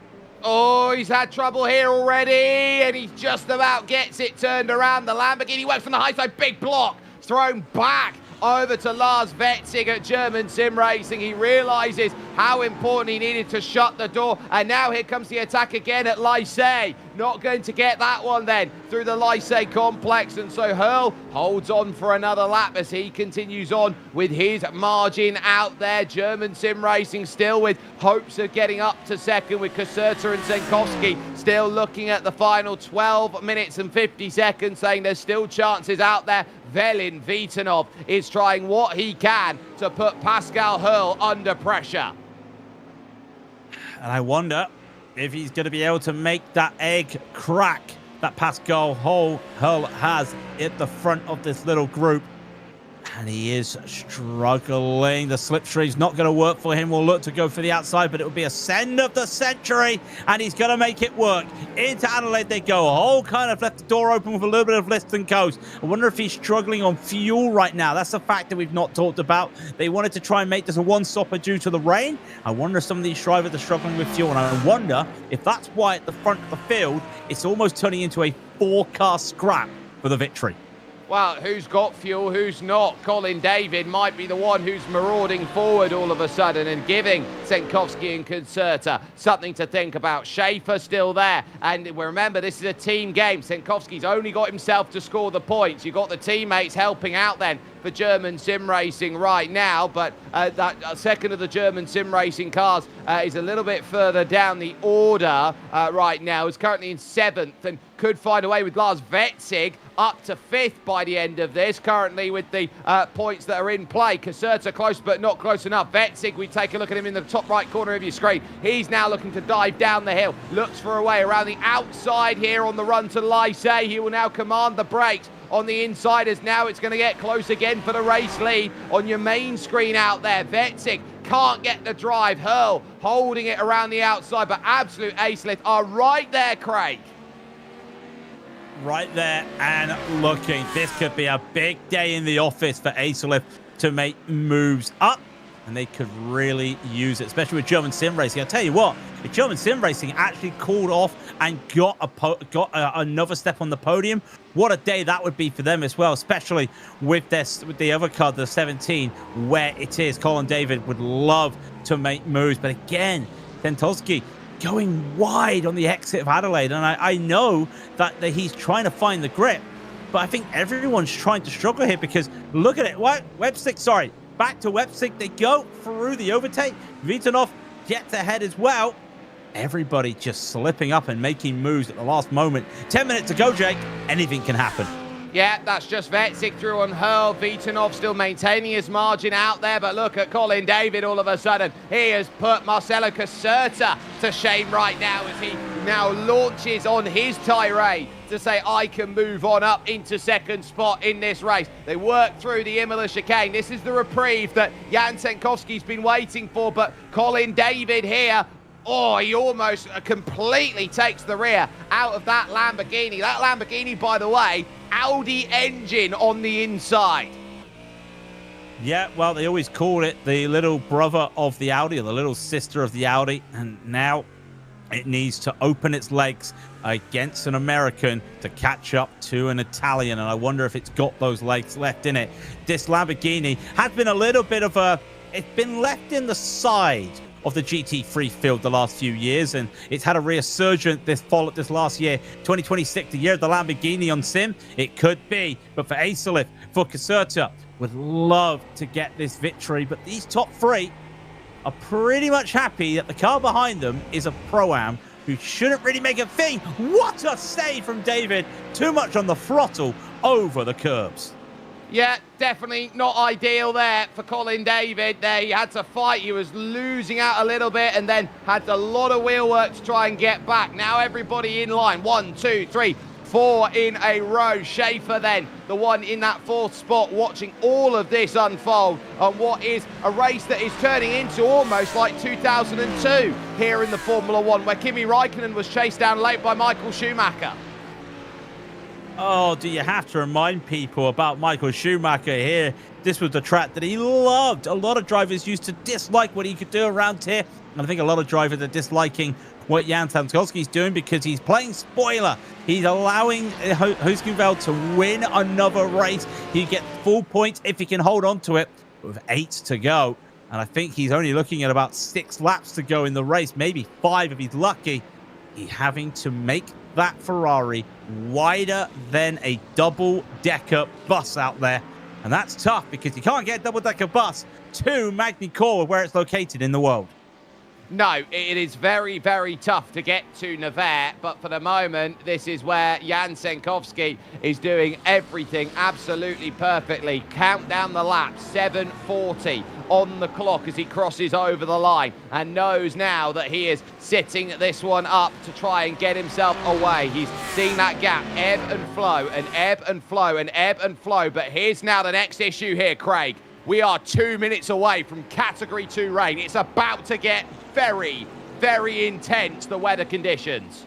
Oh, he's had trouble here already, and he just about gets it turned around. The Lamborghini works from the high side, big block, thrown back over to Lars Vetzig at German Sim Racing. He realizes how important he needed to shut the door, and now here comes the attack again at Lycée. Not going to get that one then through the Lycée complex, and so Hurl holds on for another lap as he continues on with his margin out there. German Sim Racing still with hopes of getting up to second, with Caserta and Senkowski still looking at the final 12 minutes and 50 seconds, saying there's still chances out there. Velin Vitanov is trying what he can to put Pascal Hurl under pressure. And I wonder if he's going to be able to make that egg crack that Pascal Hurl has at the front of this little group. And he is struggling. The slipstream's not going to work for him. We'll look to go for the outside, but it will be a send of the century, and he's going to make it work. Into Adelaide they go. Hole kind of left the door open with a little bit of lift and coast. I wonder if he's struggling on fuel right now. That's a fact that we've not talked about. They wanted to try and make this a one-stopper due to the rain. I wonder if some of these drivers are struggling with fuel, and I wonder if that's why at the front of the field, it's almost turning into a 4-car scrap for the victory. Well, who's got fuel, who's not? Colin David might be the one who's marauding forward all of a sudden and giving Senkowski and Caserta something to think about. Schaefer still there, and remember, this is a team game. Senkowski's only got himself to score the points. You've got the teammates helping out then for German Sim Racing right now, but that second of the German Sim Racing cars is a little bit further down the order right now. It's currently in 7th and could find a way with Lars Vetzig up to 5th by the end of this, currently with the points that are in play. Caserta close, but not close enough. Vetzig, we take a look at him in the top right corner of your screen. He's now looking to dive down the hill, looks for a way around the outside here on the run to Lycée. He will now command the brakes on the inside, as now it's going to get close again for the race lead on your main screen out there. Vetzig can't get the drive. Hurl holding it around the outside, but absolute ace lift are right there, Craig. Right there and looking. This could be a big day in the office for Acelif to make moves up, and they could really use it, especially with German Sim Racing. I'll tell you what, if German Sim Racing actually called off and got another step on the podium, what a day that would be for them as well, especially with the other car, the 17, where it is. Colin David would love to make moves, but again, Tentowski going wide on the exit of Adelaide, and I know that he's trying to find the grip, but I think everyone's trying to struggle here because look at it. What? Webstick, sorry. Back to Webstick. They go through the overtake. Vitanov gets ahead as well. Everybody just slipping up and making moves at the last moment. 10 minutes to go, Jake. Anything can happen. Yeah, that's just Vetzik through on Hurl. Vitanov still maintaining his margin out there, but look at Colin David all of a sudden. He has put Marcelo Caserta to shame right now as he now launches on his tirade to say, I can move on up into second spot in this race. They work through the Imola chicane. This is the reprieve that Jan Senkovsky's been waiting for, but Colin David here, oh, he almost completely takes the rear out of that Lamborghini. That Lamborghini, by the way, Audi engine on the inside. Yeah, well, they always call it the little brother of the Audi or the little sister of the Audi. And now it needs to open its legs against an American to catch up to an Italian. And I wonder if it's got those legs left in it. This Lamborghini has been a little bit of a... It's been left in the side of the GT3 field the last few years, and it's had a resurgence this last year. 2026, the year of the Lamborghini on Sim, it could be. But for Asalif, for Caserta, would love to get this victory, but these top three are pretty much happy that the car behind them is a Pro-Am who shouldn't really make a thing. What a save from David! Too much on the throttle over the curbs. Yeah, definitely not ideal there for Colin David. There he had to fight. He was losing out a little bit and then had a lot of wheel work to try and get back. Now everybody in line. 1, 2, 3, 4 in a row. Schaefer then, the one in that fourth spot, watching all of this unfold on what is a race that is turning into almost like 2002 here in the Formula One, where Kimi Räikkönen was chased down late by Michael Schumacher. Oh, do you have to remind people about Michael Schumacher here? This was the track that he loved. A lot of drivers used to dislike what he could do around here. And I think a lot of drivers are disliking what Jan Sanskowski's doing because he's playing spoiler. He's allowing Huskenveld to win another race. He gets full points if he can hold on to it with 8 to go. And I think he's only looking at about 6 laps to go in the race, maybe 5 if he's lucky. He's having to make that Ferrari wider than a double-decker bus out there. And that's tough because you can't get a double-decker bus to Magny-Cours, where it's located in the world. No, it is very, very tough to get to Nevers, but for the moment, this is where Jan Senkovsky is doing everything absolutely perfectly. Count down the laps, 7:40 on the clock as he crosses over the line and knows now that he is sitting this one up to try and get himself away. He's seen that gap ebb and flow and ebb and flow and ebb and flow, but here's now the next issue here, Craig. We are 2 minutes away from Category 2 rain. It's about to get very, very intense, the weather conditions.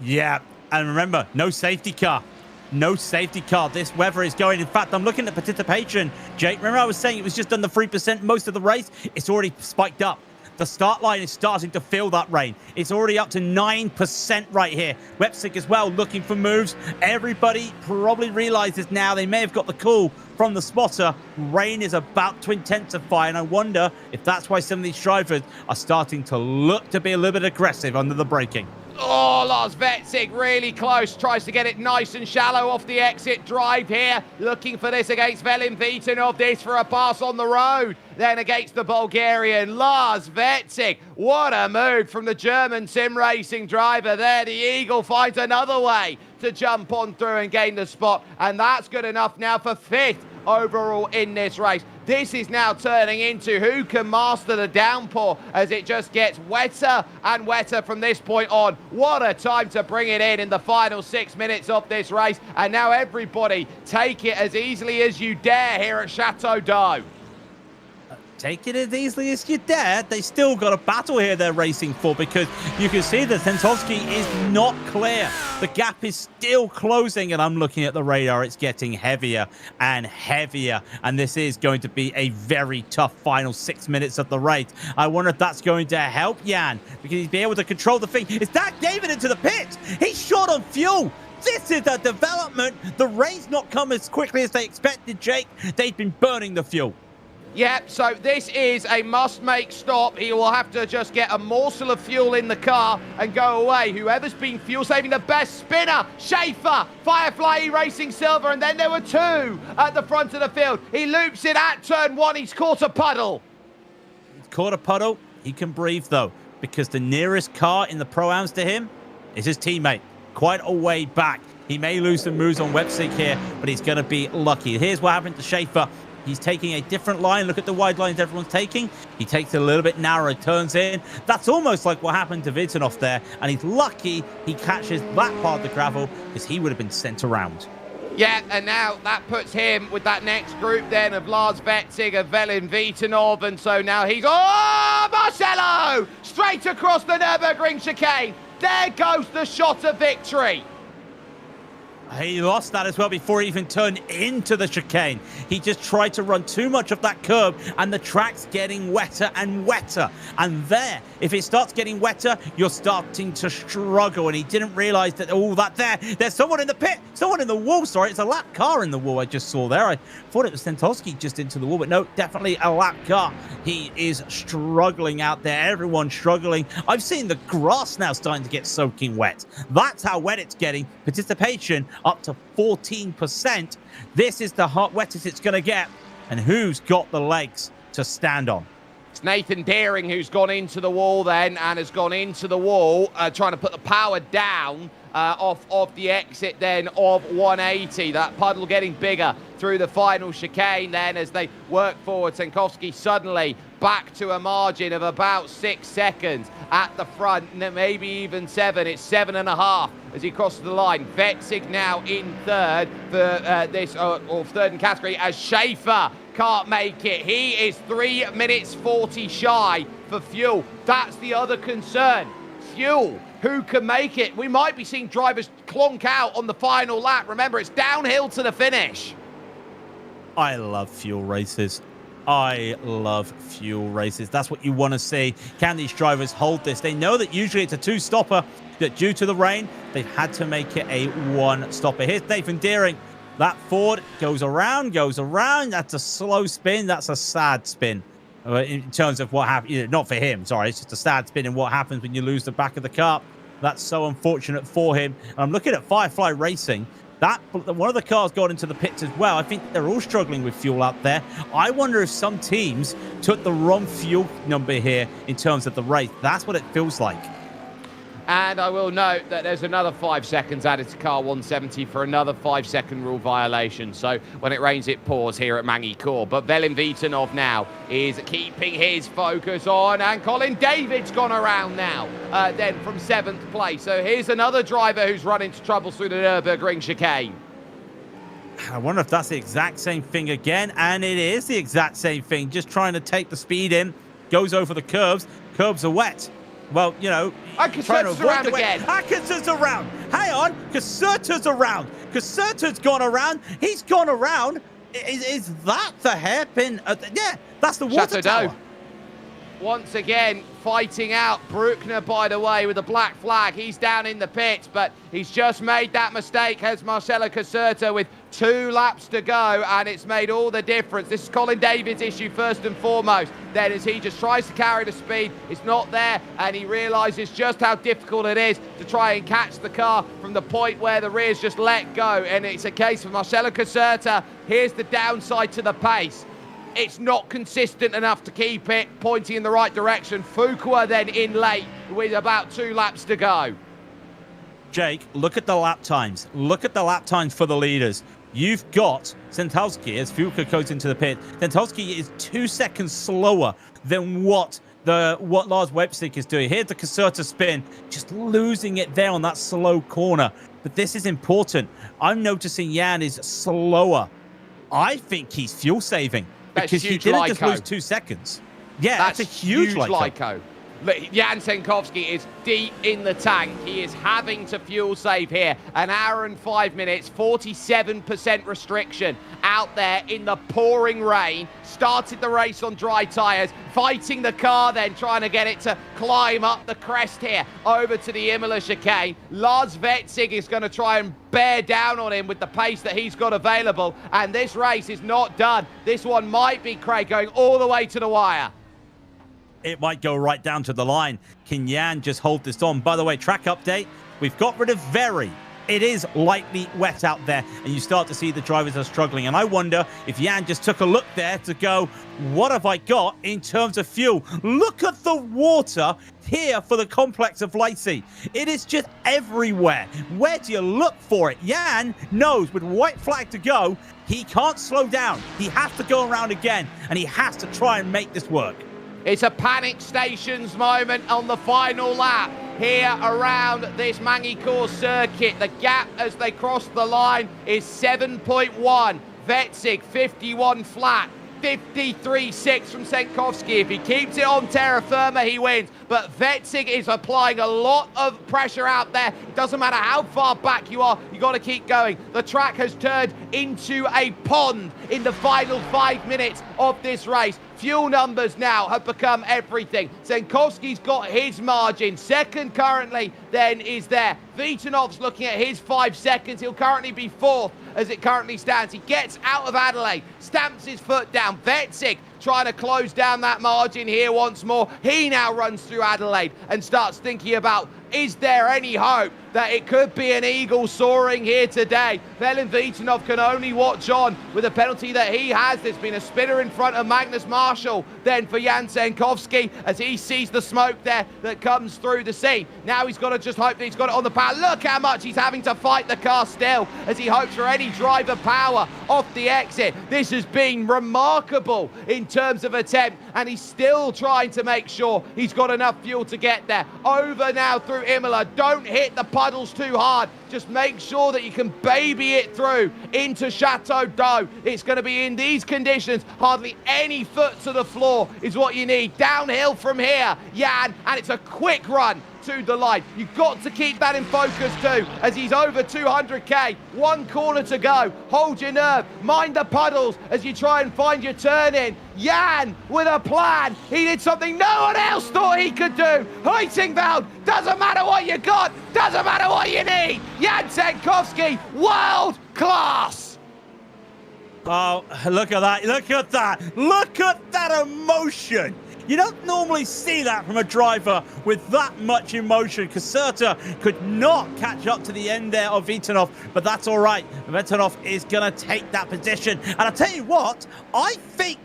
Yeah, and remember, no safety car. No safety car. This weather is going. In fact, I'm looking at participation. Jake, remember I was saying it was just under 3% most of the race? It's already spiked up. The start line is starting to feel that rain. It's already up to 9% right here. Webstick as well, looking for moves. Everybody probably realizes now they may have got the call from the spotter. Rain is about to intensify, and I wonder if that's why some of these drivers are starting to look to be a little bit aggressive under the braking. Oh, Lars Vetzig really close. Tries to get it nice and shallow off the exit drive here. Looking for this against Velin Vitanov. This for a pass on the road. Then against the Bulgarian, Lars Vetzig. What a move from the German sim racing driver there. The Eagle finds another way to jump on through and gain the spot. And that's good enough now for 5th overall in this race. This is now turning into who can master the downpour as it just gets wetter and wetter from this point on. What a time to bring it in the final 6 minutes of this race. And now everybody take it as easily as you dare here at Chateau d'Eau. Take it as easily as you dare. They still got a battle here they're racing for, because you can see that Sentovsky is not clear. The gap is still closing, and I'm looking at the radar. It's getting heavier and heavier, and this is going to be a very tough final 6 minutes of the race. I wonder if that's going to help Jan, because he's be able to control the thing. Is that David into the pit? He's short on fuel. This is a development. The race not come as quickly as they expected, Jake. They've been burning the fuel. Yep, so this is a must-make stop. He will have to just get a morsel of fuel in the car and go away. Whoever's been fuel-saving, the best spinner, Schaefer, Firefly Racing Silver, and then there were two at the front of the field. He loops it at turn one. He's caught a puddle. He's caught a puddle. He can breathe, though, because the nearest car in the Pro-Ams to him is his teammate, quite a way back. He may lose some moves on Websig here, but he's going to be lucky. Here's what happened to Schaefer. He's taking a different line. Look at the wide lines everyone's taking. He takes it a little bit narrow, turns in. That's almost like what happened to Vidsunov there. And he's lucky he catches that part of the gravel because he would have been sent around. Yeah, and now that puts him with that next group then of Lars Wetzig, of Velin Vitanov, and so now he's... Oh, Marcelo! Straight across the Nürburgring chicane. There goes the shot of victory. He lost that as well before he even turned into the chicane. He just tried to run too much of that curb, and the track's getting wetter and wetter. And there, if it starts getting wetter, you're starting to struggle. And he didn't realize that, there's someone in the pit, someone in the wall. Sorry, it's a lap car in the wall I just saw there. I thought it was Stentowski just into the wall, but no, definitely a lap car. He is struggling out there. Everyone's struggling. I've seen the grass now starting to get soaking wet. That's how wet it's getting. Participation up to 14%. This is the wettest it's going to get. And who's got the legs to stand on? It's Nathan Deering who's gone into the wall then and has gone into the wall, trying to put the power down off of the exit then of 180. That puddle getting bigger through the final chicane then as they work forward. Senkowski suddenly back to a margin of about 6 seconds at the front, maybe even 7. It's 7.5 as he crosses the line. Wetzig now in third for this, or third in category, as Schaefer can't make it. He is 3 minutes 40 shy for fuel. That's the other concern. Fuel. Who can make it? We might be seeing drivers clonk out on the final lap. Remember, it's downhill to the finish. I love fuel races. I love fuel races. That's what you want to see. Can these drivers hold this? They know that usually it's a two-stopper, that due to the rain, they've had to make it a one-stopper. Here's Nathan Deering. That Ford goes around. That's a slow spin. That's a sad spin in terms of what happened. Not for him, sorry. It's just a sad spin in what happens when you lose the back of the car. That's so unfortunate for him. And I'm looking at Firefly Racing. One of the cars got into the pits as well. I think they're all struggling with fuel out there. I wonder if some teams took the wrong fuel number here in terms of the race. That's what it feels like. And I will note that there's another 5 seconds added to car 170 for another 5-second rule violation. So when it rains, it pours here at Magny-Cours. But Velin Vitanov now is keeping his focus on. And Colin David's gone around now, then from 7th place. So here's another driver who's run into trouble through the Nürburgring chicane. I wonder if that's the exact same thing again. And it is the exact same thing. Just trying to take the speed in. Goes over the curbs. Curbs are wet. Well, you know, Caserta's around again. Caserta's around. Hang on. Caserta's around. Caserta's gone around. He's gone around. Is that the hairpin? Yeah, that's the water tower. Once again, fighting out Bruckner, by the way, with a black flag. He's down in the pits, but he's just made that mistake, has Marcelo Caserta, with 2 laps to go, and it's made all the difference. This is Colin David's issue first and foremost. Then as he just tries to carry the speed, it's not there, and he realises just how difficult it is to try and catch the car from the point where the rear's just let go. And it's a case of Marcelo Caserta. Here's the downside to the pace. It's not consistent enough to keep it pointing in the right direction. Fuqua then in late with about 2 laps to go. Jake, look at the lap times. Look at the lap times for the leaders. You've got Stentowski as Fuqua goes into the pit. Stentowski is 2 seconds slower than what Lars Websig is doing. Here's the Caserta spin, just losing it there on that slow corner. But this is important. I'm noticing Jan is slower. I think he's fuel saving. Because he didn't just lose 2 seconds. Yeah, that's a huge Lyco. Jan Senkovsky is deep in the tank. He is having to fuel save here. An hour and 5 minutes, 47% restriction out there in the pouring rain. Started the race on dry tyres, fighting the car then, trying to get it to climb up the crest here over to the Imola chicane. Lars Vetzig is going to try and bear down on him with the pace that he's got available. And this race is not done. This one might be, Craig, going all the way to the wire. It might go right down to the line. Can Jan just hold this on? By the way, track update. We've got rid of very. It is lightly wet out there, and you start to see the drivers are struggling. And I wonder if Jan just took a look there to go, what have I got in terms of fuel? Look at the water here for the complex of Lacey. It is just everywhere. Where do you look for it? Jan knows with white flag to go, he can't slow down. He has to go around again, and he has to try and make this work. It's a panic stations moment on the final lap here around this Magny-Cours circuit. The gap as they cross the line is 7.1. Vetzig 51 flat. 53.6 from Senkovsky. If he keeps it on terra firma, he wins. But Vetzig is applying a lot of pressure out there. It doesn't matter how far back you are, you got to keep going. The track has turned into a pond in the final 5 minutes of this race. Fuel numbers now have become everything. Senkovsky's got his margin. Second currently then is there. Vitanov's looking at his 5 seconds. He'll currently be fourth as it currently stands. He gets out of Adelaide, stamps his foot down. Vetzig trying to close down that margin here once more. He now runs through Adelaide and starts thinking about, is there any hope that it could be an eagle soaring here today? Velin Vitanov can only watch on with the penalty that he has. There's been a spinner in front of Magnus Marshall then for Jan Senkovsky as he sees the smoke there that comes through the scene. Now he's got to just hope that he's got it on the power. Look how much he's having to fight the car still as he hopes for any driver power off the exit. This has been remarkable in terms of attempt, and he's still trying to make sure he's got enough fuel to get there. Over now through Imola. Don't hit the puddles too hard. Just make sure that you can baby it through into Chateau d'Eau. It's going to be in these conditions. Hardly any foot to the floor is what you need. Downhill from here, Jan, and it's a quick run to the line. You've got to keep that in focus too as he's over 200k. 1 corner to go. Hold your nerve. Mind the puddles as you try and find your turn in. Jan with a plan. He did something no one else thought he could do. Heitingveld, doesn't matter what you got, doesn't matter what you need. Jan Senkovsky, world class. Oh, look at that. Look at that. Look at that emotion. You don't normally see that from a driver with that much emotion. Caserta could not catch up to the end there of Vitanov, but that's all right. Vitanov is going to take that position. And I'll tell you what, I think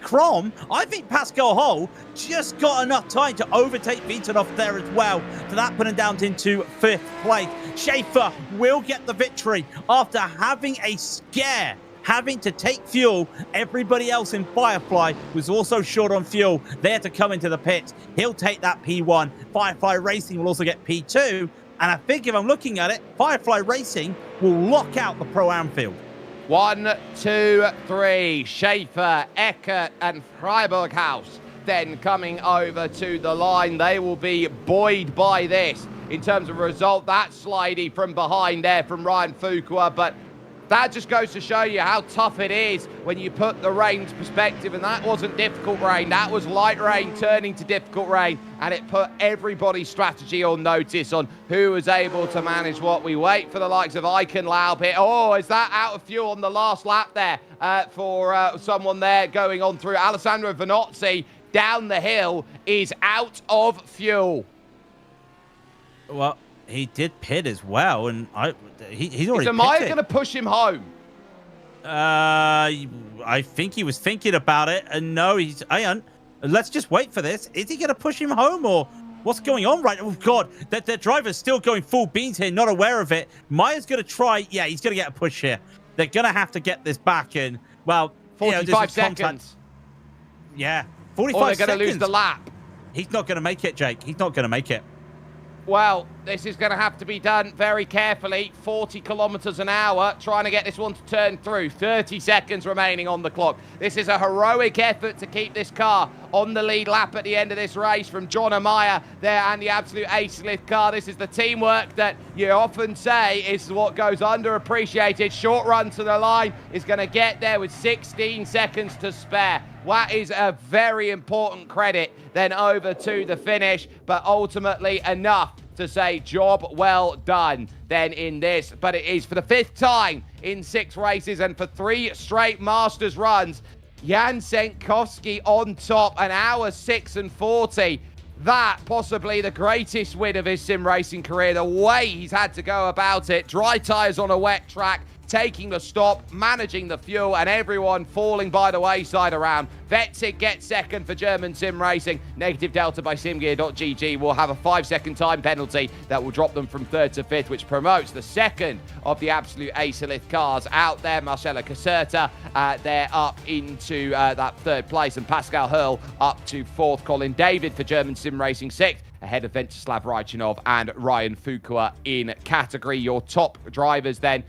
Pascal Hole just got enough time to overtake Vitanov there as well. So that put him down into 5th place. Schaefer will get the victory after having a scare. Having to take fuel. Everybody else in Firefly was also short on fuel. There to come into the pits. He'll take that P1. Firefly Racing will also get P2. And I think if I'm looking at it, Firefly Racing will lock out the Pro-Am field. 1, 2, 3. Schaefer, Eckert, and Freiburghaus then coming over to the line. They will be buoyed by this. In terms of result, that slidey from behind there from Ryan Fuqua, but that just goes to show you how tough it is when you put the rain into perspective. And that wasn't difficult rain. That was light rain turning to difficult rain. And it put everybody's strategy on notice on who was able to manage what. We wait for the likes of Icon Laub here. Oh, is that out of fuel on the last lap there for someone there going on through? Alessandro Vanozzi down the hill is out of fuel. Well, he did pit as well, and he's already. Is Amaya going to push him home? I think he was thinking about it, and no, let's just wait for this. Is he going to push him home, or what's going on right now? Oh, God, that driver's still going full beans here, not aware of it. Maya's going to try. Yeah, he's going to get a push here. They're going to have to get this back in. Well, 45 seconds. Yeah, 45 seconds. Or they're going to lose the lap. He's not going to make it, Jake. He's not going to make it. Well, This is going to have to be done very carefully. 40 kilometers an hour, trying to get this one to turn through. 30 seconds remaining on the clock. This is a heroic effort to keep this car on the lead lap at the end of this race from John Amaya there and the absolute ace-lift car. This is the teamwork that you often say is what goes underappreciated. Short run to the line is going to get there with 16 seconds to spare. That is a very important credit then over to the finish, but ultimately enough to say job well done then in this. But it is for the 5th time in 6 races and for 3 straight Masters runs. Jan Senkowski on top, 1 hour 6 and 40. That possibly the greatest win of his sim racing career. The way he's had to go about it. Dry tyres on a wet track, taking the stop, managing the fuel, and everyone falling by the wayside around. Wetzig gets second for German Sim Racing. Negative Delta by SimGear.gg will have a 5-second time penalty that will drop them from 3rd to 5th, which promotes the second of the absolute ace-lift cars out there. Marcelo Caserta, they're up into that 3rd place, and Pascal Hurl up to 4th. Colin David for German Sim Racing 6th, ahead of Venceslav Raichinov and Ryan Fuqua in category. Your top drivers then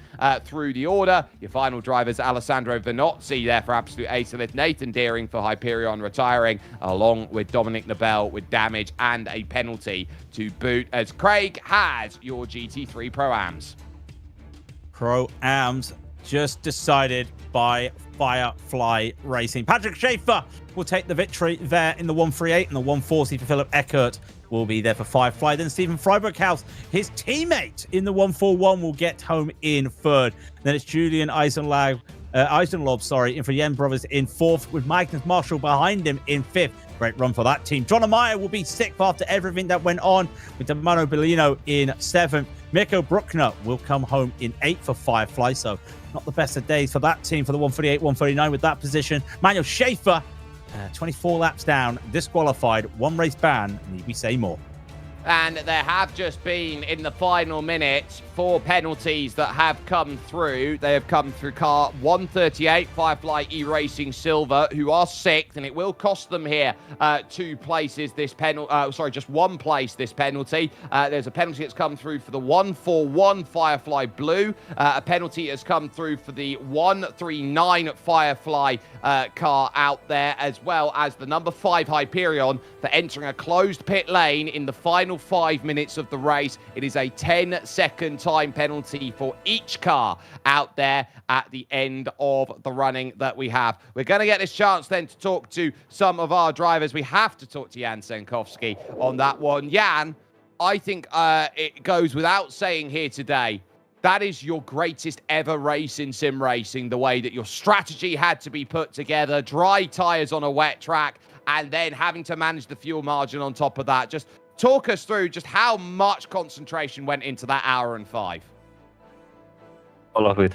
through the order. Your final drivers, Alessandro Venozzi there for absolute ace-lift, Nathan Deering for Hyperion retiring, along with Dominic Nobel with damage and a penalty to boot, as Craig has your GT3 Pro-Ams. Pro-Ams just decided by Firefly Racing. Patrick Schaefer will take the victory there in the 138, and the 140 for Philip Eckert will be there for Firefly. Then Stephen Freiberghaus, his teammate in the 141, will get home in 3rd. Then it's Julian Eisenlob, in for Yen Brothers in 4th, with Magnus Marshall behind him in 5th. Great run for that team. John Amaya will be 6th after everything that went on, with Damano Bellino in 7th. Mirko Bruckner will come home in 8th for Firefly, so not the best of days for that team for the 148, 149 with that position. Manuel Schaefer, 24 laps down, disqualified, 1 race ban, need we say more? And there have just been, in the final minutes, 4 penalties that have come through. They have come through car 138, Firefly E-Racing Silver, who are 6th, and it will cost them here 2 places this penalty. Just 1 place this penalty. There's a penalty that's come through for the 141 Firefly Blue. A penalty has come through for the 139 Firefly car out there, as well as the number 5 Hyperion for entering a closed pit lane in the final 5 minutes of the race. It is a 10-second time penalty for each car out there at the end of the running that we have. We're going to get this chance then to talk to some of our drivers. We have to talk to Jan Senkowski on that one. Jan, I think it goes without saying here today, that is your greatest ever race in sim racing, the way that your strategy had to be put together, dry tyres on a wet track, and then having to manage the fuel margin on top of that. Just talk us through just how much concentration went into that hour and 5. All of it.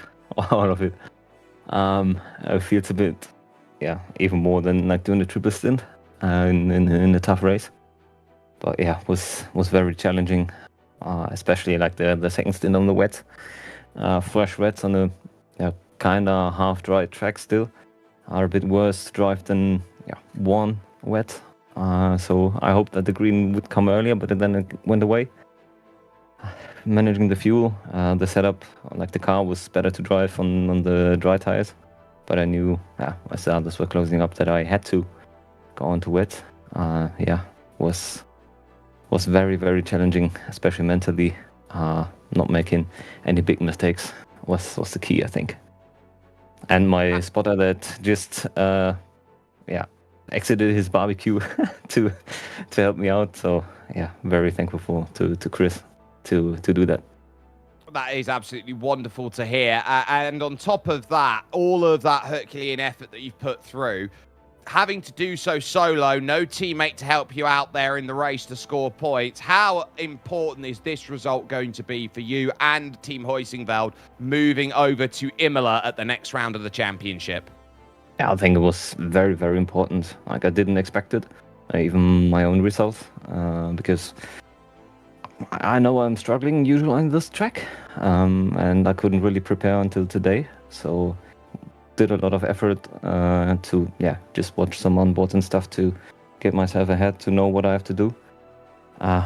I feel it's a bit, even more than like doing the triple stint in a tough race. But yeah, was very challenging, especially like the second stint on the wet, fresh wets on a kind of half dry track still are a bit worse to drive than one wet. So I hope that the green would come earlier, but then it went away. Managing the fuel, the setup, like the car was better to drive on the dry tires, but I knew as the others were closing up that I had to go on to wet. Was very, very challenging, especially mentally. Not making any big mistakes was the key, I think. And my spotter that just exited his barbecue to help me out. So very thankful to Chris to do that. That is absolutely wonderful to hear. And on top of that, all of that Herculean effort that you've put through, having to do so solo, no teammate to help you out there in the race to score points. How important is this result going to be for you and Team Heusingveld moving over to Imola at the next round of the championship? Yeah, I think it was very, very important. Like, I didn't expect it, even my own results, because I know I'm struggling usually on this track, and I couldn't really prepare until today. So did a lot of effort to just watch some onboards and stuff to get myself ahead, to know what I have to do.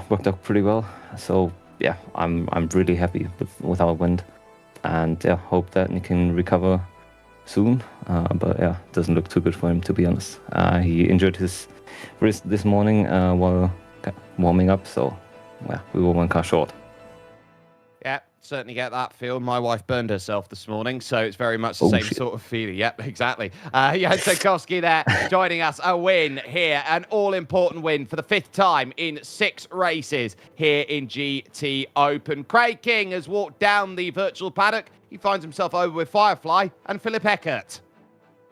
Worked out pretty well. So yeah, I'm really happy with our win, and yeah, hope that he can recover soon. But yeah, it doesn't look too good for him, to be honest. He injured his wrist this morning while warming up, so yeah, we were one car short. Yeah, certainly get that feel. My wife burned herself this morning, so it's very much the same sort of feeling. Yep, exactly. Jan Senkowski there joining us. A win here, an all-important win for the 5th time in 6 races here in GT Open. Craig King has walked down the virtual paddock. He finds himself over with Firefly and Philip Eckert.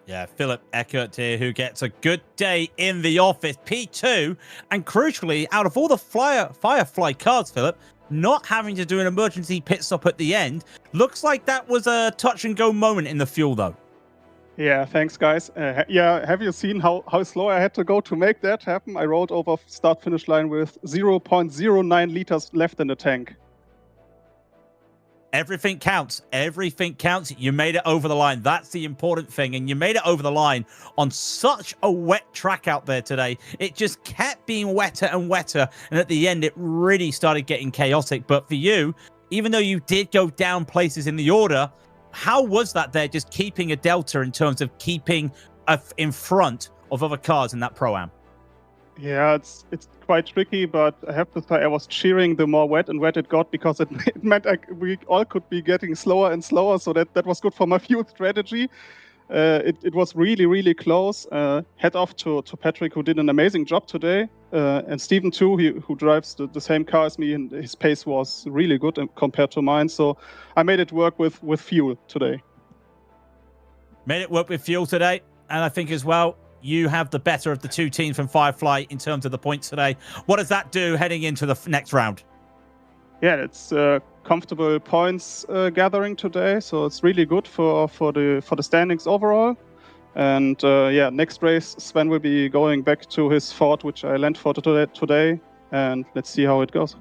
Yeah, Philip Eckert here, who gets a good day in the office. P2, and crucially, out of all the Firefly cars, Philip, not having to do an emergency pit stop at the end. Looks like that was a touch-and-go moment in the fuel, though. Yeah, thanks, guys. Yeah, have you seen how slow I had to go to make that happen? I rolled over start-finish line with 0.09 liters left in the tank. Everything counts. Everything counts. You made it over the line. That's the important thing. And you made it over the line on such a wet track out there today. It just kept being wetter and wetter. And at the end, it really started getting chaotic. But for you, even though you did go down places in the order, how was that there, just keeping a delta in terms of keeping in front of other cars in that Pro-Am? Yeah, it's quite tricky, but I have to say I was cheering the more wet and wet it got, because it meant we all could be getting slower and slower, so that was good for my fuel strategy. It was really, really close. Head off to Patrick, who did an amazing job today, and Stephen too, who drives the same car as me, and his pace was really good compared to mine, so I made it work with fuel today. Made it work with fuel today, and I think as well, you have the better of the 2 teams from Firefly in terms of the points today. What does that do heading into the next round? Yeah, it's comfortable points gathering today, so it's really good for the standings overall. And yeah, next race Sven will be going back to his Ford, which I lent for today, and let's see how it goes.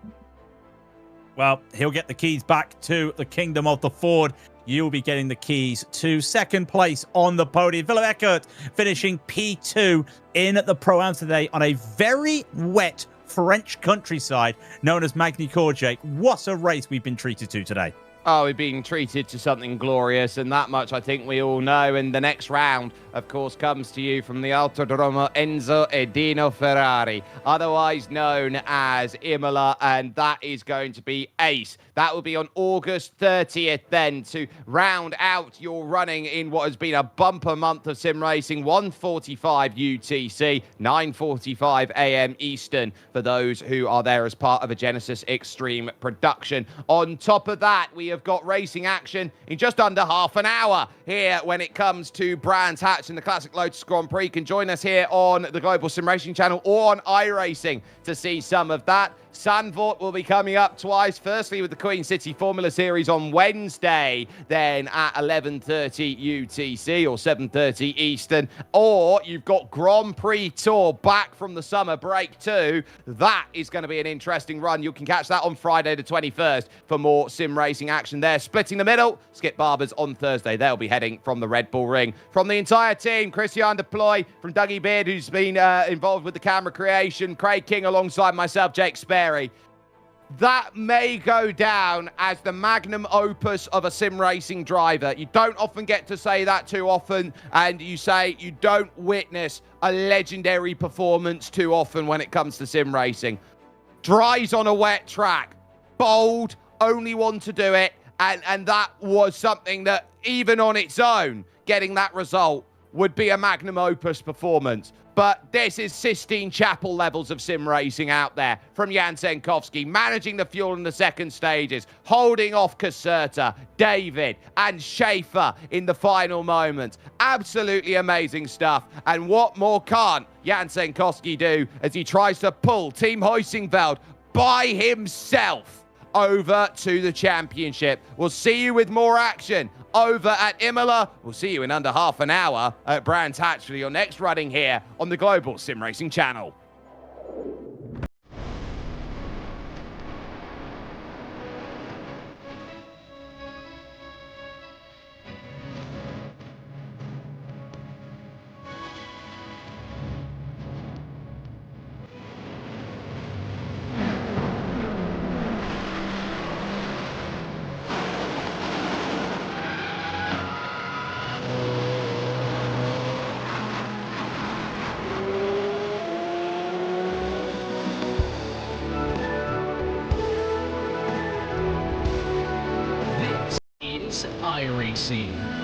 Well, he'll get the keys back to the kingdom of the Ford. You'll be getting the keys to 2nd place on the podium. Philip Eckert finishing P2 in the Pro-Am today on a very wet French countryside known as Magny-Cours, Jake. What a race we've been treated to today. Oh, we're being treated to something glorious, and that much I think we all know. And the next round, of course, comes to you from the Autodromo Enzo Edino Ferrari, otherwise known as Imola, and that is going to be ace. That will be on August 30th then, to round out your running in what has been a bumper month of sim racing. 1:45 UTC, 9:45 AM Eastern for those who are there as part of a Genesis Extreme production. On top of that, we have got racing action in just under half an hour here when it comes to Brands Hatch and the Classic Lotus Grand Prix. You can join us here on the Global SimRacing Channel or on iRacing to see some of that. Zandvoort will be coming up twice. Firstly, with the Queen City Formula Series on Wednesday, then at 11:30 UTC or 7:30 Eastern. Or you've got Grand Prix Tour back from the summer break too. That is going to be an interesting run. You can catch that on Friday the 21st for more sim racing action there. Splitting the middle, Skip Barber's on Thursday. They'll be heading from the Red Bull Ring. From the entire team, Christian Deploy, from Dougie Beard, who's been involved with the camera creation, Craig King alongside myself, Jake Sperry. That may go down as the magnum opus of a sim racing driver. You don't often get to say that too often, and you say you don't witness a legendary performance too often when it comes to sim racing. Dries on a wet track, bold, only one to do it, and that was something that even on its own, getting that result would be a magnum opus performance. But this is Sistine Chapel levels of sim racing out there from Jan Senkowski, managing the fuel in the second stages, holding off Caserta, David, and Schaefer in the final moments. Absolutely amazing stuff. And what more can't Jan Senkowski do as he tries to pull Team Heusingveld by himself over to the championship? We'll see you with more action over at Imola. We'll see you in under half an hour at Brands Hatch for your next running here on the Global SimRacing Channel. scene.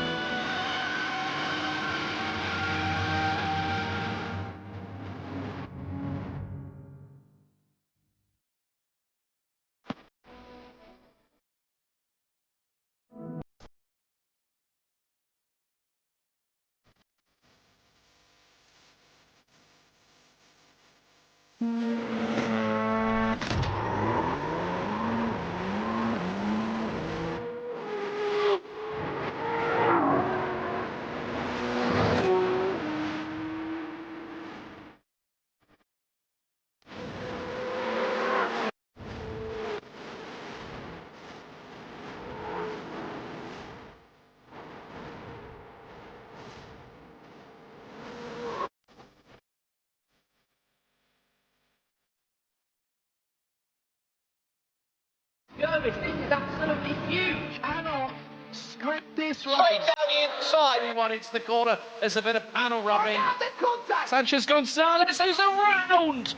This is absolutely huge. Hang script this right. Straight down the inside. Anyone into the corner. There's a bit of panel rubbing. Sanchez Gonzalez is around.